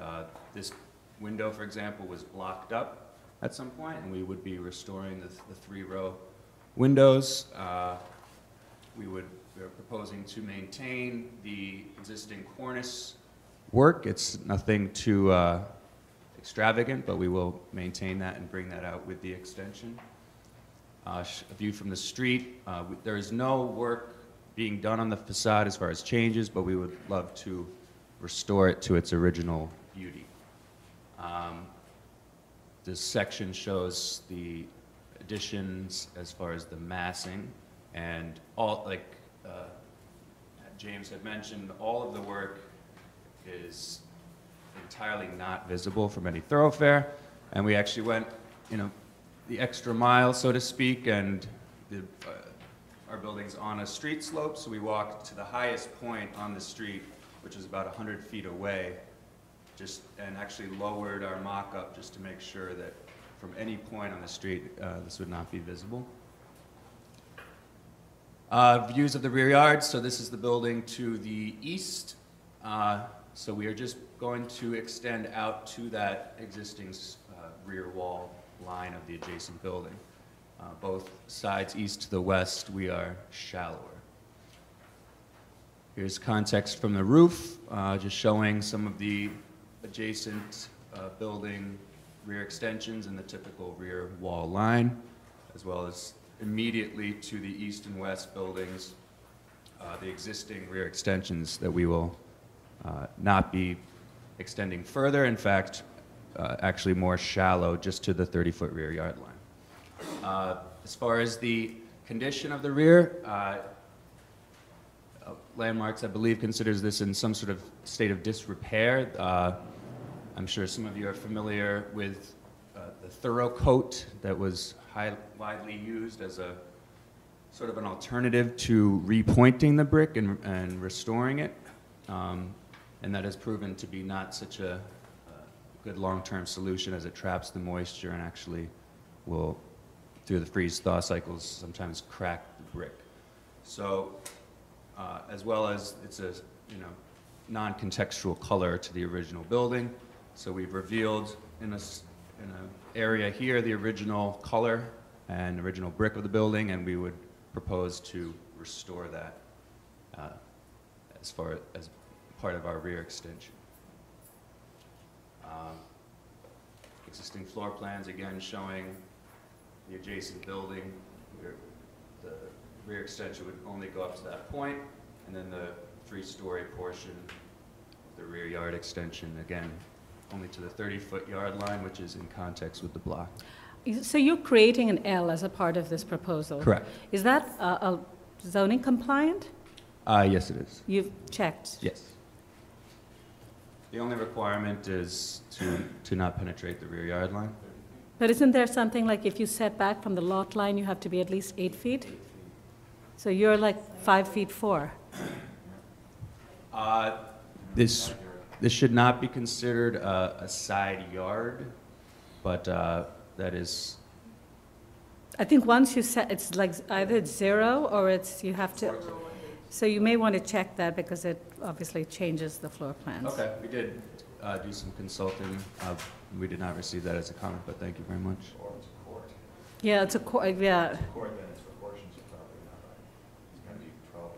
This window, for example, was blocked up at some point, and we would be restoring the three-row windows. We're proposing to maintain the existing cornice work. It's nothing too extravagant, but we will maintain that and bring that out with the extension. A view from the street. There is no work being done on the facade as far as changes, but we would love to restore it to its original beauty. This section shows the additions as far as the massing, and all, like James had mentioned, all of the work is entirely not visible from any thoroughfare, and we actually went, the extra mile, so to speak, and our building's on a street slope, so we walked to the highest point on the street, which is about 100 feet away, and actually lowered our mock-up just to make sure that from any point on the street, this would not be visible. Views of the rear yard. So this is the building to the east. So we are just going to extend out to that existing rear wall line of the adjacent building. Both sides, east to the west, we are shallower. Here's context from the roof, just showing some of the adjacent building rear extensions and the typical rear wall line, as well as immediately to the east and west buildings, the existing rear extensions that we will not be extending further. In fact, actually more shallow, just to the 30-foot rear yard line. As far as the condition of the rear, Landmarks, I believe, considers this in some sort of state of disrepair. I'm sure some of you are familiar with the thorough coat that was widely used as a sort of an alternative to repointing the brick and restoring it. And that has proven to be not such a good long-term solution, as it traps the moisture and actually will, through the freeze-thaw cycles, sometimes crack the brick. So, as well as it's a non-contextual color to the original building. So we've revealed in an area here the original color and original brick of the building, and we would propose to restore that as far as part of our rear extension. Existing floor plans, again, showing the adjacent building. The rear extension would only go up to that point, and then the 3-story portion of the rear yard extension, again, only to the 30-foot yard line, which is in context with the block. So you're creating an L as a part of this proposal? Correct. Is that zoning compliant? Yes, it is. You've checked? Yes. The only requirement is to not penetrate the rear yard line. But isn't there something like if you set back from the lot line, you have to be at least 8 feet? So you're like 5 feet 4. This should not be considered a side yard, but that is. I think once you set, it's like either it's 0 or it's you have to. So you may want to check that because it obviously changes the floor plans. Okay, we did do some consulting. We did not receive that as a comment, but thank you very much. Or it's a court. Yeah, it's a court. Yeah. It's a court, then it's proportions of property, not right. It's going to be 12,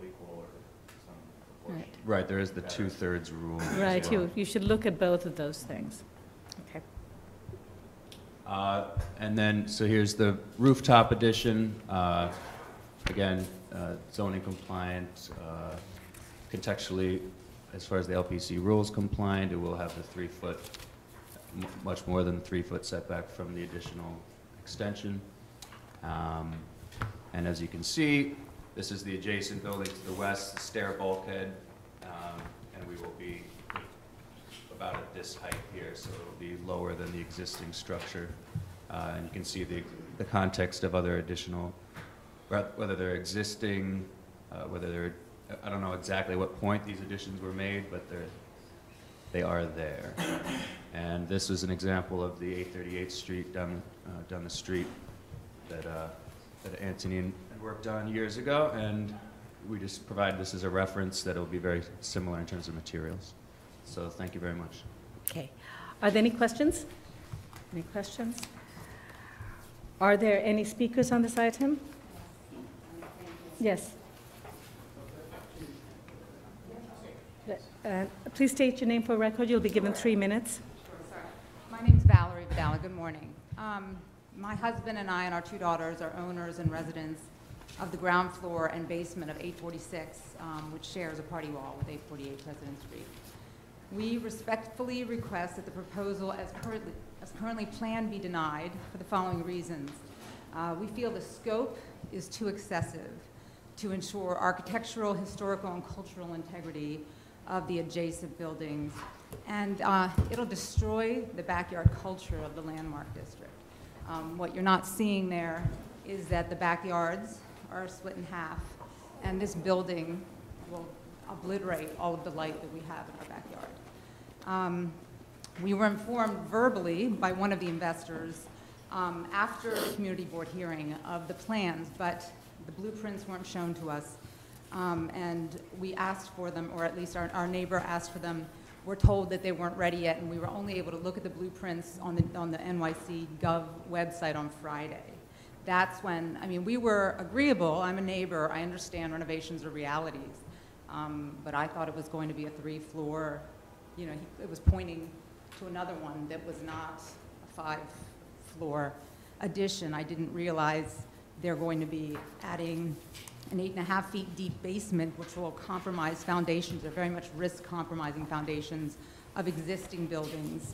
equal, or some proportion. Right. Right, there is the 2/3 rule. Right, as well. you should look at both of those things. Okay. And then, so here's the rooftop addition. Again, zoning compliant, contextually, as far as the LPC rules compliant, it will have the 3-foot, much more than the 3-foot setback from the additional extension. And as you can see, this is the adjacent building to the west, the stair bulkhead, and we will be about at this height here, so it will be lower than the existing structure. And you can see the context of other additional, whether they're existing, whether they're, I don't know exactly what point these additions were made, but they are there. And this is an example of the 838th Street down the street that Anthony had worked on years ago, and we just provide this as a reference that it will be very similar in terms of materials. So thank you very much. Okay. Are there any questions? Any questions? Are there any speakers on this item? Yes. Please state your name for record. You'll be given 3 minutes. My name is Valerie Vidal. Good morning. My husband and I and our 2 daughters are owners and residents of the ground floor and basement of 846, which shares a party wall with 848 President Street. We respectfully request that the proposal as currently planned be denied for the following reasons. We feel the scope is too excessive to ensure architectural, historical, and cultural integrity of the adjacent buildings, and it'll destroy the backyard culture of the landmark district. What you're not seeing there is that the backyards are split in half, and this building will obliterate all of the light that we have in our backyard. We were informed verbally by one of the investors after the community board hearing of the plans, but the blueprints weren't shown to us, and we asked for them, or at least our neighbor asked for them. We're told that they weren't ready yet, and we were only able to look at the blueprints on the NYC Gov website on Friday. That's when, I mean, we were agreeable. I'm a neighbor. I understand renovations are realities, but I thought it was going to be a 3-floor, it was pointing to another one that was not a 5-floor addition. I didn't realize they're going to be adding an 8.5 feet deep basement, which will compromise foundations. They're very much risk compromising foundations of existing buildings.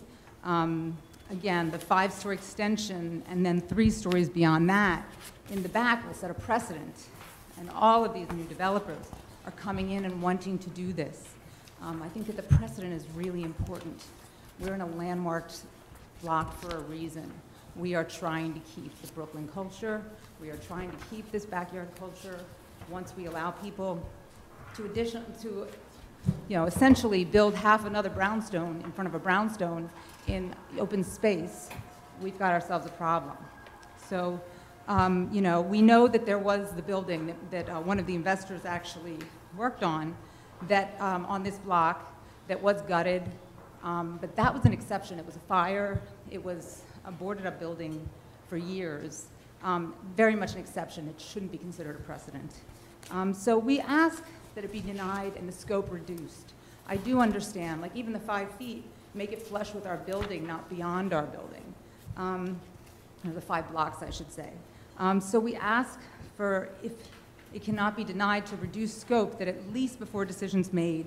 Again, the 5-story extension and then 3 stories beyond that in the back will set a precedent. And all of these new developers are coming in and wanting to do this. I think that the precedent is really important. We're in a landmarked block for a reason. We are trying to keep the Brooklyn culture. We are trying to keep this backyard culture. Once we allow people to essentially build half another brownstone in front of a brownstone in open space, we've got ourselves a problem. So, we know that there was the building that one of the investors actually worked on that on this block that was gutted, but that was an exception. It was a fire. It was a boarded up building for years. Very much an exception. It shouldn't be considered a precedent. So we ask that it be denied and the scope reduced. I do understand, like even the 5 feet, make it flush with our building, not beyond our building. Or the 5 blocks, I should say. So we ask for, if it cannot be denied, to reduce scope, that at least before decisions made,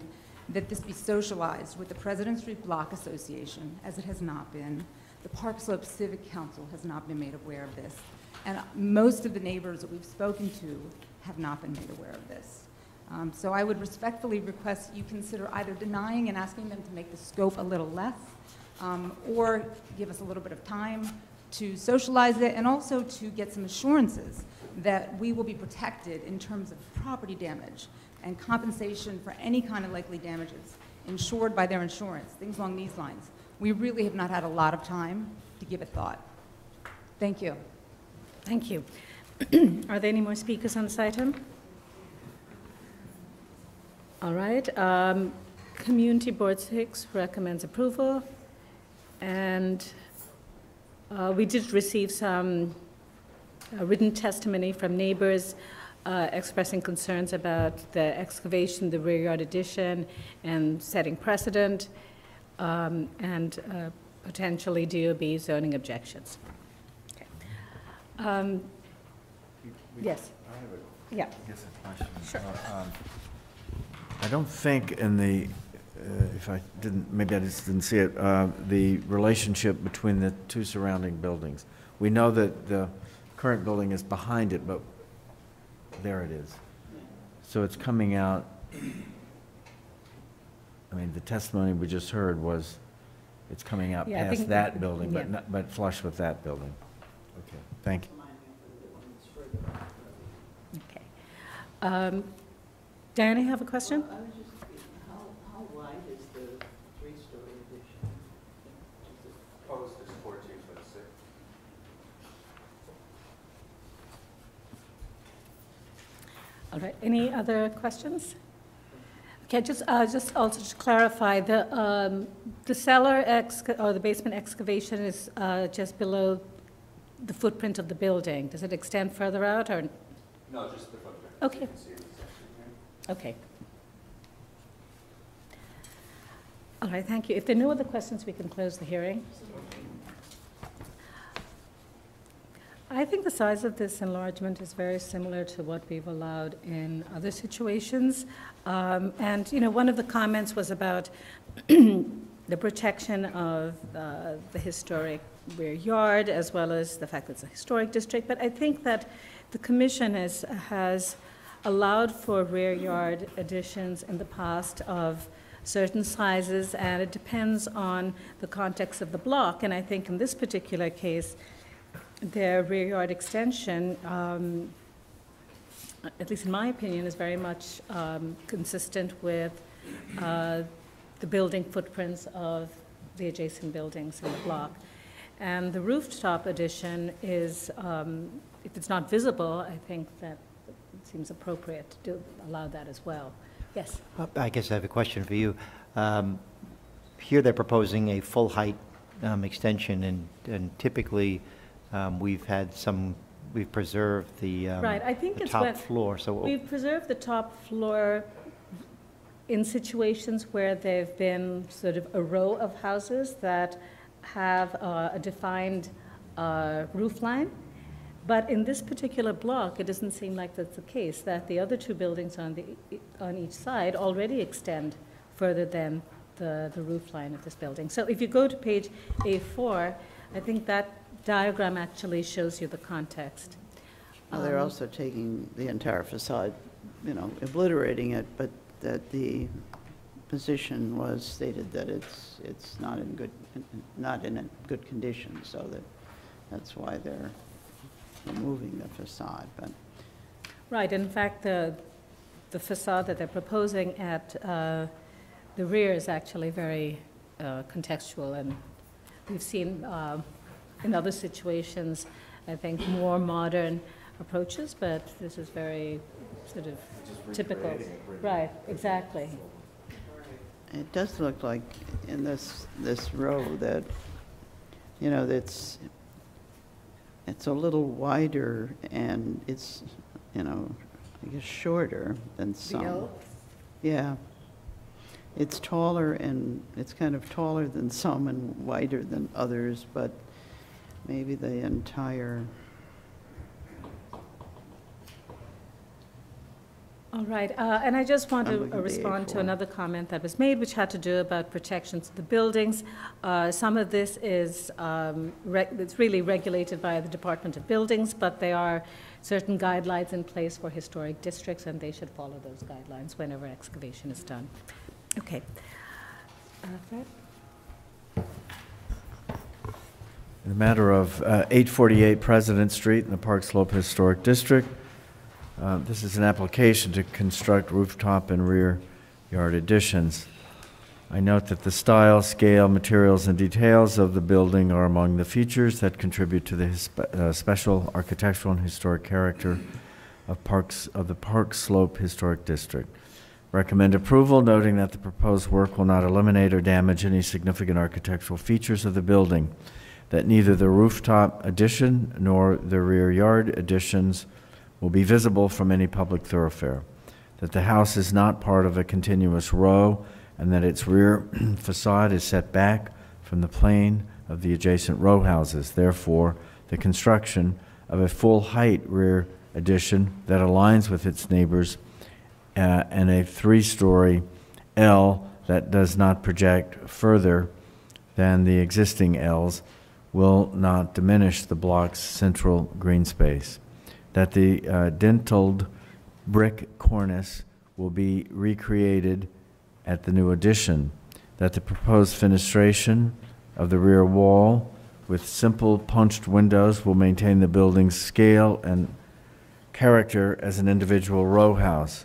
that this be socialized with the President Street Block Association, as it has not been. The Park Slope Civic Council has not been made aware of this. And most of the neighbors that we've spoken to have not been made aware of this. So I would respectfully request you consider either denying and asking them to make the scope a little less, or give us a little bit of time to socialize it and also to get some assurances that we will be protected in terms of property damage and compensation for any kind of likely damages insured by their insurance, things along these lines. We really have not had a lot of time to give it thought. Thank you. Thank you. Are there any more speakers on this item? All right. Community Board 6 recommends approval, and we did receive some written testimony from neighbors expressing concerns about the excavation, the rear yard addition, and setting precedent, and potentially DOB zoning objections. Okay. Yes. I have Yeah. a question. Sure. I don't think in the, if I didn't, maybe I just didn't see it, the relationship between the two surrounding buildings. We know that the current building is behind it, but there it is. So it's coming out, I mean, the testimony we just heard was it's coming out Yeah, I past think- that building, yeah. but not, but flush with that building. Okay, thank you. Okay. Diana, you have a question? I was just, how wide is the 3-story addition? Proposed is 14 foot 6. All right. Any other questions? Okay. Just also to clarify, the cellar or the basement excavation is just below the footprint of the building. Does it extend further out, or? No, just the footprint. Okay. You can see it in the section here. Okay. All right, thank you. If there are no other questions, we can close the hearing. I think the size of this enlargement is very similar to what we've allowed in other situations. And, one of the comments was about the protection of the historic rear yard, as well as the fact that it's a historic district. But I think that the commission has allowed for rear yard additions in the past of certain sizes, and it depends on the context of the block. And I think in this particular case, their rear yard extension, at least in my opinion, is very much consistent with the building footprints of the adjacent buildings in the block. And the rooftop addition is, if it's not visible, I think that it seems appropriate to allow that as well. Yes? I guess I have a question for you. Here they're proposing a full-height extension, and typically we've preserved the, right. I think the it's top floor. So we've preserved the top floor in situations where there've been sort of a row of houses that have a defined roof line. But in this particular block, it doesn't seem like that's the case, that the other two buildings on each side already extend further than the roof line of this building. So if you go to page A4, I think that diagram actually shows you the context. They're also taking the entire facade you know, obliterating it, but that the position was stated that it's not in a good condition, so that's why they're removing the facade. But right, in fact, the facade that they're proposing at the rear is actually very contextual, and we've seen in other situations, I think, more modern approaches, but this is very sort of typical. Right, exactly. it does look like in this row that, you know, it's a little wider and it's, you know, I guess shorter than some. L? Yeah. It's taller and it's kind of taller than some and wider than others, but maybe the entire. All right, and I just want to respond to another comment that was made, which had to do about protections of the buildings. Some of this is it's really regulated by the Department of Buildings, but there are certain guidelines in place for historic districts, and they should follow those guidelines whenever excavation is done. Okay. Fred? In the matter of 848 President Street in the Park Slope Historic District, this is an application to construct rooftop and rear yard additions. I note that the style, scale, materials, and details of the building are among the features that contribute to the special architectural and historic character of the Park Slope Historic District. Recommend approval, noting that the proposed work will not eliminate or damage any significant architectural features of the building, that neither the rooftop addition nor the rear yard additions will be visible from any public thoroughfare, that the house is not part of a continuous row, and that its rear facade is set back from the plane of the adjacent row houses. Therefore, the construction of a full-height rear addition that aligns with its neighbors and a 3-story L that does not project further than the existing Ls will not diminish the block's central green space, that the dentiled brick cornice will be recreated at the new addition, that the proposed fenestration of the rear wall with simple punched windows will maintain the building's scale and character as an individual row house,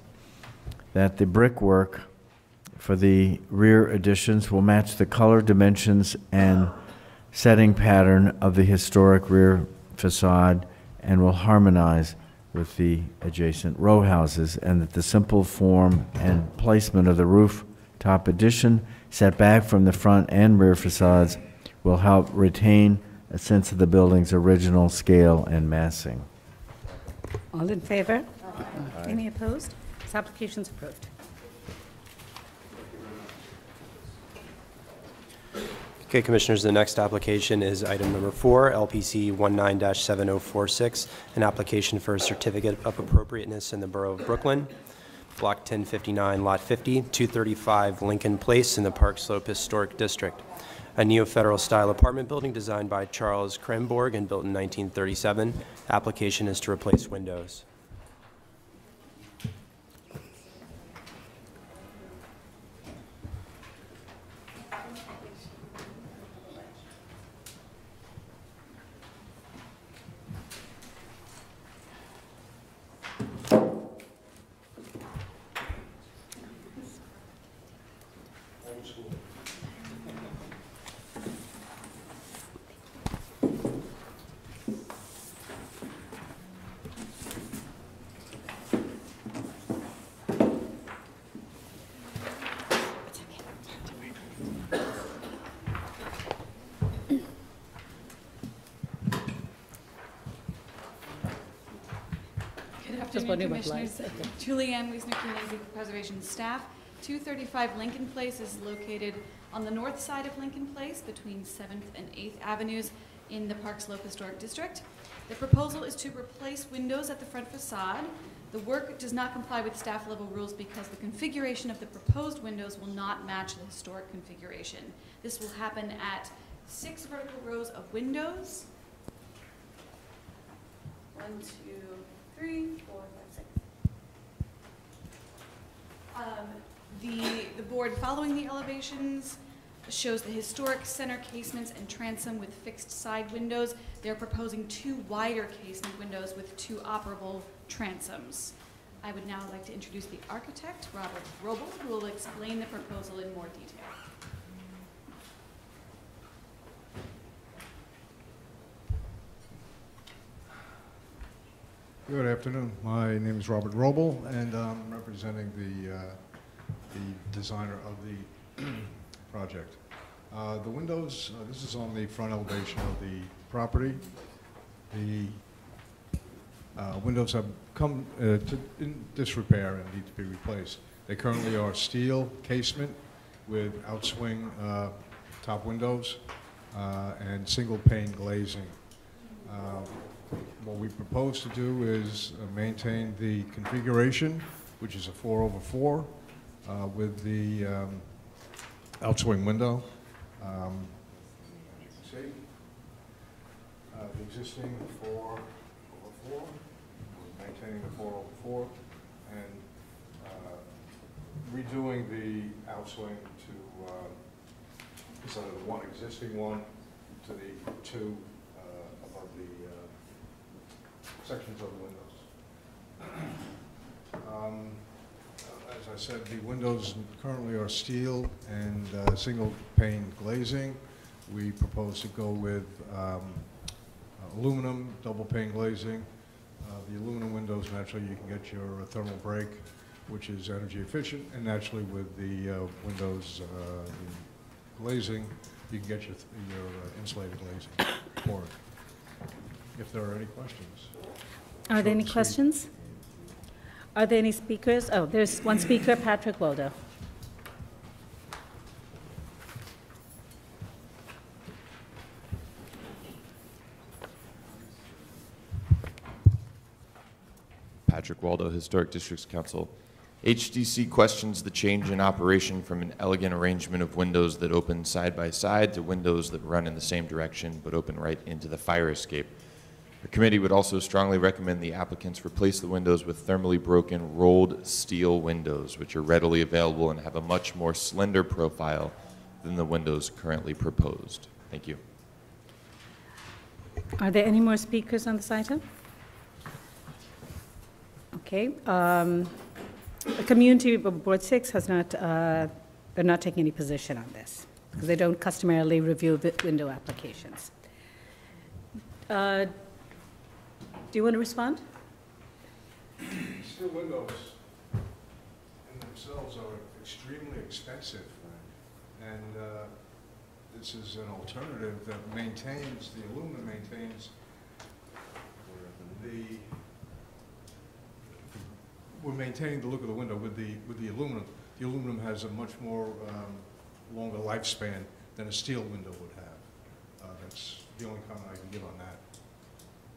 that the brickwork for the rear additions will match the color, dimensions, and setting pattern of the historic rear facade and will harmonize with the adjacent row houses, and that the simple form and placement of the rooftop addition set back from the front and rear facades will help retain a sense of the building's original scale and massing. All in favor? Aye. Any opposed? This application is approved. Okay, Commissioners, the next application is item number 4, LPC 19-7046, an application for a certificate of appropriateness in the Borough of Brooklyn, Block 1059, Lot 50, 235 Lincoln Place in the Park Slope Historic District. A neo-federal style apartment building designed by Charles Kremborg and built in 1937. Application is to replace windows. Commissioners, Julianne Wiesner-Kienese, Preservation staff. 235 Lincoln Place is located on the north side of Lincoln Place between 7th and 8th Avenues in the Park Slope Historic District. The proposal is to replace windows at the front facade. The work does not comply with staff level rules because the configuration of the proposed windows will not match the historic configuration. This will happen at 6 vertical rows of windows. 1, 2, 3, 4, 5, 6. The board following the elevations shows the historic center casements and transom with fixed side windows. They're proposing 2 wider casement windows with 2 operable transoms. I would now like to introduce the architect, Robert Roble, who will explain the proposal in more detail. Good afternoon. My name is Robert Roble, and I'm representing the designer of the project. The windows, this is on the front elevation of the property. The windows have come in disrepair and need to be replaced. They currently are steel casement with outswing top windows and single pane glazing. What we propose to do is maintain the configuration, which is a 4/4 with the outswing window. You can see the existing 4/4, maintaining the 4/4, and redoing the outswing to instead of the one existing one to the 2 above the sections of the windows. As I said, the windows currently are steel and single pane glazing. We propose to go with aluminum double pane glazing. The aluminum windows, naturally, you can get your thermal break, which is energy efficient, and naturally with the windows glazing, you can get your insulated glazing for it. If there are any questions. Are there any questions? Are there any speakers? Oh, there's one speaker, Patrick Waldo. Patrick Waldo, Historic Districts Council. HDC questions the change in operation from an elegant arrangement of windows that open side by side to windows that run in the same direction but open right into the fire escape. The committee would also strongly recommend the applicants replace the windows with thermally broken rolled steel windows, which are readily available and have a much more slender profile than the windows currently proposed. Thank you. Are there any more speakers on this item? Okay. The Community Board 6 has not, they're not taking any position on this because they don't customarily review the window applications. Do you want to respond? Steel windows in themselves are extremely expensive, and this is an alternative that maintains, the aluminum maintains we're maintaining the look of the window with the aluminum. The aluminum has a much more longer lifespan than a steel window would have. That's the only comment I can give on that.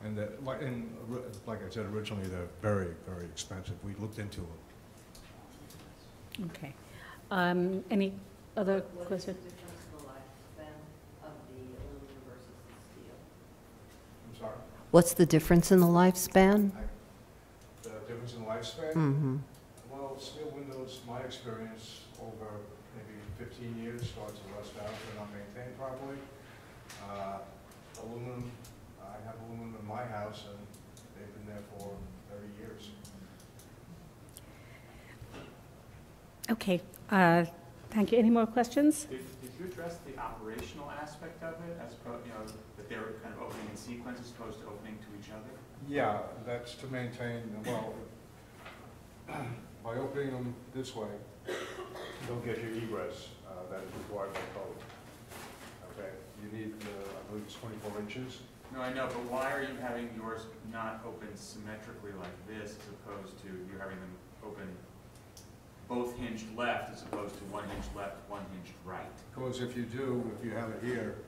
And like I said originally, they're very, very expensive. We looked into them. Okay. Any other questions? What is the difference in the lifespan of the aluminum versus the steel? I'm sorry? What's the difference in the lifespan? The difference in lifespan? Mm-hmm. Well, steel windows, my experience, over maybe 15 years, start to rust out if they're not maintained properly. Aluminum, I have aluminum in my house, and they've been there for 30 years. Okay. Thank you. Any more questions? Did you address the operational aspect of it, as opposed, that they were kind of opening in sequence as opposed to opening to each other? Yeah, that's to maintain, well, by opening them this way, you don't get your egress that is required by code. Okay, you need, I believe it's 24 inches. No, I know, but why are you having yours not open symmetrically like this as opposed to you having them open both hinged left as opposed to one hinge left, one hinge right? Because if you have it here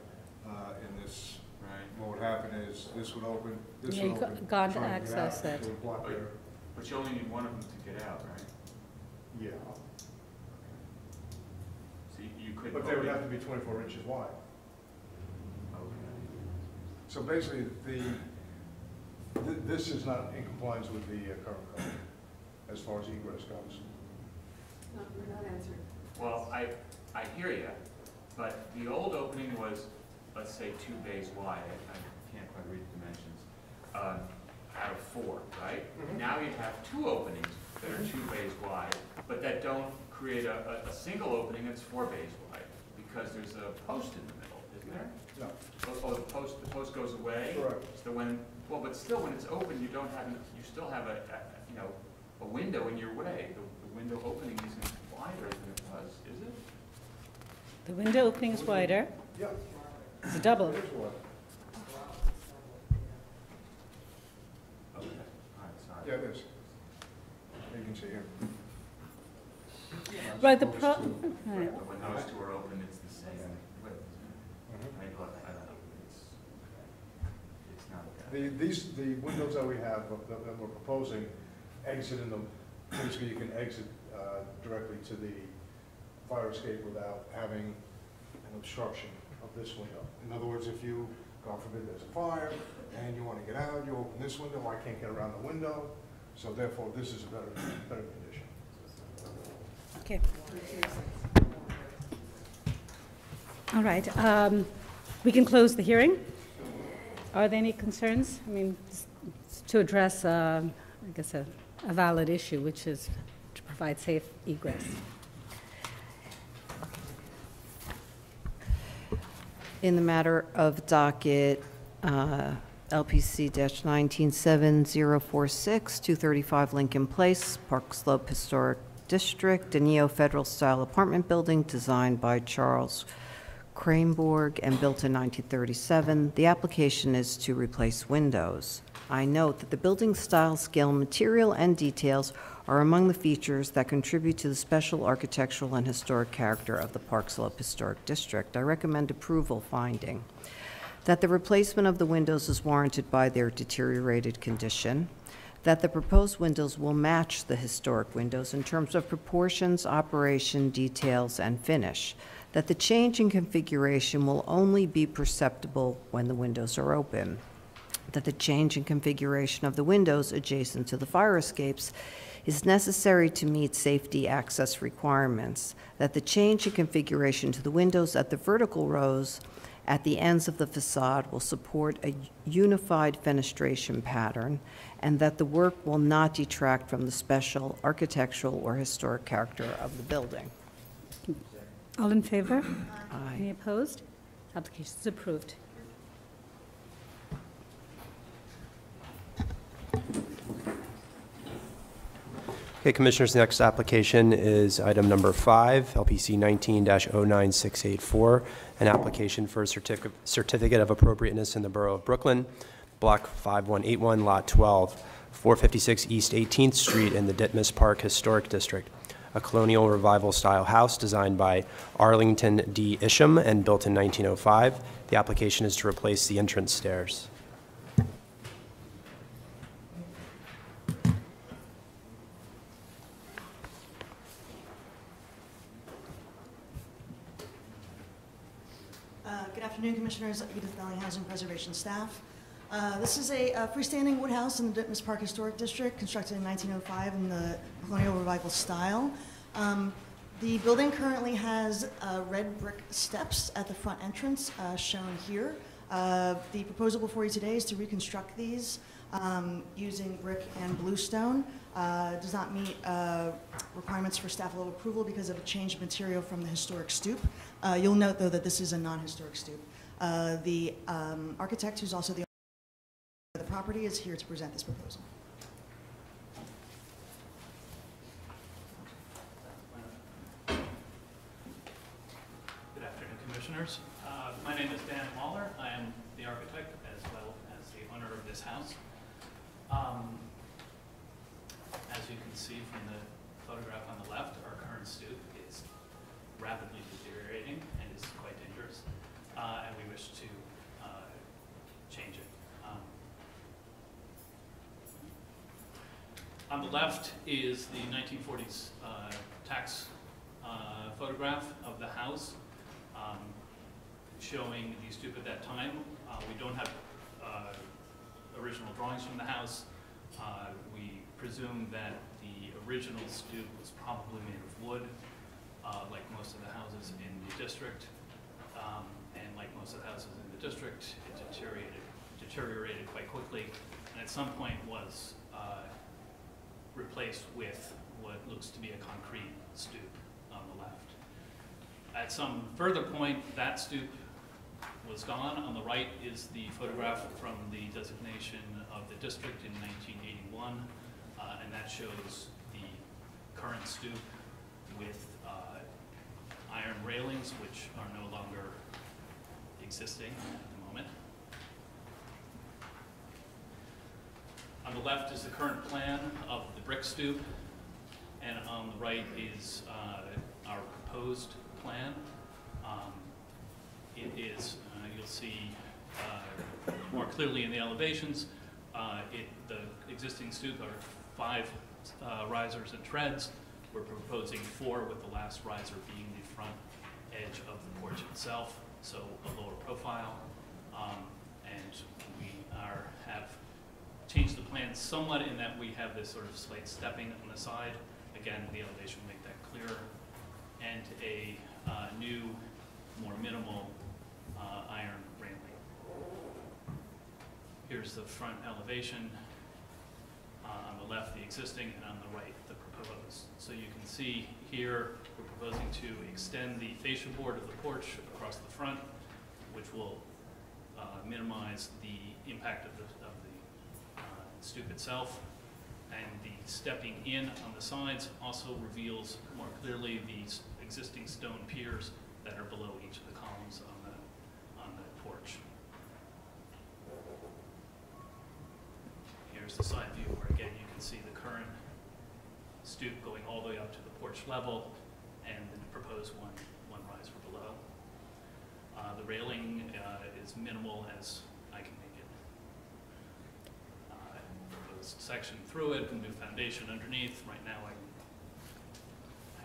in this, right, what would happen is this would open, this Yeah, would you open. can't trying to get access out, it. so would block there. But you only need one of them to get out, right? Yeah. So you could. But they would have to be 24 inches wide. Okay. So basically, this is not in compliance with the current code as far as egress goes. We're not answering. Well, I hear you, but the old opening was, let's say, 2 bays wide. I can't quite read the dimensions. Out of 4, right? Now you have 2 openings that are 2 bays wide, but that don't create a single opening that's 4 bays wide, because there's a post in the middle, isn't there? No. Oh, the post goes away? Correct. So well, but still, when it's open, you still have a window in your way. The window opening isn't wider than it was, is it? The window opening is wider. Yeah. It's a double. It is one. Okay, all right, sorry. Yeah, it is. You can see here. Right, Right. When those 2 are open, it's the same width, isn't it? Right, but I don't know, it's not that. The windows that we have, that we're proposing, exit in them, basically you can exit directly to the fire escape without having an obstruction of this window. In other words, if you, God forbid, there's a fire and you want to get out, you open this window, I can't get around the window, so therefore this is a better condition. Okay. All right. We can close the hearing. Are there any concerns? I mean, to address, I guess, a valid issue, which is to provide safe egress. In the matter of docket LPC-197046, 235 Lincoln Place, Park Slope Historic District, a neo-federal style apartment building designed by Charles Krainborg and built in 1937. The application is to replace windows. I note that the building style, scale, material, and details are among the features that contribute to the special architectural and historic character of the Park Slope Historic District. I recommend approval, finding that the replacement of the windows is warranted by their deteriorated condition, that the proposed windows will match the historic windows in terms of proportions, operation, details, and finish, that the change in configuration will only be perceptible when the windows are open, that the change in configuration of the windows adjacent to the fire escapes is necessary to meet safety access requirements, that the change in configuration to the windows at the vertical rows at the ends of the facade will support a unified fenestration pattern, and that the work will not detract from the special architectural or historic character of the building. All in favor? Aye. Any opposed? Application is approved. Okay, Commissioners, the next application is item number 5, LPC 19-09684, an application for a certificate of appropriateness in the Borough of Brooklyn, Block 5181, Lot 12, 456 East 18th Street in the Ditmas Park Historic District, a colonial revival-style house designed by Arlington D. Isham and built in 1905. The application is to replace the entrance stairs. Good afternoon, Commissioners. Edith Bellinghausen, Preservation staff. This is a freestanding wood house in the Ditmas Park Historic District, constructed in 1905 in the colonial revival style. The building currently has red brick steps at the front entrance, shown here. The proposal before you today is to reconstruct these using brick and bluestone. Does not meet requirements for staff level approval because of a change of material from the historic stoop. You'll note, though, that this is a non-historic stoop. The architect, who's also the owner of the property, is here to present this proposal. Good afternoon, Commissioners. My name is Dan Mahler. I am the architect as well as the owner of this house. As you can see from the photograph on the left, our current stoop is rapidly deteriorating and is quite dangerous, and we wish to change it. On the left is the 1940s tax photograph of the house, showing the stoop at that time. We don't have original drawings from the house. We presume that the original stoop was probably made of wood, like most of the houses in the district. And like most of the houses in the district, it deteriorated quite quickly, and at some point was replaced with what looks to be a concrete stoop on the left. At some further point, that stoop was gone. On the right is the photograph from the designation of the district in 1981, and that shows the current stoop with iron railings, which are no longer existing at the moment. On the left is the current plan of the brick stoop, and on the right is our proposed plan. It is, you'll see more clearly in the elevations, the existing stoop are 5 risers and treads. We're proposing 4, with the last riser being the front edge of the porch itself, so a lower profile. And we have changed the plan somewhat in that we have this sort of slight stepping on the side. Again, the elevation will make that clearer. And a new, more minimal iron railing. Here's the front elevation. On the left, the existing, and on the right, the proposed. So you can see here, we're proposing to extend the fascia board of the porch across the front, which will minimize the impact of the stoop itself. And the stepping in on the sides also reveals more clearly the existing stone piers that are below each of the columns on the porch. Here's the side view where, again, you can see the current stoop going all the way up to the porch level, and the proposed one riser below. The railing is minimal as I can make it. Proposed section through it, and new foundation underneath. Right now, it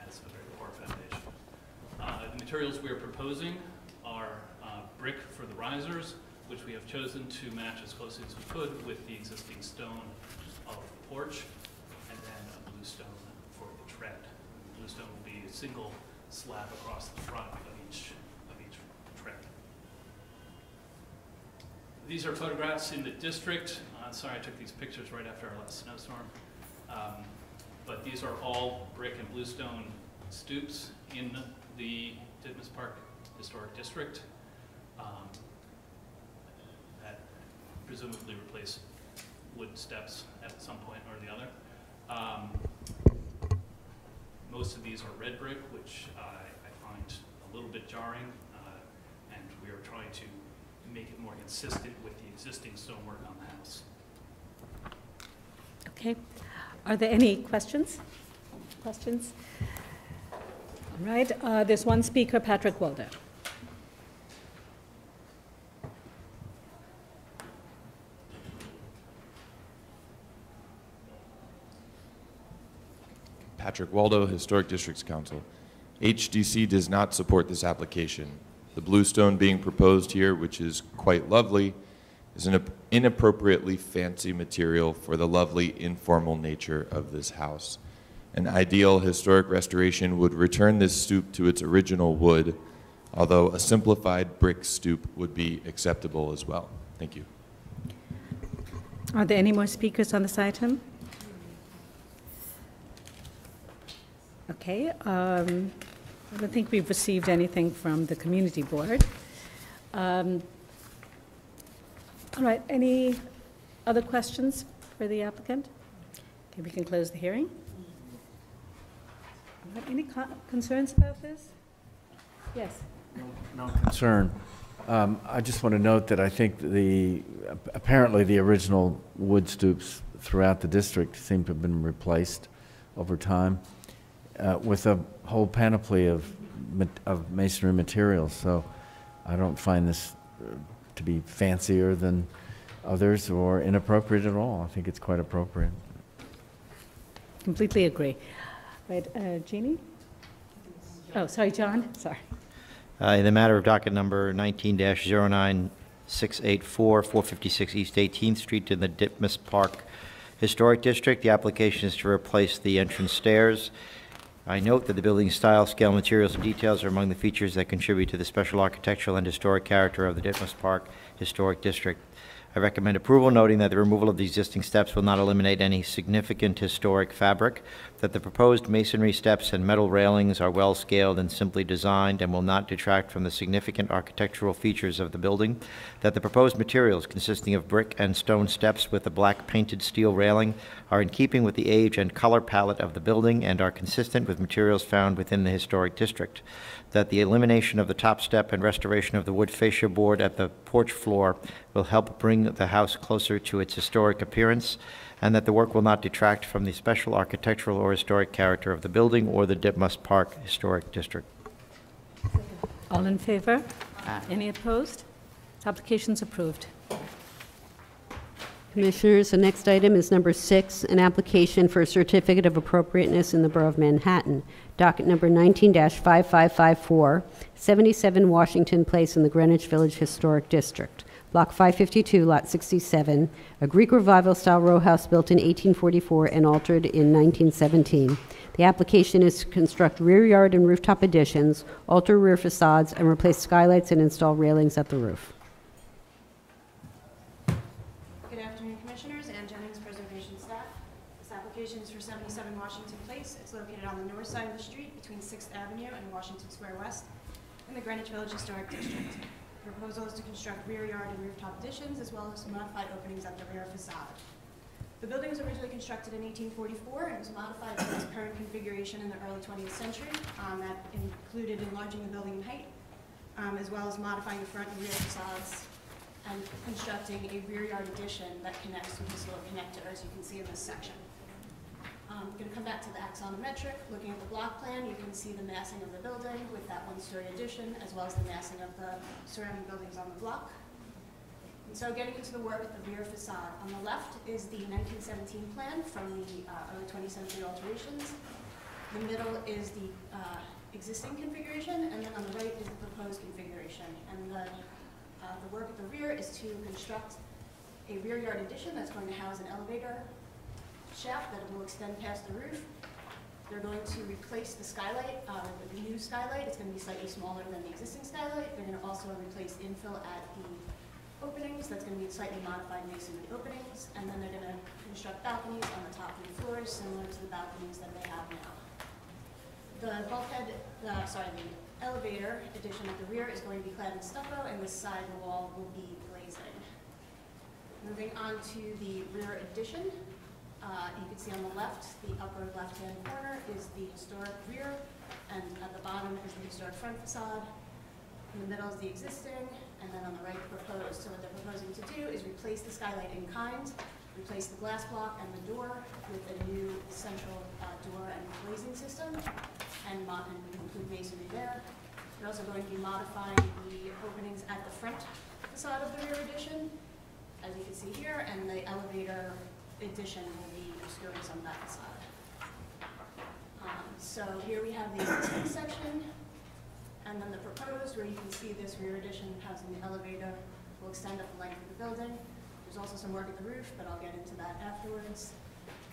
has a very poor foundation. The materials we are proposing are brick for the risers, which we have chosen to match as closely as we could with the existing stone of the porch, and then a blue stone for the tread. The blue stone will be a single slab across the front of each tread. These are photographs in the district. Sorry, I took these pictures right after our last snowstorm. But these are all brick and bluestone stoops in the Ditmas Park Historic District that presumably replace wood steps at some point or the other. Most of these are red brick, which I find a little bit jarring, and we are trying to make it more consistent with the existing stonework on the house. Okay. Are there any questions? Questions? All right. There's one speaker, Patrick Waldo. Patrick Waldo, Historic Districts Council. HDC does not support this application. The bluestone being proposed here, which is quite lovely, is an inappropriately fancy material for the lovely informal nature of this house. An ideal historic restoration would return this stoop to its original wood, although a simplified brick stoop would be acceptable as well. Thank you. Are there any more speakers on this item? Okay. I don't think we've received anything from the community board. All right, any other questions for the applicant? Okay, we can close the hearing. All right, any concerns about this? Yes. No concern. I just want to note that I think apparently the original wood stoops throughout the district seem to have been replaced over time with a whole panoply of masonry materials. So I don't find this to be fancier than others or inappropriate at all. I think it's quite appropriate. Completely agree. Right, Jeannie? Oh, sorry, John. Sorry. In the matter of docket number 19-09684, 456 East 18th Street in the Ditmas Park Historic District. The application is to replace the entrance stairs. I note that the building style, scale, materials, and details are among the features that contribute to the special architectural and historic character of the Ditmas Park Historic District. I recommend approval, noting that the removal of the existing steps will not eliminate any significant historic fabric, that the proposed masonry steps and metal railings are well scaled and simply designed and will not detract from the significant architectural features of the building, that the proposed materials consisting of brick and stone steps with a black painted steel railing are in keeping with the age and color palette of the building and are consistent with materials found within the historic district, that the elimination of the top step and restoration of the wood fascia board at the porch floor will help bring the house closer to its historic appearance, and that the work will not detract from the special architectural or historic character of the building or the Ditmas Park Historic District. All in favor? Any opposed? Application's approved. Commissioners, the next item is number 6, an application for a certificate of appropriateness in the Borough of Manhattan. Docket number 19-5554, 77 Washington Place in the Greenwich Village Historic District. Block 552, Lot 67, a Greek Revival-style row house built in 1844 and altered in 1917. The application is to construct rear yard and rooftop additions, alter rear facades, and replace skylights and install railings at the roof. Good afternoon, Commissioners and Jennings Preservation staff. This application is for 77 Washington Place. It's located on the north side of the street between 6th Avenue and Washington Square West in the Greenwich Village Historic District. The proposal is to construct rear yard and rooftop additions as well as modified openings at the rear facade. The building was originally constructed in 1844 and was modified to its current configuration in the early 20th century. That included enlarging the building in height, as well as modifying the front and rear facades and constructing a rear yard addition that connects with this little connector, as you can see in this section. I'm going to come back to the axonometric. Looking at the block plan, you can see the massing of the building with that one-story addition, as well as the massing of the surrounding buildings on the block. And so getting into the work at the rear facade, on the left is the 1917 plan from the early 20th century alterations. The middle is the existing configuration, and then on the right is the proposed configuration. And the work at the rear is to construct a rear yard addition that's going to house an elevator shaft that will extend past the roof. They're going to replace the skylight with a new skylight. It's going to be slightly smaller than the existing skylight. They're going to also replace infill at the openings. That's going to be slightly modified masonry openings. And then they're going to construct balconies on the top 3 floors, similar to the balconies that they have now. The the elevator addition at the rear is going to be clad in stucco, and this side wall will be glazing. Moving on to the rear addition. You can see on the left, the upper left-hand corner is the historic rear, and at the bottom is the historic front facade. In the middle is the existing, and then on the right, the proposed. So what they're proposing to do is replace the skylight in kind, replace the glass block and the door with a new central door and glazing system, and include masonry there. They're also going to be modifying the openings at the front facade of the rear addition, as you can see here, and the elevator addition will be obscuring some of that facade. So here we have the existing section, and then the proposed, where you can see this rear addition housing the elevator will extend up the length of the building. There's also some work at the roof, but I'll get into that afterwards.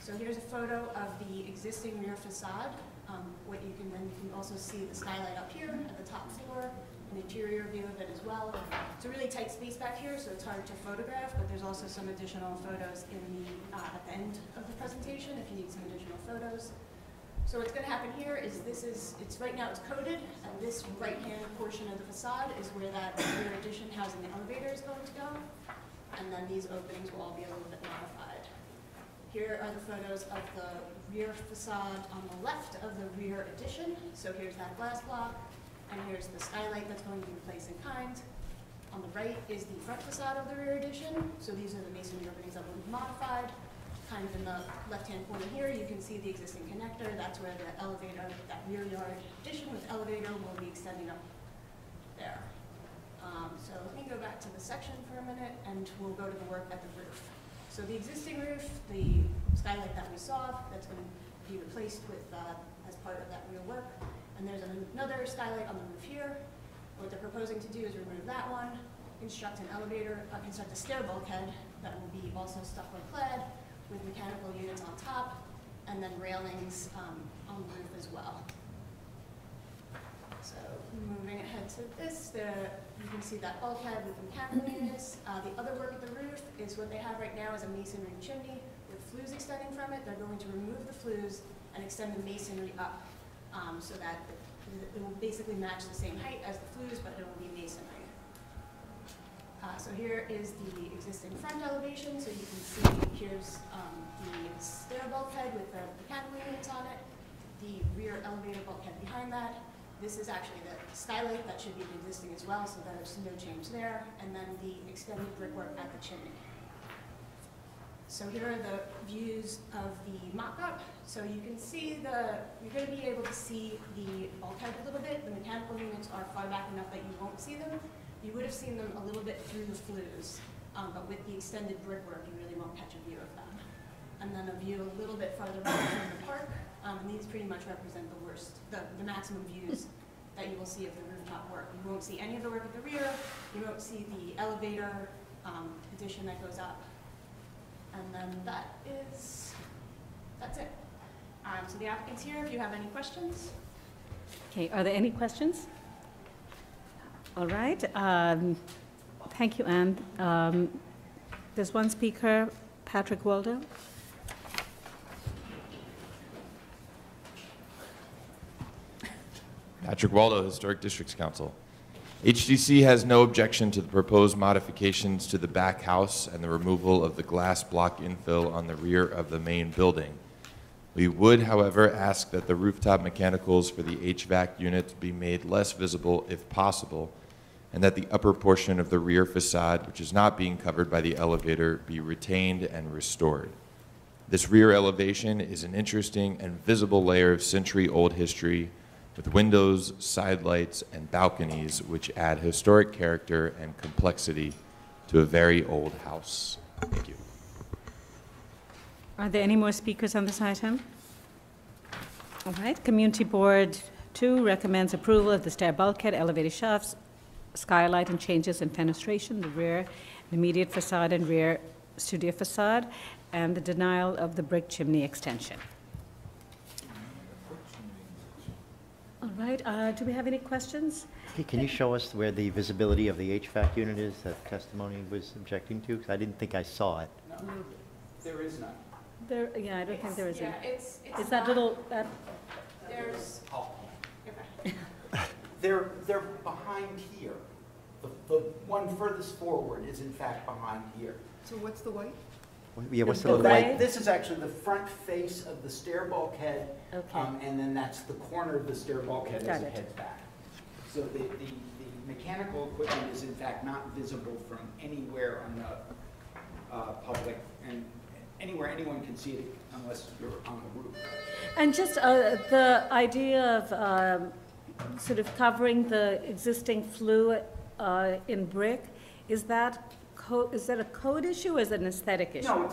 So here's a photo of the existing rear facade. You can also see the skylight up here at the top floor, an interior view of it as well. It's a really tight space back here, so it's hard to photograph, but there's also some additional photos in at the end of the presentation if you need some additional photos. So what's going to happen here is right now it's coded, and this right-hand portion of the facade is where that rear addition housing the elevator is going to go, and then these openings will all be a little bit modified. Here are the photos of the rear facade on the left of the rear addition. So here's that glass block, and here's the skylight that's going to be replaced in kind. On the right is the front facade of the rear addition. So these are the masonry openings that will be modified. Kind of in the left-hand corner here, you can see the existing connector. That's where the elevator, that rear yard addition with elevator will be extending up there. So let me go back to the section for a minute, and we'll go to the work at the roof. So the existing roof, the skylight that we saw, that's going to be replaced with as part of that rear work. And there's another skylight on the roof here. What they're proposing to do is remove that one, construct an elevator, construct a stair bulkhead that will be also stucco clad with mechanical units on top, and then railings on the roof as well. So moving ahead to this, you can see that bulkhead with mechanical units. The other work at the roof is what they have right now is a masonry chimney with flues extending from it. They're going to remove the flues and extend the masonry up so that it will basically match the same height as the flues, but it will be masonry. So here is the existing front elevation. So you can see here's the stair bulkhead with the mechanical units on it, the rear elevator bulkhead behind that. This is actually the skylight that should be existing as well, so there's no change there, and then the extended brickwork at the chimney. So here are the views of the mock-up. So you can see you're going to be able to see the bulkhead a little bit. The mechanical units are far back enough that you won't see them. You would have seen them a little bit through the flues, but with the extended brickwork, you really won't catch a view of them. And then a view a little bit farther back from the park. And these pretty much represent the maximum views that you will see of the rooftop work. You won't see any of the work at the rear. You won't see the elevator addition that goes up. And then that's it. So the applicant's here if you have any questions. Okay, are there any questions? All right. Thank you, Anne. There's one speaker, Patrick Waldo. Patrick Waldo, Historic Districts Council. HDC has no objection to the proposed modifications to the back house and the removal of the glass block infill on the rear of the main building. We would, however, ask that the rooftop mechanicals for the HVAC units be made less visible if possible, and that the upper portion of the rear facade, which is not being covered by the elevator, be retained and restored. This rear elevation is an interesting and visible layer of century-old history with windows, side lights, and balconies which add historic character and complexity to a very old house. Thank you. Are there any more speakers on this item? All right, Community Board 2 recommends approval of the stair bulkhead, elevator shafts, skylight, and changes in fenestration, the rear, the immediate facade and rear studio facade, and the denial of the brick chimney extension. All right, do we have any questions? Hey, can you show us where the visibility of the HVAC unit is that testimony was objecting to? Because I didn't think I saw it. No, there is none. Yeah, I don't think there is any. It's Is that little, there's, They're behind here. The one furthest forward is in fact behind here. So what's the white? Yeah, what's the The little white? This is actually the front face of the stair bulkhead, Okay. and then that's the corner of the stair bulkhead Got as it it. heads back. So the mechanical equipment is in fact not visible from anywhere on the public, and anywhere anyone can see it unless you're on the roof. And just the idea of sort of covering the existing flue in brick, is that a code issue or is it an aesthetic issue? No,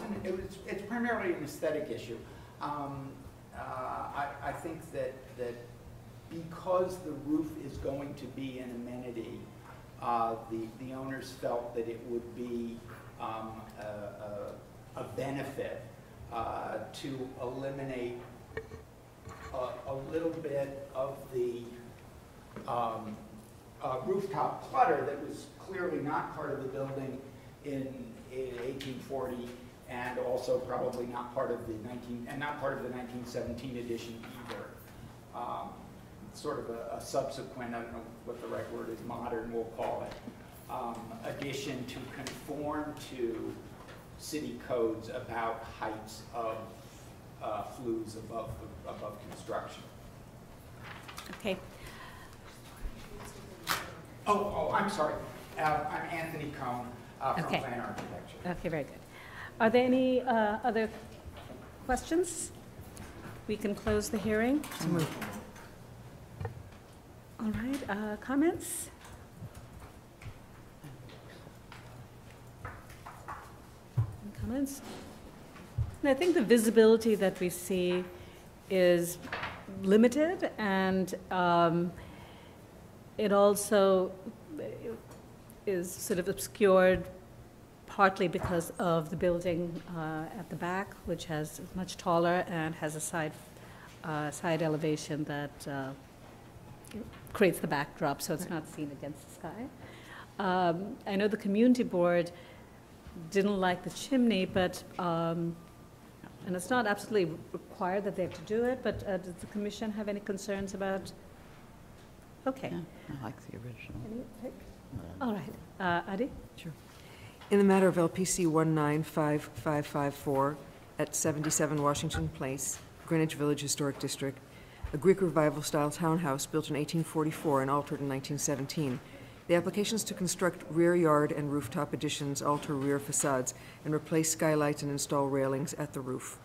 it's primarily an aesthetic issue. I think that because the roof is going to be an amenity, the owners felt that it would be a benefit to eliminate a little bit of the rooftop clutter that was clearly not part of the building in 1840, and also probably not part of the 1917 edition either. Sort of a subsequent, I don't know what the right word is, modern we'll call it, addition to conform to city codes about heights of flues above construction. Okay. Oh, I'm sorry. I'm Anthony Cohn from Okay. Plan Architecture. Okay, very good. Are there any other questions? We can close the hearing. All right, comments? Any comments? And I think the visibility that we see is limited, and it also is sort of obscured partly because of the building at the back, which is much taller and has a side elevation that creates the backdrop, so it's not seen against the sky. I know the community board didn't like the chimney, but and it's not absolutely required that they have to do it, but does the commission have any concerns about? Okay. Yeah, I like the original. Any pick? All right. Adi? Sure. In the matter of LPC 195554 at 77 Washington Place, Greenwich Village Historic District, a Greek Revival-style townhouse built in 1844 and altered in 1917. The applications to construct rear yard and rooftop additions, alter rear facades, and replace skylights and install railings at the roof.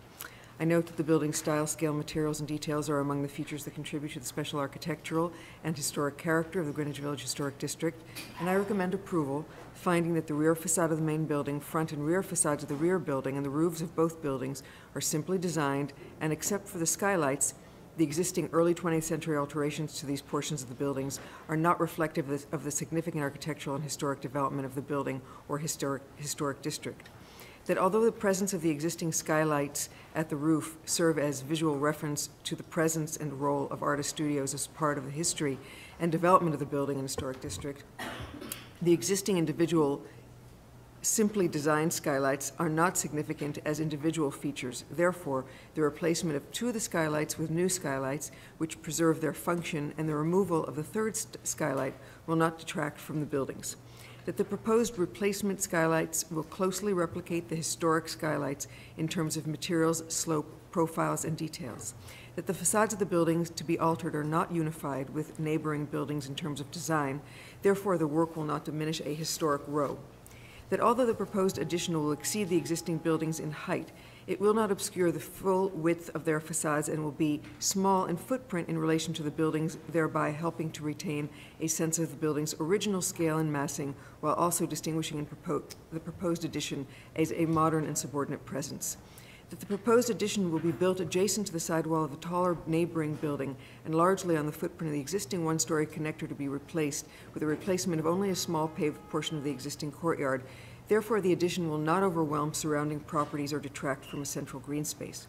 I note that the building's style, scale, materials, and details are among the features that contribute to the special architectural and historic character of the Greenwich Village Historic District, and I recommend approval, finding that the rear facade of the main building, front and rear facades of the rear building, and the roofs of both buildings are simply designed, and except for the skylights, the existing early 20th century alterations to these portions of the buildings are not reflective of the significant architectural and historic development of the building or historic district. That although the presence of the existing skylights at the roof serve as visual reference to the presence and role of artist studios as part of the history and development of the building and historic district, the existing individual simply designed skylights are not significant as individual features. Therefore, the replacement of two of the skylights with new skylights, which preserve their function, and the removal of the third skylight will not detract from the buildings. That the proposed replacement skylights will closely replicate the historic skylights in terms of materials, slope, profiles, and details. That the facades of the buildings to be altered are not unified with neighboring buildings in terms of design. Therefore, the work will not diminish a historic row. That although the proposed addition will exceed the existing buildings in height, it will not obscure the full width of their facades and will be small in footprint in relation to the buildings, thereby helping to retain a sense of the building's original scale and massing, while also distinguishing the proposed addition as a modern and subordinate presence. That the proposed addition will be built adjacent to the sidewall of a taller neighboring building and largely on the footprint of the existing one-story connector to be replaced with a replacement of only a small paved portion of the existing courtyard. Therefore, the addition will not overwhelm surrounding properties or detract from a central green space.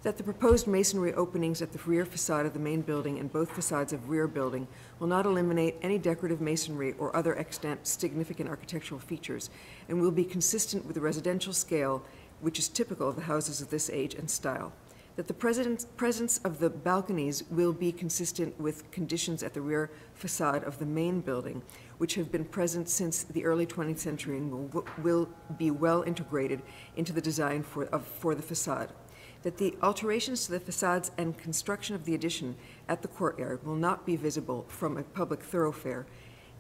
That the proposed masonry openings at the rear facade of the main building and both facades of rear building will not eliminate any decorative masonry or other extant significant architectural features and will be consistent with the residential scale which is typical of the houses of this age and style. That the presence of the balconies will be consistent with conditions at the rear facade of the main building, which have been present since the early 20th century and will be well integrated into the design for the facade. That the alterations to the facades and construction of the addition at the courtyard will not be visible from a public thoroughfare,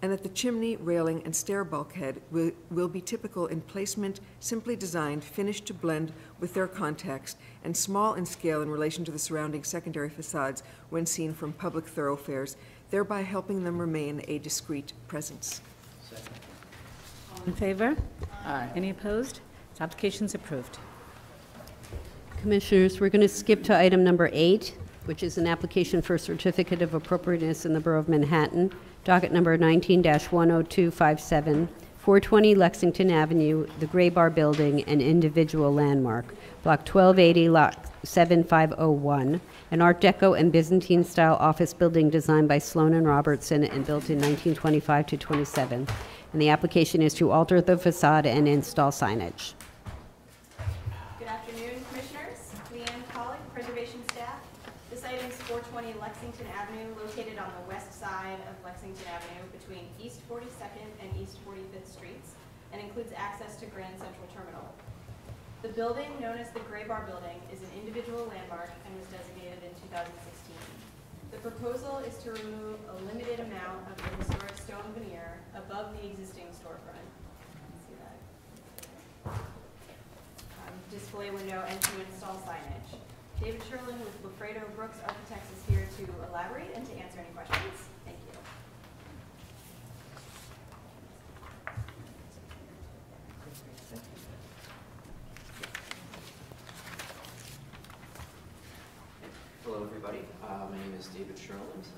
and that the chimney, railing, and stair bulkhead will be typical in placement, simply designed, finished to blend with their context, and small in scale in relation to the surrounding secondary facades when seen from public thoroughfares, thereby helping them remain a discrete presence. All in favor? Aye. Any opposed? This application is approved. Commissioners, we're going to skip to item number 8, which is an application for a certificate of appropriateness in the Borough of Manhattan, docket number 19-10257, 420 Lexington Avenue, the Gray Bar Building, an individual landmark, Block 1280, Lot 7501, an Art Deco and Byzantine-style office building designed by Sloan and Robertson and built in 1925 to 27. And the application is to alter the facade and install signage. Good afternoon, Commissioners. Leanne Collick, Preservation Staff. This item is 420 Lexington Avenue, located on the west side of Lexington Avenue between East 42nd and East 45th Streets, and includes access to Grand Central Terminal. The building, known as the Gray Bar Building, is an individual landmark and was designated in 2016. The proposal is to remove a limited amount of the historic stone veneer above the existing storefront. See that? Display window and to install signage. David Sherlin with Lafredo Brooks Architects is here to elaborate and to answer any questions. Thank you. Hello, everybody. My name is David Sherland.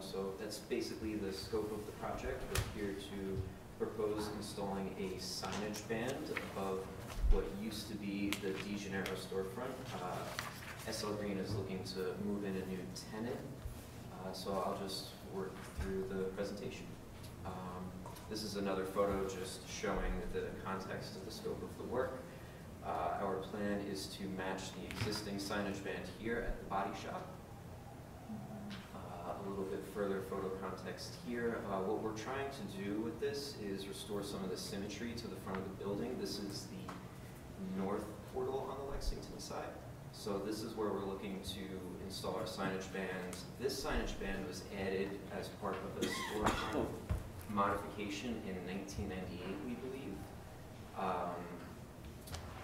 So that's basically the scope of the project. We're here to propose installing a signage band above what used to be the De Janeiro storefront. SL Green is looking to move in a new tenant, so I'll just work through the presentation. This is another photo just showing the context of the scope of the work. Our plan is to match the existing signage band here at the body shop. A little bit further photo context here. What we're trying to do with this is restore some of the symmetry to the front of the building. This is the north portal on the Lexington side. So this is where we're looking to install our signage bands. This signage band was added as part of a storefront modification in 1998, we believe.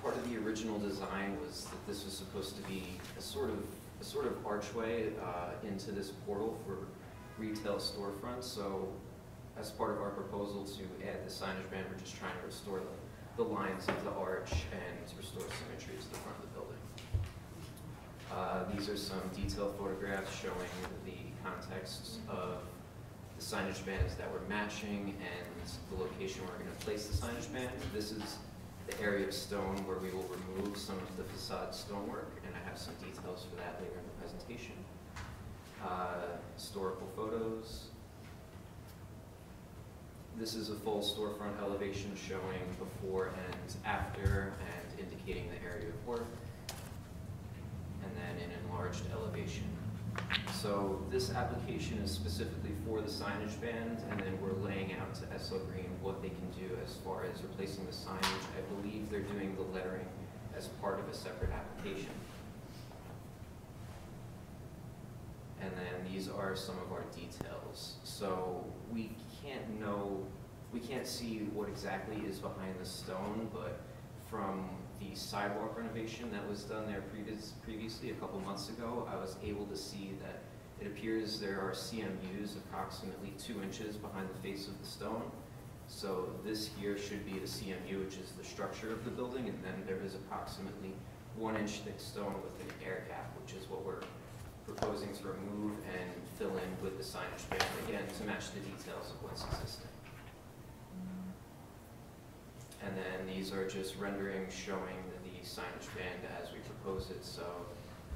Part of the original design was that this was supposed to be a sort of archway into this portal for retail storefronts. So as part of our proposal to add the signage band, we're just trying to restore the lines of the arch and to restore symmetry to the front of the building. These are some detailed photographs showing the context of the signage bands that we're matching and the location where we're going to place the signage band. This is the area of stone where we will remove some of the facade stonework, and I have some details for that later in the presentation. Historical photos. This is a full storefront elevation showing before and after and indicating the area of work, and then an enlarged elevation. So this application is specifically for the signage band, and then we're laying out to SL Green what they can do as far as replacing the signage. I believe they're doing the lettering as part of a separate application. And then these are some of our details. So we can't see what exactly is behind the stone, but from the sidewalk renovation that was done there previously a couple months ago, I was able to see that it appears there are CMUs approximately 2 inches behind the face of the stone. So this here should be the CMU, which is the structure of the building, and then there is approximately 1 inch thick stone with an air gap, which is what we're proposing to remove and fill in with the signage band, again, to match the details of what's existing. And then these are just renderings showing the signage band as we propose it. So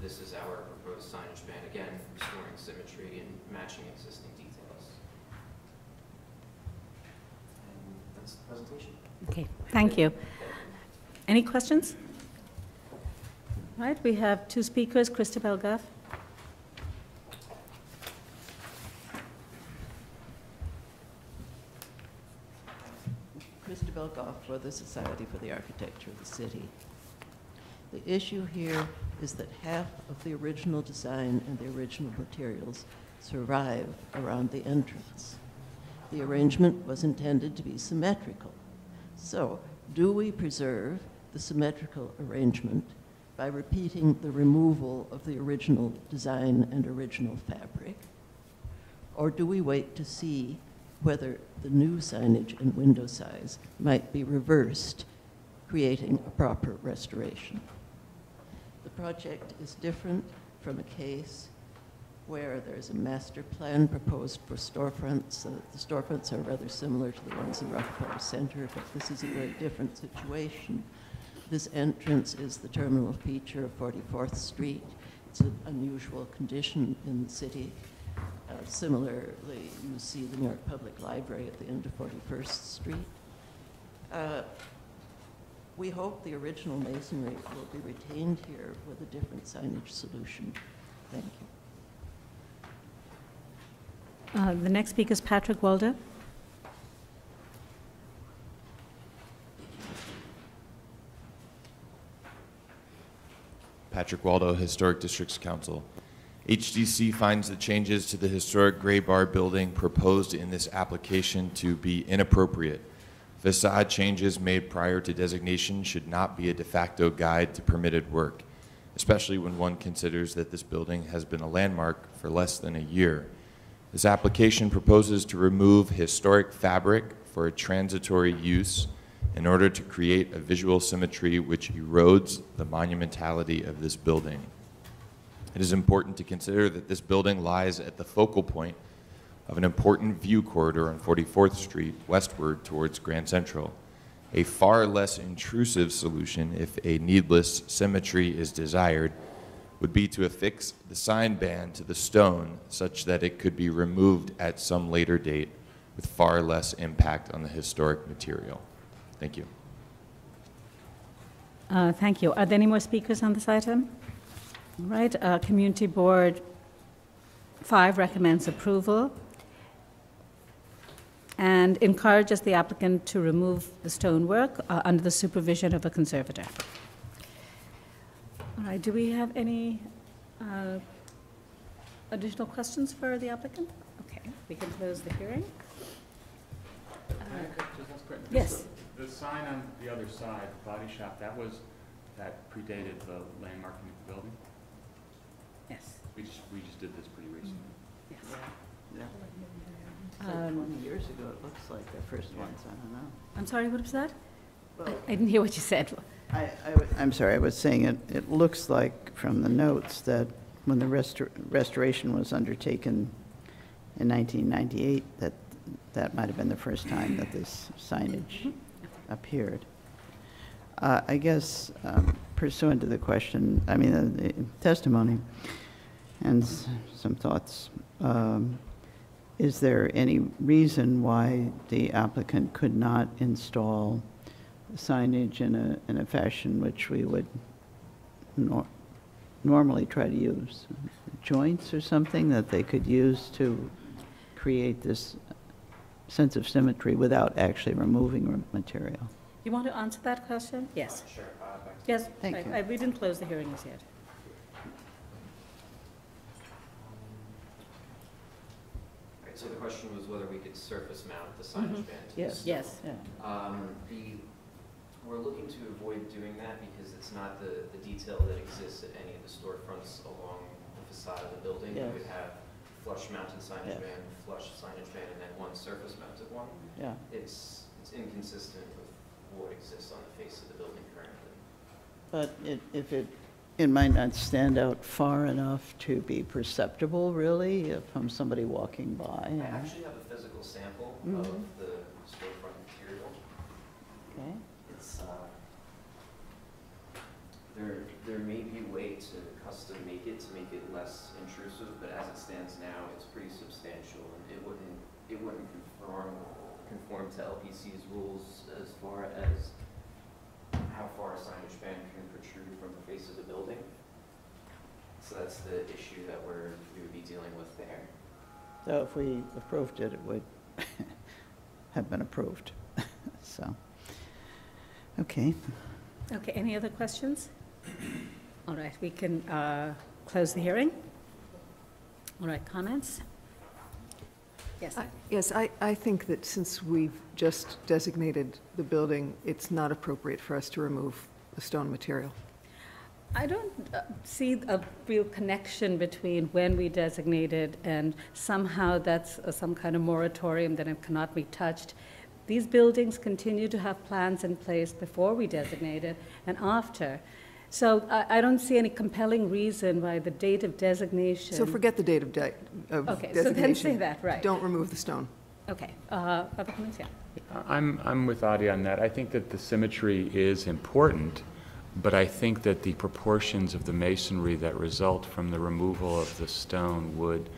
this is our proposed signage band, again, restoring symmetry and matching existing details. And that's the presentation. Okay, thank you. Any questions? All right, we have 2 speakers, Christabel Goff. Christabel Goff for the Society for the Architecture of the City. The issue here is that half of the original design and the original materials survive around the entrance. The arrangement was intended to be symmetrical. So, do we preserve the symmetrical arrangement by repeating the removal of the original design and original fabric? Or do we wait to see whether the new signage and window size might be reversed, creating a proper restoration? The project is different from a case where there's a master plan proposed for storefronts. The storefronts are rather similar to the ones in Rockefeller Center, but this is a very different situation. This entrance is the terminal feature of 44th Street. It's an unusual condition in the city. Similarly, you see the New York Public Library at the end of 41st Street. We hope the original masonry will be retained here with a different signage solution. Thank you. The next speaker is Patrick Waldo. Patrick Waldo, Historic Districts Council. HDC finds the changes to the historic Gray Bar building proposed in this application to be inappropriate. Facade changes made prior to designation should not be a de facto guide to permitted work, especially when one considers that this building has been a landmark for less than a year. This application proposes to remove historic fabric for a transitory use in order to create a visual symmetry which erodes the monumentality of this building. It is important to consider that this building lies at the focal point of an important view corridor on 44th Street westward towards Grand Central. A far less intrusive solution, if a needless symmetry is desired, would be to affix the sign band to the stone such that it could be removed at some later date with far less impact on the historic material. Thank you. Thank you. Are there any more speakers on this item? All right, Community Board 5 recommends approval and encourages the applicant to remove the stonework under the supervision of a conservator. All right, do we have any additional questions for the applicant? Okay, we can close the hearing. Yes. The sign on the other side, the body shop, that predated the landmarking of the building? Yes. We just did this pretty recently. Yes. Yeah. Like 20 years ago, it looks like the first ones, I don't know. I'm sorry, what was that? I didn't hear what you said. I'm sorry, I was saying it looks like from the notes that when the restoration was undertaken in 1998, that might have been the first time that this signage appeared. I guess pursuant to the question, the testimony and some thoughts, is there any reason why the applicant could not install signage in a fashion which we would normally try to use? Joints or something that they could use to create this sense of symmetry without actually removing material? You want to answer that question? Yes. Sure. Yes, Thank you. we didn't close the hearings yet. Right, so the question was whether we could surface mount the signage band to the Yes. stone. Yes. Yeah. We're looking to avoid doing that because it's not the detail that exists at any of the storefronts along the facade of the building. Yes. We would have flush mounted signage Yes. band, flush signage band, and then one surface mounted one. Yeah. It's inconsistent with what exists on the face of the building currently. But it might not stand out far enough to be perceptible, really, from somebody walking by. I actually have a physical sample of the storefront material. Okay. It's there may be a way to custom make it to make it less intrusive, but as it stands now, it's pretty substantial, and it wouldn't conform to LPC's rules as far as how far a signage band can protrude from the face of the building. So that's the issue that we would be dealing with there. So if we approved it, it would have been approved. So, okay. Okay, any other questions? All right, we can close the hearing. All right, comments? Yes. Yes, I think that since we've just designated the building, it's not appropriate for us to remove the stone material. I don't see a real connection between when we designated and somehow that's some kind of moratorium that it cannot be touched. These buildings continue to have plans in place before we designated and after. So I don't see any compelling reason why the date of designation. So forget the date of okay, designation. so then say that, right. Don't remove the stone. Okay, other comments, yeah. I'm with Adi on that. I think that the symmetry is important, but I think that the proportions of the masonry that result from the removal of the stone would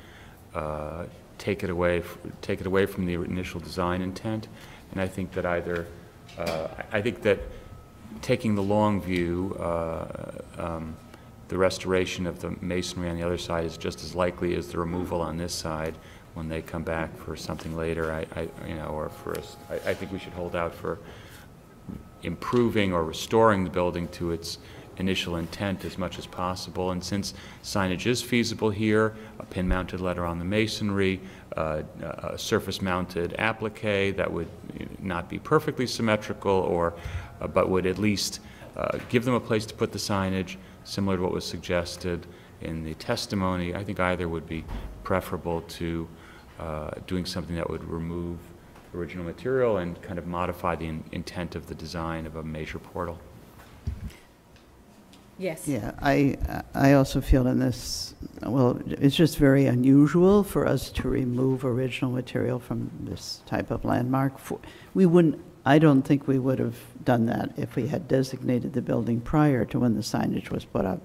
take it away from the initial design intent. And I think that I think that taking the long view, the restoration of the masonry on the other side is just as likely as the removal on this side when they come back for something later. I think we should hold out for improving or restoring the building to its initial intent as much as possible. And since signage is feasible here, a pin-mounted letter on the masonry, a surface-mounted applique that would not be perfectly symmetrical, but would at least give them a place to put the signage, similar to what was suggested in the testimony. I think either would be preferable to doing something that would remove original material and kind of modify the intent of the design of a major portal. Yes. Yeah, I also feel in this, well, it's just very unusual for us to remove original material from this type of landmark. We wouldn't, I don't think we would have done that if we had designated the building prior to when the signage was put up.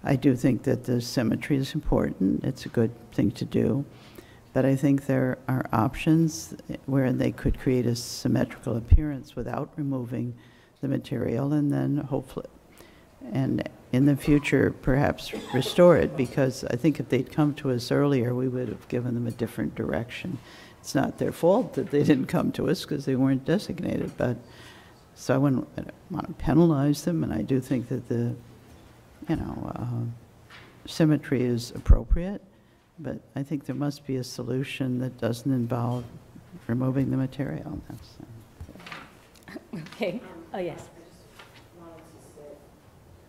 I do think that the symmetry is important. It's a good thing to do. But I think there are options where they could create a symmetrical appearance without removing the material, and then hopefully, and in the future, perhaps restore it, because I think if they'd come to us earlier, we would have given them a different direction. It's not their fault that they didn't come to us because they weren't designated, but so I wouldn't want to penalize them, and I do think that the, symmetry is appropriate, but I think there must be a solution that doesn't involve removing the material. Okay. Oh, yes.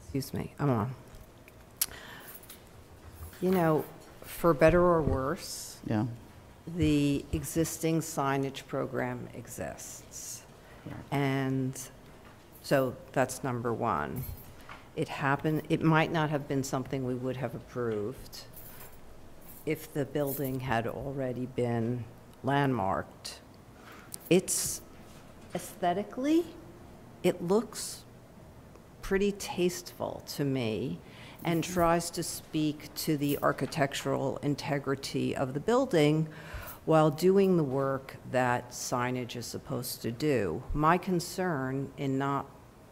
Excuse me, I'm on. For better or worse, yeah, the existing signage program exists. Yeah. And so that's number one. It might not have been something we would have approved if the building had already been landmarked. It's aesthetically, it looks pretty tasteful to me and tries to speak to the architectural integrity of the building while doing the work that signage is supposed to do. My concern in not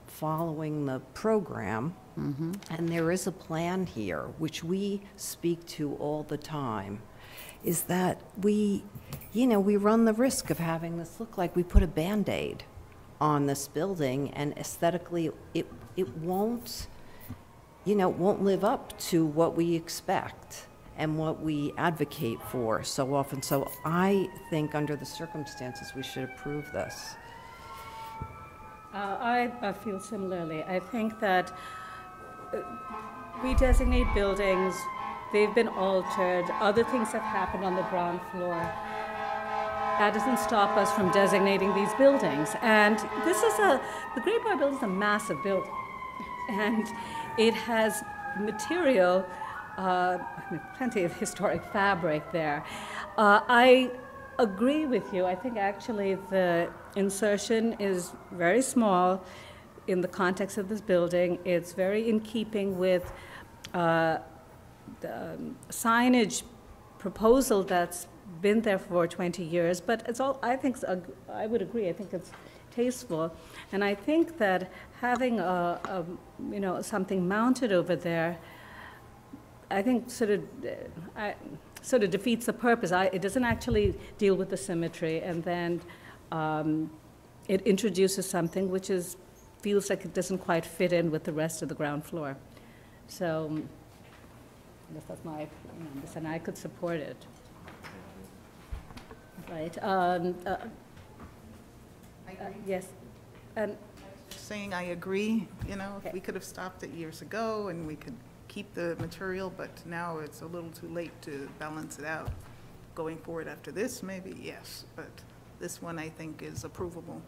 following the program, and there is a plan here, which we speak to all the time, is that we run the risk of having this look like we put a Band-Aid on this building, and aesthetically it won't live up to what we expect and what we advocate for so often. So I think under the circumstances we should approve this. I feel similarly. I think that we designate buildings, they've been altered, other things have happened on the ground floor. That doesn't stop us from designating these buildings. And the Great Bar Building is a massive building. And it has material, plenty of historic fabric there. I agree with you. I think actually the insertion is very small in the context of this building. It's very in keeping with the signage proposal that's been there for 20 years, but it's all, I would agree, I think it's tasteful. And I think that having something mounted over there, I think sort of defeats the purpose. It doesn't actually deal with the symmetry, and then it introduces something which feels like it doesn't quite fit in with the rest of the ground floor. So I guess that's my opinion on this, and I could support it. Right. I agree. Yes. Saying I agree, if we could have stopped it years ago and we could keep the material, but now it's a little too late to balance it out. Going forward after this, maybe, yes, but this one I think is approvable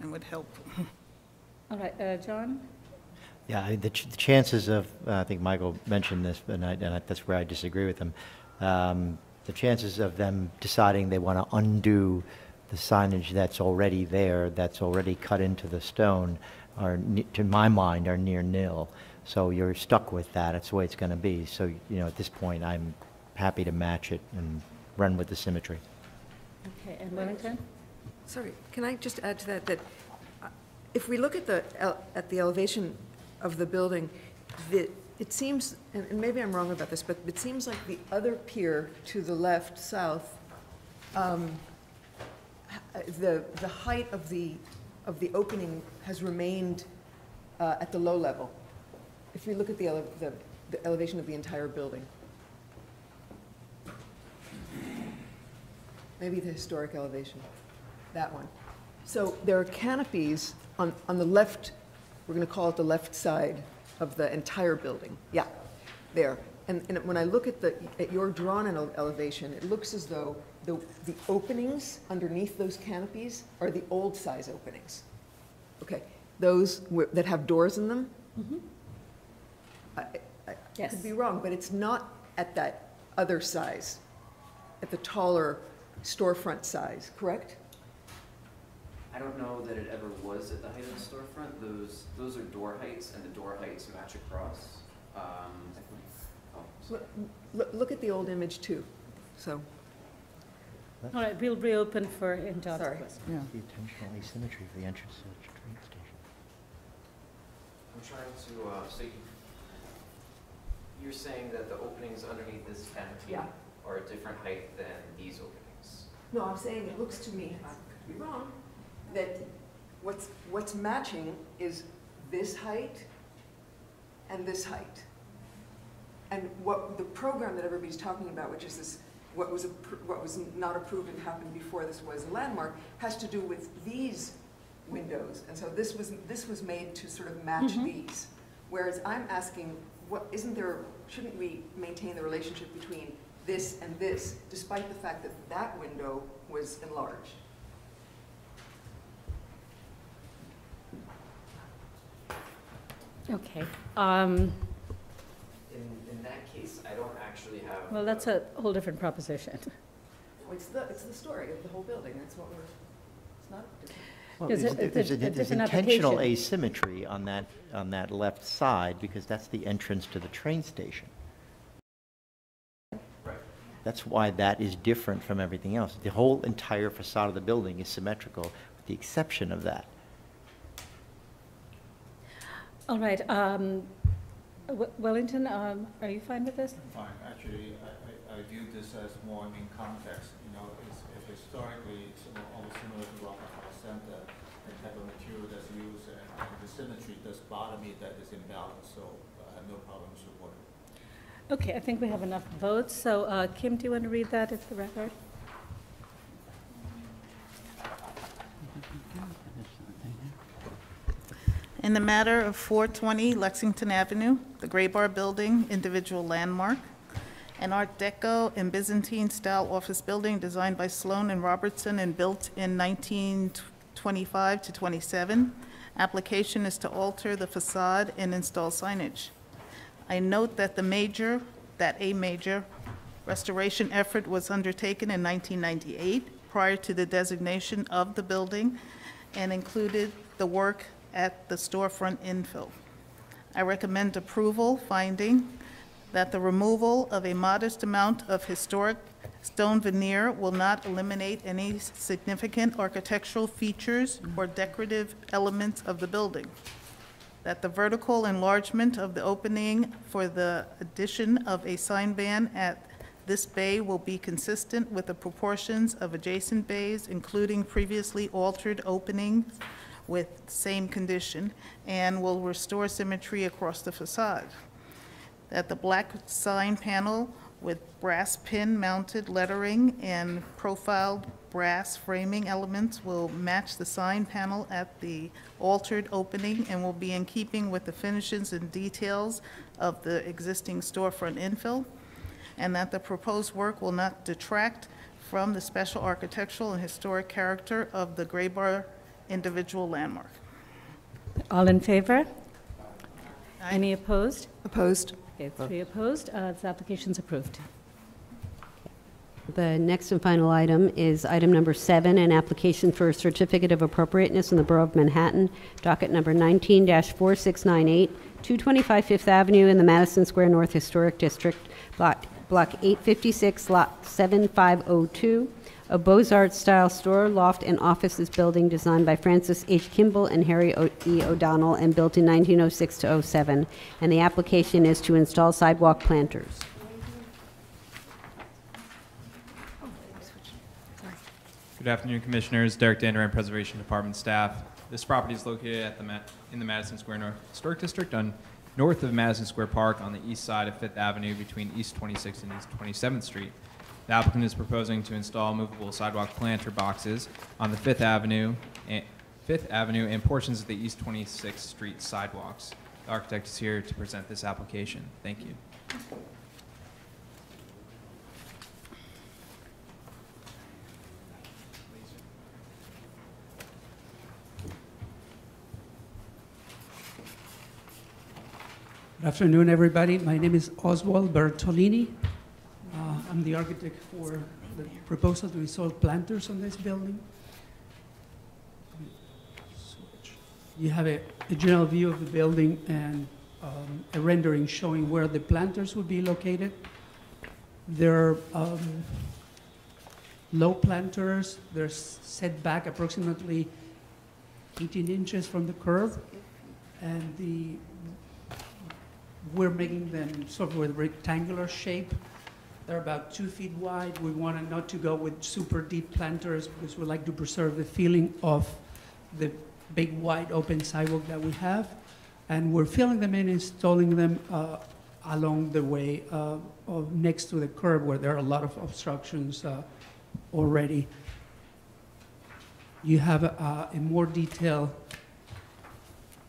and would help. All right, John? Yeah, the chances of, I think Michael mentioned this, and that's where I disagree with him. The chances of them deciding they want to undo the signage that's already there, that's already cut into the stone, to my mind, are near nil. So you're stuck with that. That's the way it's going to be. So, at this point, I'm happy to match it and run with the symmetry. Okay, and Wellington? Sorry, can I just add to that, if we look at the elevation of the building, it seems, and maybe I'm wrong about this, but it seems like the other pier to the left, south, the height of the opening has remained at the low level. If we look at the elevation of the entire building. Maybe the historic elevation, that one. So there are canopies on the left, we're going to call it the left side of the entire building. Yeah, there. And when I look at your drawn elevation, it looks as though the openings underneath those canopies are the old size openings. Okay, those that have doors in them. I Yes. could be wrong, but it's not at that other size, at the taller storefront size, correct? I don't know that it ever was at the height of the storefront. Those are door heights, and the door heights match across. Look at the old image too, so. All right, we'll reopen for him to answer Sorry. questions. The intentional asymmetry for the entrance to the train station. I'm trying to, so you're saying that the openings underneath this canopy Yeah. are a different height than these openings? No, I'm saying it looks to me, I could be wrong, that what's matching is this height and this height. And what the program that everybody's talking about, which is this, what was not approved and happened before this was a landmark, has to do with these windows. And so this was made to sort of match these. Whereas I'm asking, shouldn't we maintain the relationship between this and this, despite the fact that that window was enlarged? Okay. In that case, I don't actually have. Well, that's a whole different proposition. It's the story of the whole building, that's what it's not different. Well, Is it- there's a different intentional application. asymmetry on that left side because that's the entrance to the train station. Right. That's why that is different from everything else. The whole entire facade of the building is symmetrical, with the exception of that. All right, Wellington, are you fine with this? Fine. Actually, I view this as more in context. You know, if historically it's almost similar to Rockefeller Center, the type of material that's used and the symmetry does bother me that is imbalanced. So I have no problem supporting it. Okay, I think we have enough votes. So Kim, do you want to read that into the record? In the matter of 420 Lexington Avenue, the Gray Bar Building, individual landmark, an Art Deco and Byzantine-style office building designed by Sloan and Robertson and built in 1925 to 27. Application is to alter the facade and install signage. I note that a major restoration effort was undertaken in 1998 prior to the designation of the building and included the work at the storefront infill. I recommend approval, finding that the removal of a modest amount of historic stone veneer will not eliminate any significant architectural features or decorative elements of the building. That the vertical enlargement of the opening for the addition of a sign ban at this bay will be consistent with the proportions of adjacent bays, including previously altered openings with same condition, and will restore symmetry across the facade. That the black sign panel with brass pin mounted lettering and profiled brass framing elements will match the sign panel at the altered opening and will be in keeping with the finishes and details of the existing storefront infill. And that the proposed work will not detract from the special architectural and historic character of the Gray Bar individual landmark. All in favor? Any opposed? Opposed. Okay, 3 opposed. This application's approved. The next and final item is item number 7, an application for a certificate of appropriateness in the Borough of Manhattan, docket number 19-4698, 225 Fifth Avenue in the Madison Square North Historic District, block 856, lot 7502. A Beaux-Arts-style store, loft, and offices building designed by Francis H. Kimball and Harry E. O'Donnell and built in 1906 to 07. And the application is to install sidewalk planters. Good afternoon, Commissioners. Derek Danderand, Preservation Department staff. This property is located at in the Madison Square North Historic District north of Madison Square Park on the east side of 5th Avenue between East 26th and East 27th Street. The applicant is proposing to install movable sidewalk planter boxes on the 5th Avenue and portions of the East 26th Street sidewalks. The architect is here to present this application. Thank you. Good afternoon, everybody. My name is Oswald Bertolini. I'm the architect for the proposal to install planters on this building. You have a general view of the building and a rendering showing where the planters would be located. They're low planters. They're set back approximately 18 inches from the curb, and we're making them sort of with a rectangular shape. They're about 2 feet wide. We wanted not to go with super deep planters because we like to preserve the feeling of the big wide open sidewalk that we have. And we're filling them in, installing them along the way next to the curb where there are a lot of obstructions already. You have a more detailed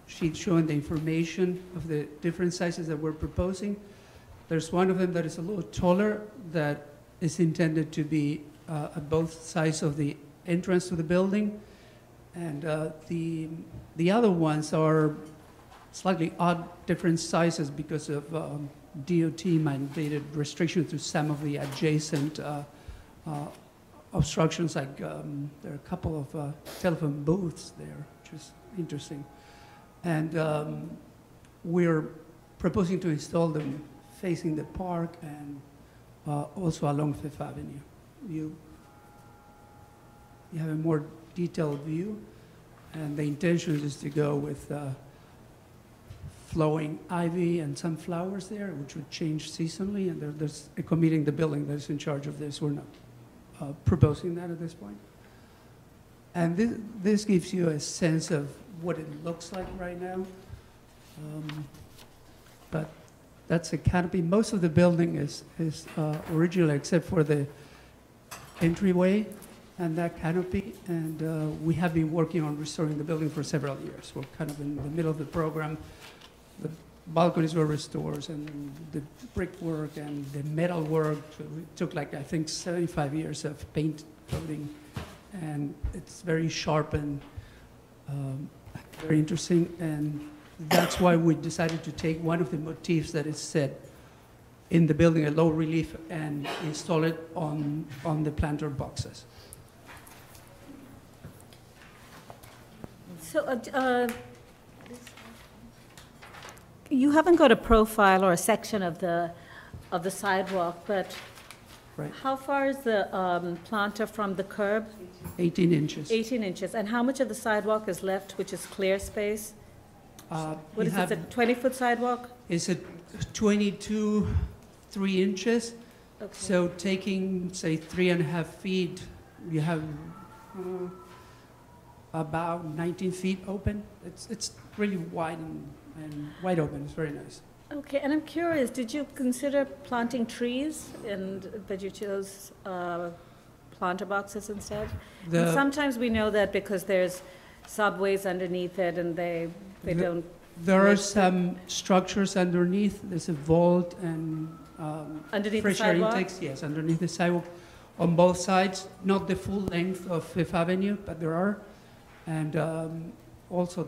sheet showing the information of the different sizes that we're proposing. There's one of them that is a little taller that is intended to be at both sides of the entrance to the building. And the other ones are slightly odd, different sizes because of DOT mandated restrictions to some of the adjacent obstructions, like there are a couple of telephone booths there, which is interesting. And we're proposing to install them facing the park and also along Fifth Avenue. You have a more detailed view, and the intention is to go with flowing ivy and some flowers there, which would change seasonally, and there's a committee in the building that's in charge of this. We're not proposing that at this point. And this gives you a sense of what it looks like right now. But that's a canopy. Most of the building is original except for the entryway and that canopy. And we have been working on restoring the building for several years. We're kind of in the middle of the program. The balconies were restored, and the brickwork and the metal work. It took, like, I think, 75 years of paint coating. And it's very sharp and very interesting. And that's why we decided to take one of the motifs that is set in the building, a low relief, and install it on the planter boxes. So you haven't got a profile or a section of the sidewalk, but right. How far is the planter from the curb? 18 inches. 18 inches. And how much of the sidewalk is left, which is clear space? What is it, a 20-foot sidewalk? It's a 22, 3 inches. Okay. So taking, say, 3.5 feet, you have about 19 feet open. It's really wide and wide open. It's very nice. Okay, and I'm curious, did you consider planting trees, but you chose planter boxes instead? And sometimes we know that because there's subways underneath it and they don't... There are some structures underneath. There's a vault and underneath fresh the air sidewalk? intakes. Yes, underneath the sidewalk on both sides. Not the full length of Fifth Avenue, but there are. And also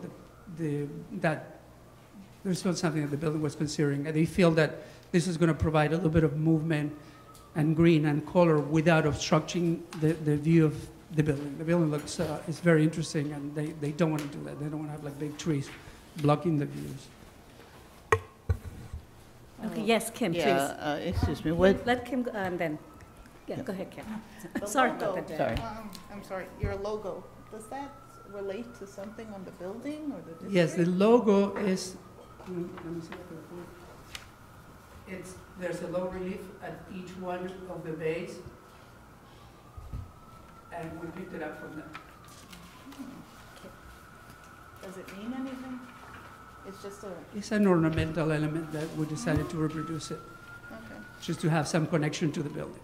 there's not something that the building was considering. And they feel that this is going to provide a little bit of movement and green and color without obstructing the view of the building. The building looks is very interesting, and they don't want to do that. They don't want to have like big trees blocking the views. Okay, yes, Kim, please. Excuse me. Let Kim go, and then, go ahead, Kim. Sorry about that. Sorry. I'm sorry, your logo, does that relate to something on the building or the district? Yes, the logo is, let me see if I can- there's a low relief at each one of the bays, and we picked it up from them. Does it mean anything? It's just a... It's an ornamental element that we decided to reproduce it, Okay. just to have some connection to the building.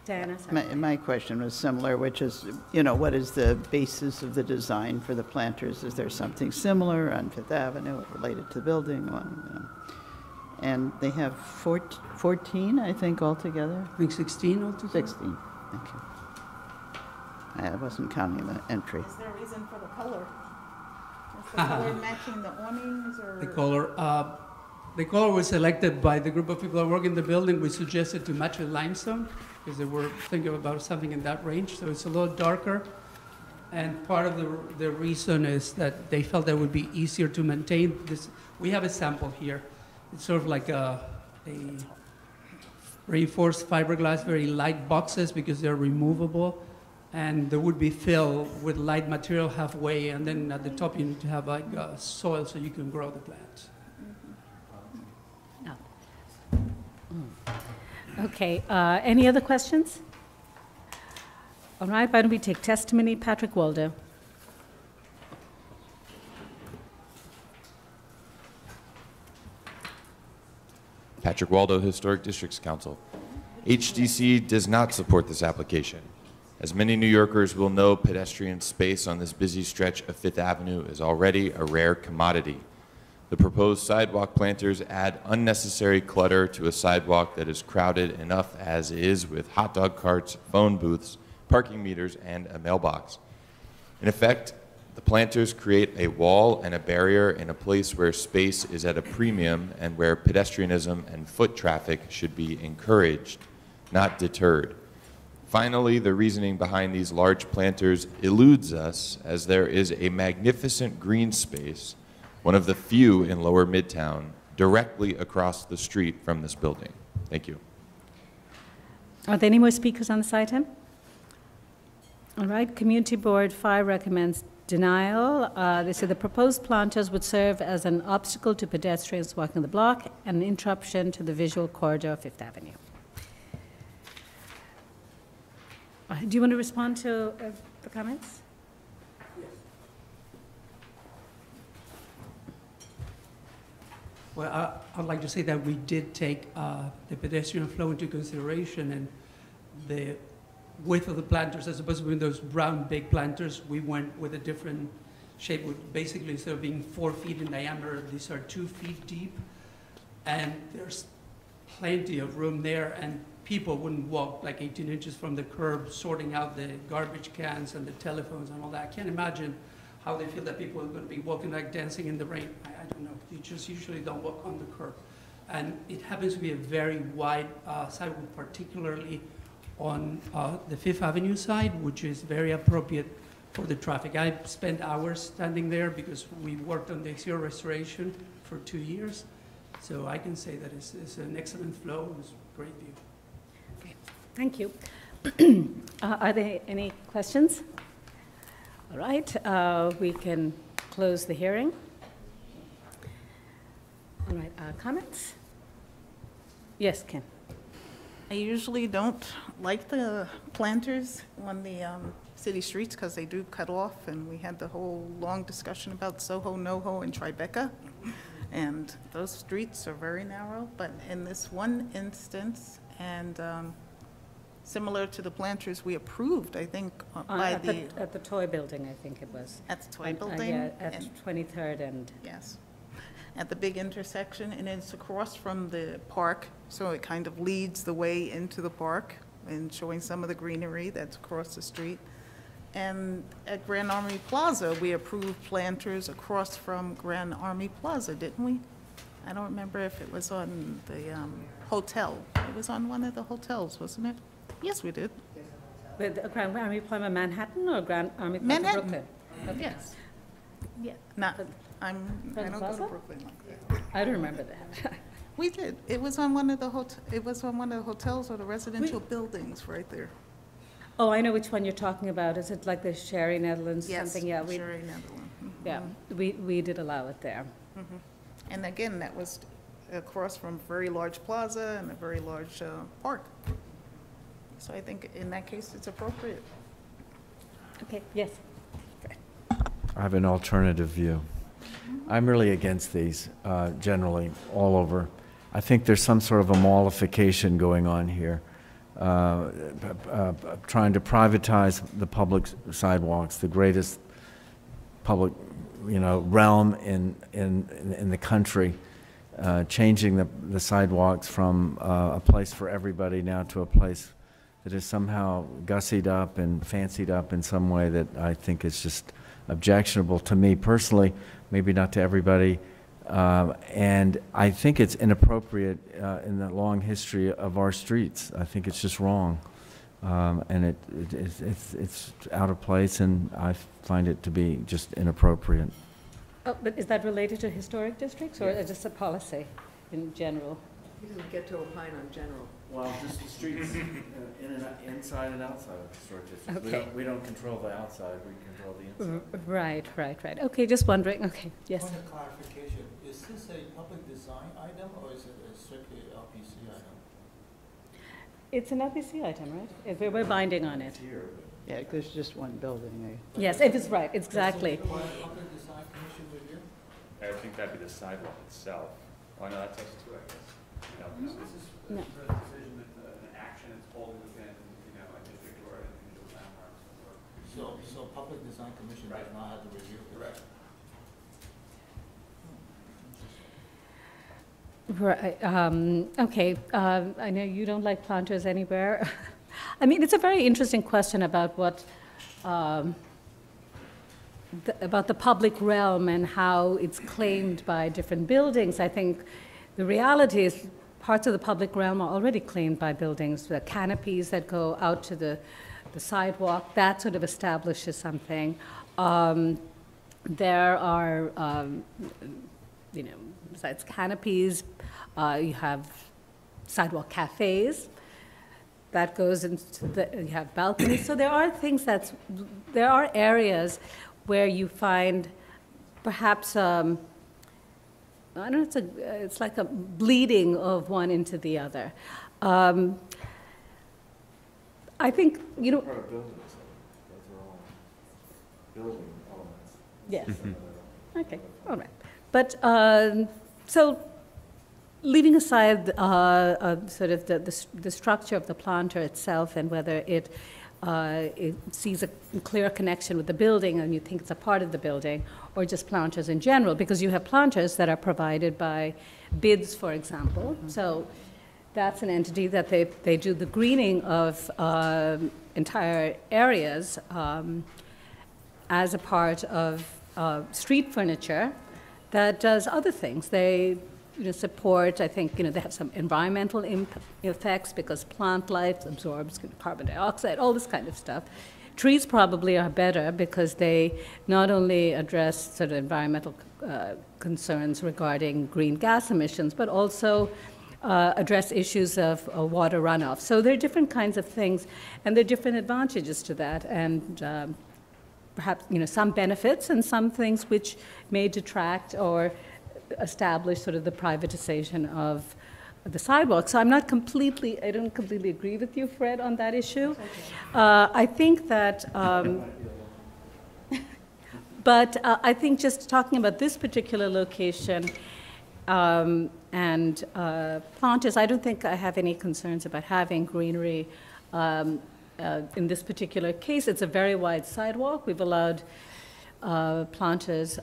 Diana, My question was similar, which is, what is the basis of the design for the planters? Is there something similar on Fifth Avenue related to the building? And they have 14, I think, altogether? I think 16 altogether. 16, thank you. I wasn't counting the entry. Is there a reason for the color? Is the color matching the awnings or? The color, The color was selected by the group of people that work in the building. We suggested to match with limestone because they were thinking about something in that range. So it's a little darker. And part of the reason is that they felt that it would be easier to maintain this. We have a sample here. It's sort of like a reinforced fiberglass, very light boxes because they're removable. And there would be fill with light material halfway. And then at the top, you need to have like soil so you can grow the plants. Okay, any other questions? All right, why don't we take testimony? Patrick Waldo. Patrick Waldo, Historic Districts Council. HDC does not support this application. As many New Yorkers will know, pedestrian space on this busy stretch of Fifth Avenue is already a rare commodity. The proposed sidewalk planters add unnecessary clutter to a sidewalk that is crowded enough as is with hot dog carts, phone booths, parking meters, and a mailbox. In effect, the planters create a wall and a barrier in a place where space is at a premium and where pedestrianism and foot traffic should be encouraged, not deterred. Finally, the reasoning behind these large planters eludes us, as there is a magnificent green space, one of the few in Lower Midtown, directly across the street from this building. Thank you. Are there any more speakers on this item? All right, Community Board 5 recommends denial. They say the proposed planters would serve as an obstacle to pedestrians walking the block and an interruption to the visual corridor of Fifth Avenue. Do you want to respond to the comments? Well, I'd like to say that we did take the pedestrian flow into consideration, and the width of the planters, as opposed to being those brown big planters, we went with a different shape. Basically, instead of being 4 feet in diameter, these are 2 feet deep, and there's plenty of room there, and people wouldn't walk like 18 inches from the curb, sorting out the garbage cans and the telephones and all that. I can't imagine how they feel that people are going to be walking like dancing in the rain. I don't know. You just usually don't walk on the curb. And it happens to be a very wide sidewalk, particularly on the Fifth Avenue side, which is very appropriate for the traffic. I spent hours standing there because we worked on the exterior restoration for 2 years. So I can say that it's an excellent flow. It's a great view. Okay, thank you. Are there any questions? All right, we can close the hearing. All right, comments? Yes, Ken. I usually don't like the planters on the city streets because they do cut off, and we had the whole long discussion about Soho, NoHo, and Tribeca, and those streets are very narrow. But in this one instance, and similar to the planters we approved, I think, by at the toy building, I think it was. At the toy building? Yeah, at 23rd and... Yes. At the big intersection, and it's across from the park, so it kind of leads the way into the park and showing some of the greenery that's across the street. And at Grand Army Plaza, we approved planters across from Grand Army Plaza, didn't we? I don't remember if it was on the hotel. It was on one of the hotels, wasn't it? Yes, we did. With Grand Army Plaza Manhattan or Grand Army Plaza Manhattan. Brooklyn? Okay. Yes. Yeah. Not. I don't go to Brooklyn like that. I don't remember that. We did. It was on one of the It was on one of the hotels or the residential buildings right there. Oh, I know which one you're talking about. Is it like the Sherry Netherlands something? Yeah, Sherry Netherlands. Mm-hmm. Yeah, we did allow it there. Mm-hmm. And again, that was across from a very large plaza and a very large park. So I think in that case, it's appropriate. Okay, yes. I have an alternative view. I'm really against these, generally, all over. I think there's some sort of a mallification going on here, trying to privatize the public sidewalks, the greatest public, realm in the country, changing the sidewalks from a place for everybody now to a place that is somehow gussied up and fancied up in some way that I think is just objectionable to me personally, maybe not to everybody And I think it's inappropriate in the long history of our streets. I think it's just wrong. And it's out of place, and I find it to be just inappropriate. Oh, but is that related to historic districts, or just a policy in general? He doesn't get to opine on general. Well, just the streets inside and outside of historic districts. Okay. We don't control the outside, we control the inside. Right. Okay, just wondering. Okay, yes. Point of clarification, is this a public design item or is it a strictly LPC item? It's an LPC item, right? We're binding on it. Yeah, there's just one building there. Yes, if it's right, exactly. Public design commission review? I think that'd be the sidewalk itself. Oh, no, that's us too, I guess. No. This is a decision that an action is pulled within, a district or an individual landmarks. So public design commission does not have to review this? Correct. Right, okay, I know you don't like planters anywhere. I mean, it's a very interesting question about what, about the public realm and how it's claimed by different buildings. I think the reality is parts of the public realm are already claimed by buildings. The canopies that go out to the sidewalk, that sort of establishes something. There are, besides canopies, you have sidewalk cafes. That goes into you have balconies. So there are things there are areas where you find perhaps, I don't know, it's like a bleeding of one into the other. I think, Part of buildings, those are all building elements. Yes. Okay, all right. But, so leaving aside sort of the structure of the planter itself and whether it sees a clear connection with the building and you think it's a part of the building, or just planters in general, because you have planters that are provided by bids, for example. So that's an entity that they do the greening of entire areas as a part of street furniture that does other things. They support, I think, they have some environmental effects because plant life absorbs carbon dioxide, all this kind of stuff. Trees probably are better because they not only address sort of environmental concerns regarding green gas emissions, but also address issues of water runoff. So there are different kinds of things, and there are different advantages to that, and perhaps some benefits and some things which may detract or establish sort of the privatization of the sidewalk. So I don't completely agree with you, Fred, on that issue. I think that, but I think just talking about this particular location and planters, I don't think I have any concerns about having greenery in this particular case. It's a very wide sidewalk. We've allowed planters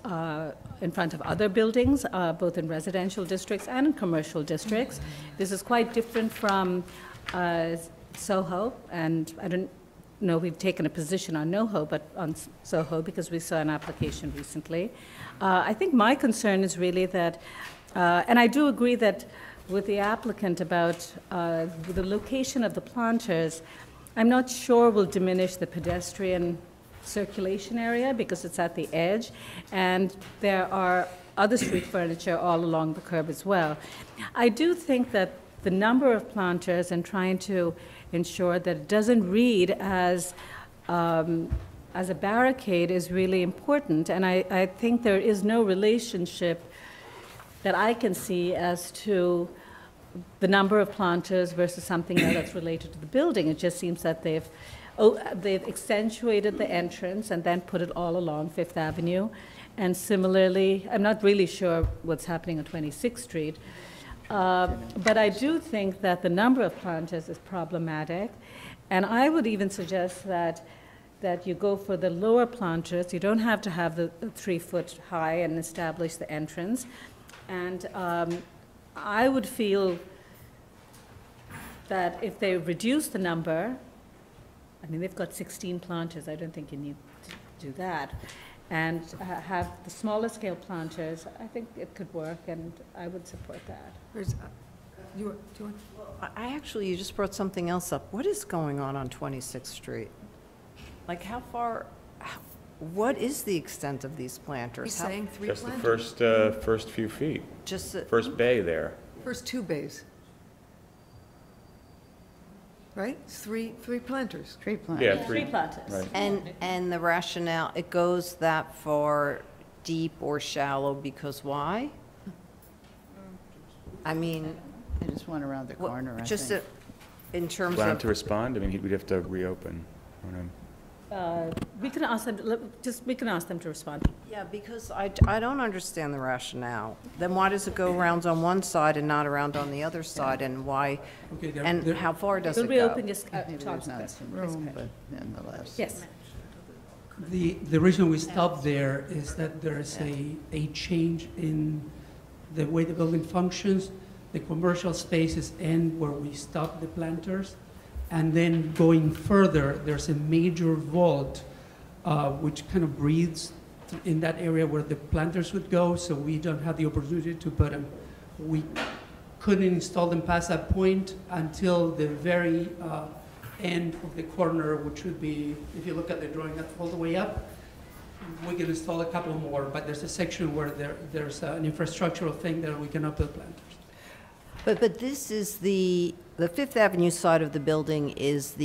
in front of other buildings, both in residential districts and in commercial districts. This is quite different from Soho, and I don't know we've taken a position on NoHo, but on Soho, because we saw an application recently. I think my concern is really that, and I do agree that with the applicant about the location of the planters, I'm not sure will diminish the pedestrian circulation area because it's at the edge, and there are other street furniture all along the curb as well. I do think that the number of planters and trying to ensure that it doesn't read as a barricade is really important, and I think there is no relationship that I can see as to the number of planters versus something else that's related to the building. It just seems that they've accentuated the entrance and then put it all along Fifth Avenue. And similarly, I'm not really sure what's happening on 26th Street, but I do think that the number of planters is problematic. And I would even suggest that you go for the lower planters. You don't have to have the 3 foot high and establish the entrance. And I would feel that if they reduce the number, I mean, they've got 16 planters. I don't think you need to do that. and have the smaller scale planters, I think it could work, and I would support that. You just brought something else up. What is going on 26th Street? Like, how far, what is the extent of these planters? He's saying 3 Just planters. the first few feet, Just first bay there. First 2 bays. Right? 3 planters. 3 planters. Yeah, Three planters. Right. And the rationale, it goes that far deep or shallow because why? I mean, I just went around the corner, I just think. in terms Want him of, to respond? I mean, we'd have to reopen. I don't know. We can ask them, we can ask them to respond. yeah, because I don't understand the rationale. Then why does it go around on one side and not around on the other side, and why, Okay, and how far does We'll it go? reopen just, Maybe talk there's to not them. some room, but nonetheless. Yes. The reason we stopped there is that there is a change in the way the building functions. The commercial spaces end where we stop the planters. And then going further, there's a major vault, which kind of breathes in that area where the planters would go, so we don't have the opportunity to put them. We couldn't install them past that point until the very end of the corner, which would be, if you look at the drawing, that's all the way up. We can install a couple more, but there's a section where there's an infrastructural thing that we cannot put planters. But this is the Fifth Avenue side of the building is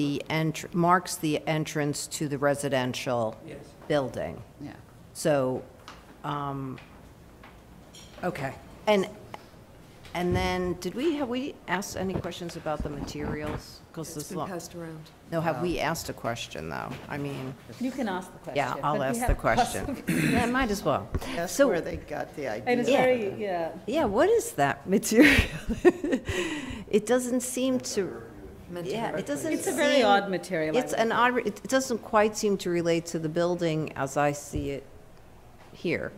marks the entrance to the residential Yes. building. Yeah. So, okay. And then, have we asked any questions about the materials? 'Cause It's this been lo- passed around. No, have we asked a question, though? I mean, You can ask the question. yeah, I'll but we ask have the question. Yeah, might as well. That's So- where they got the idea. And it's Yeah. very, yeah. Yeah, what is that material? It doesn't seem to, yeah, it doesn't It's a very seem- odd material. I It's would an say. odd, it doesn't quite seem to relate to the building as I see it here.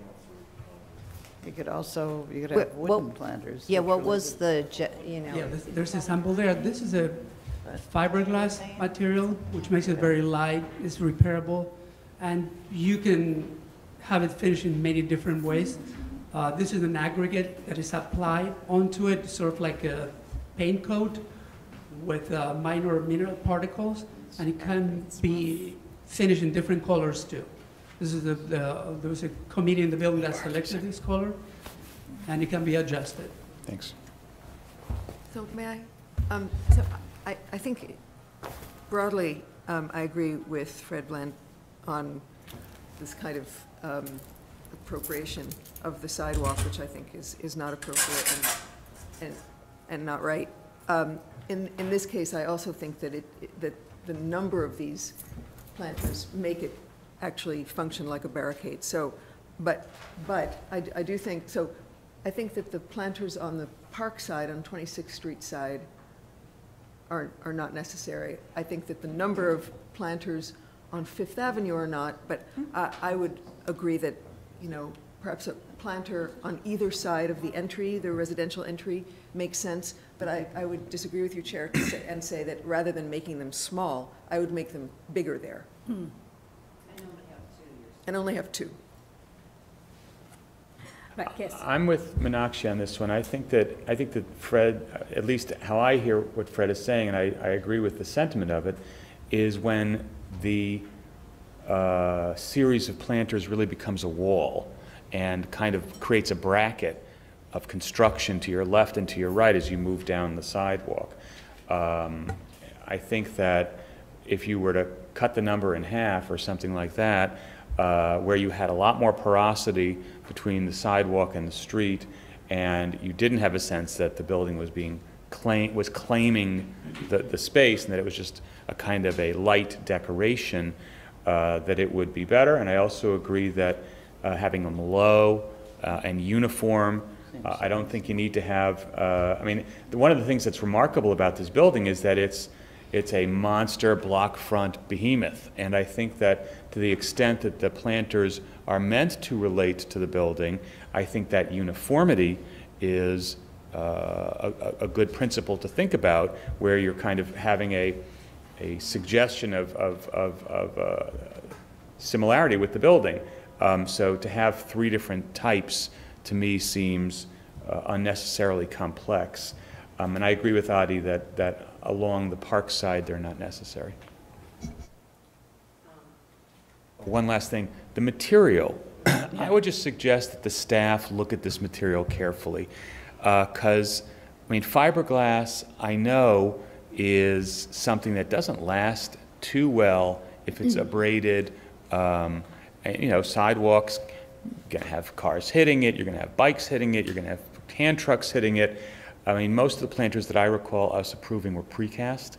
You could have What- wooden planters. Yeah, which what are was the, Yeah, there's a sample there. This is a fiberglass material, which makes it very light, it's repairable, and you can have it finished in many different ways. This is an aggregate that is applied onto it, sort of like a paint coat with minor mineral particles, and it can be finished in different colors too. This is there was a committee in the building that selected this color, and it can be adjusted. Thanks. So may I? So I think broadly, I agree with Fred Bland on this kind of appropriation of the sidewalk, which I think is not appropriate and not right. In this case, I also think that that the number of these planters make it actually function like a barricade. So, but I do think, so I think that the planters on the park side, on 26th Street side, are not necessary. I think that the number of planters on Fifth Avenue are not, but I would agree that, perhaps a planter on either side of the entry, the residential entry, makes sense, but I would disagree with you, Chair, and say that rather than making them small, I would make them bigger there. And only have 2. Right, yes. I'm with Meenakshi on this one. I think that Fred, at least how I hear what Fred is saying, and I agree with the sentiment of it, is when the series of planters really becomes a wall and kind of creates a bracket of construction to your left and to your right as you move down the sidewalk. I think that if you were to cut the number in half or something like that, where you had a lot more porosity between the sidewalk and the street, and you didn't have a sense that the building was claiming the space, and that it was just a kind of a light decoration, that it would be better. And I also agree that having them low and uniform, I don't think you need to have, one of the things that's remarkable about this building is that it's a monster block front behemoth. And I think that to the extent that the planters are meant to relate to the building, I think that uniformity is a good principle to think about, where you're kind of having a suggestion of similarity with the building. So to have 3 different types, to me, seems unnecessarily complex. And I agree with Adi that along the park side, they're not necessary. One last thing, the material. I would just suggest that the staff look at this material carefully, because, I mean, fiberglass, I know, is something that doesn't last too well if it's abraded. And, you know, sidewalks, you're going to have cars hitting it, you're going to have bikes hitting it, you're going to have hand trucks hitting it. I mean, most of the planters that I recall us approving were precast.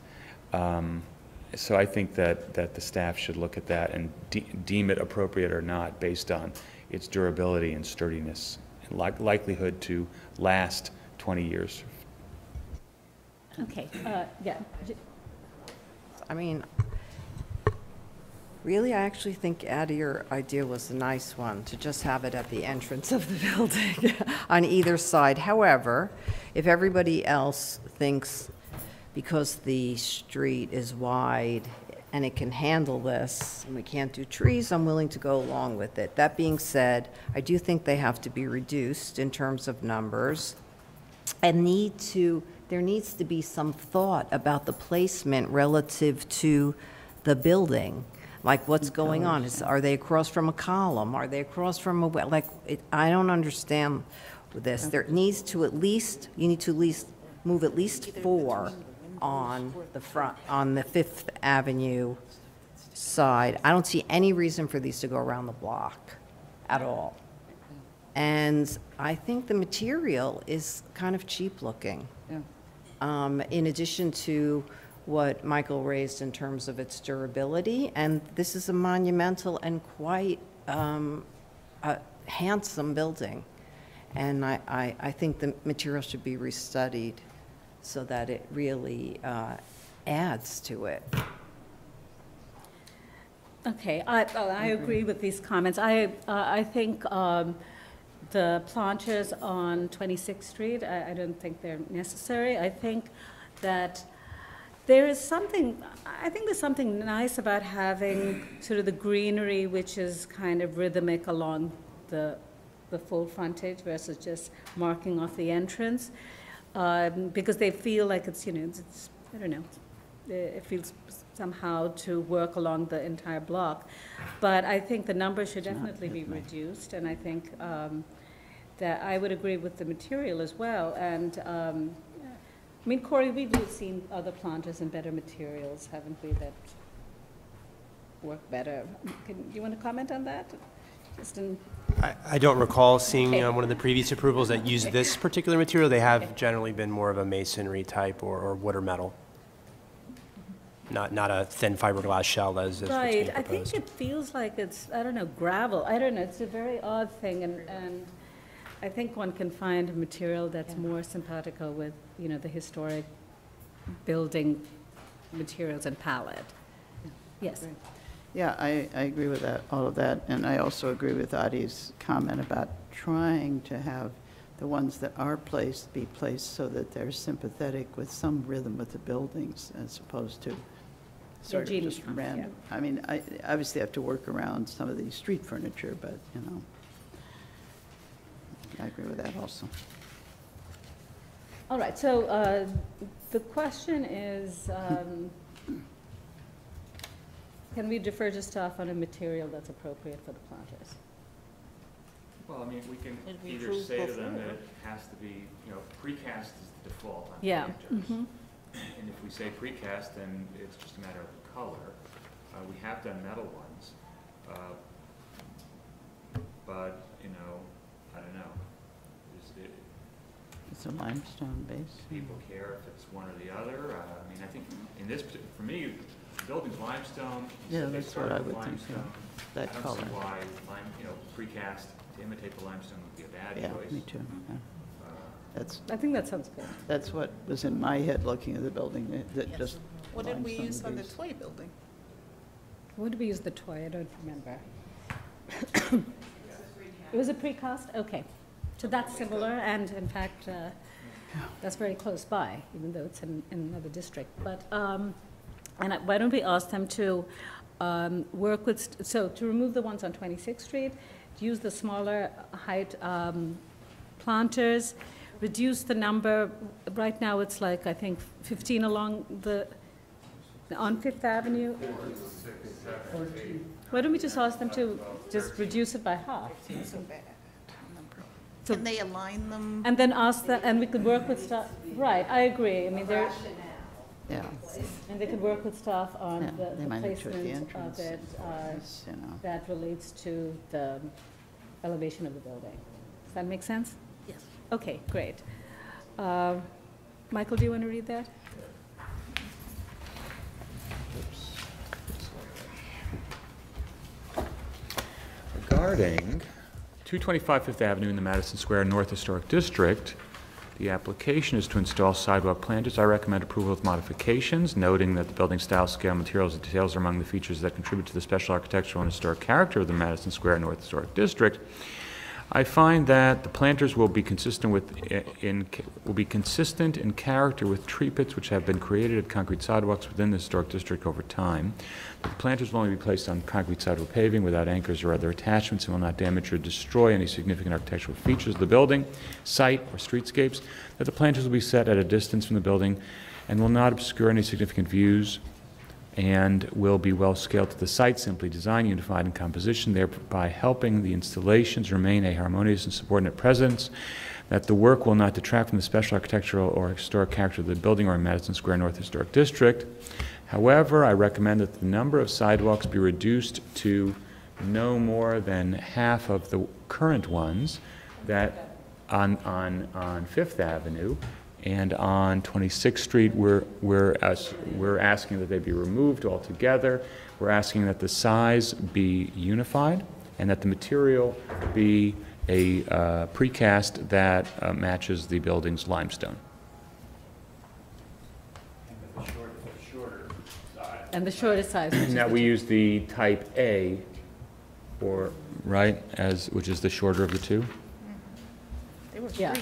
So I think that the staff should look at that and deem it appropriate or not based on its durability and sturdiness and likelihood to last 20 years. Okay, yeah. I mean, really, I actually think, Addie, your idea was a nice one, to just have it at the entrance of the building on either side. However, if everybody else thinks because the street is wide and it can handle this, and we can't do trees, I'm willing to go along with it. That being said, I do think they have to be reduced in terms of numbers, and there needs to be some thought about the placement relative to the building. Like, what's going on? Are they across from a column? Are they across from a well? Like, I don't understand this. There needs to you need to at least move at least 4 on the front, on the Fifth Avenue side. I don't see any reason for these to go around the block at all. And I think the material is kind of cheap looking. In addition to what Michael raised in terms of its durability, and this is a monumental and quite a handsome building. And I think the material should be restudied so that it really adds to it. Okay, I agree with these comments. I think the planters on 26th Street, I don't think they're necessary. I think that there's something nice about having sort of the greenery, which is kind of rhythmic along the full frontage versus just marking off the entrance, because they feel like it's, you know, it's I don't know, it feels somehow to work along the entire block. But I think the numbers should definitely be reduced, and I think that I would agree with the material as well. And I mean, Corey, we've seen other planters and better materials, haven't we, that work better. Do you want to comment on that? Just in I don't recall seeing one of the previous approvals that used this particular material. They have generally been more of a masonry type or wood or metal, not a thin fiberglass shell as what's being proposed. I think it feels like it's, I don't know, gravel. I don't know, it's a very odd thing, and I think one can find a material that's more simpatico with, you know, the historic building materials and palette. Yes. Yeah, I agree with that, all of that, and I also agree with Adi's comment about trying to have the ones that are placed be placed so that they're sympathetic with some rhythm with the buildings as opposed to sort of just random. Yeah. I mean, I obviously have to work around some of the street furniture, but, you know, I agree with that also. All right, so the question is, can we defer to staff on a material that's appropriate for the planters? Well, I mean, we can either say to them that it has to be, you know, precast is the default on planters. And if we say precast, then it's just a matter of the color. We have done metal ones, but, you know, I don't know. It's a limestone base. People care if it's one or the other. I mean, I think in this, for me, the building's limestone. Yeah, that's what I would think. That I don't color. see why, you know, precast to imitate the limestone would be a bad choice. Yeah, me too. Yeah. That's. I think that sounds good. That's what was in my head looking at the building. That just. What did we use on the toy building? What did we use the toy? I don't remember. It was a precast? Okay. So that's similar, and in fact, that's very close by, even though it's in another district. But, why don't we ask them to work with, so to remove the ones on 26th Street, use the smaller height planters, reduce the number, right now it's like, I think, 15 along on Fifth Avenue. Why don't we just ask them to just reduce it by half? So bad. Can they align them? And then ask them, and we could work with staff, right, I agree, I mean, they're, Yeah. and they could work with staff on Yeah, the they might have to at the placement of entrance, it, you know. that relates to the elevation of the building. Does that make sense? Yes. Okay, great. Michael, do you want to read that? Regarding 225 Fifth Avenue in the Madison Square North Historic District, the application is to install sidewalk planters. I recommend approval with modifications, noting that the building style, scale, materials, and details are among the features that contribute to the special architectural and historic character of the Madison Square North Historic District. I find that the planters will be consistent in character with tree pits which have been created at concrete sidewalks within the historic district over time. The planters will only be placed on concrete sidewalk paving without anchors or other attachments and will not damage or destroy any significant architectural features of the building, site, or streetscapes. That the planters will be set at a distance from the building and will not obscure any significant views, and will be well scaled to the site, simply designed, unified in composition, thereby helping the installations remain a harmonious and subordinate presence, that the work will not detract from the special architectural or historic character of the building or Madison Square North Historic District. However, I recommend that the number of sidewalks be reduced to no more than half of the current ones that on Fifth Avenue. And on 26th Street, we're asking that they be removed altogether. We're asking that the size be unified and that the material be a precast that matches the building's limestone. And the shortest size. Now we use the type A, or right, which is the shorter of the two. Yeah,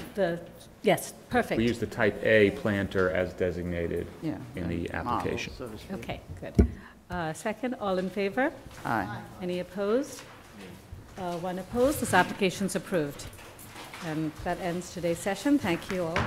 yes, perfect. We use the type A planter as designated in the application. Model, so to speak. Okay, good. Second, all in favor? Aye. Any opposed? One opposed. This application's approved. And that ends today's session. Thank you all.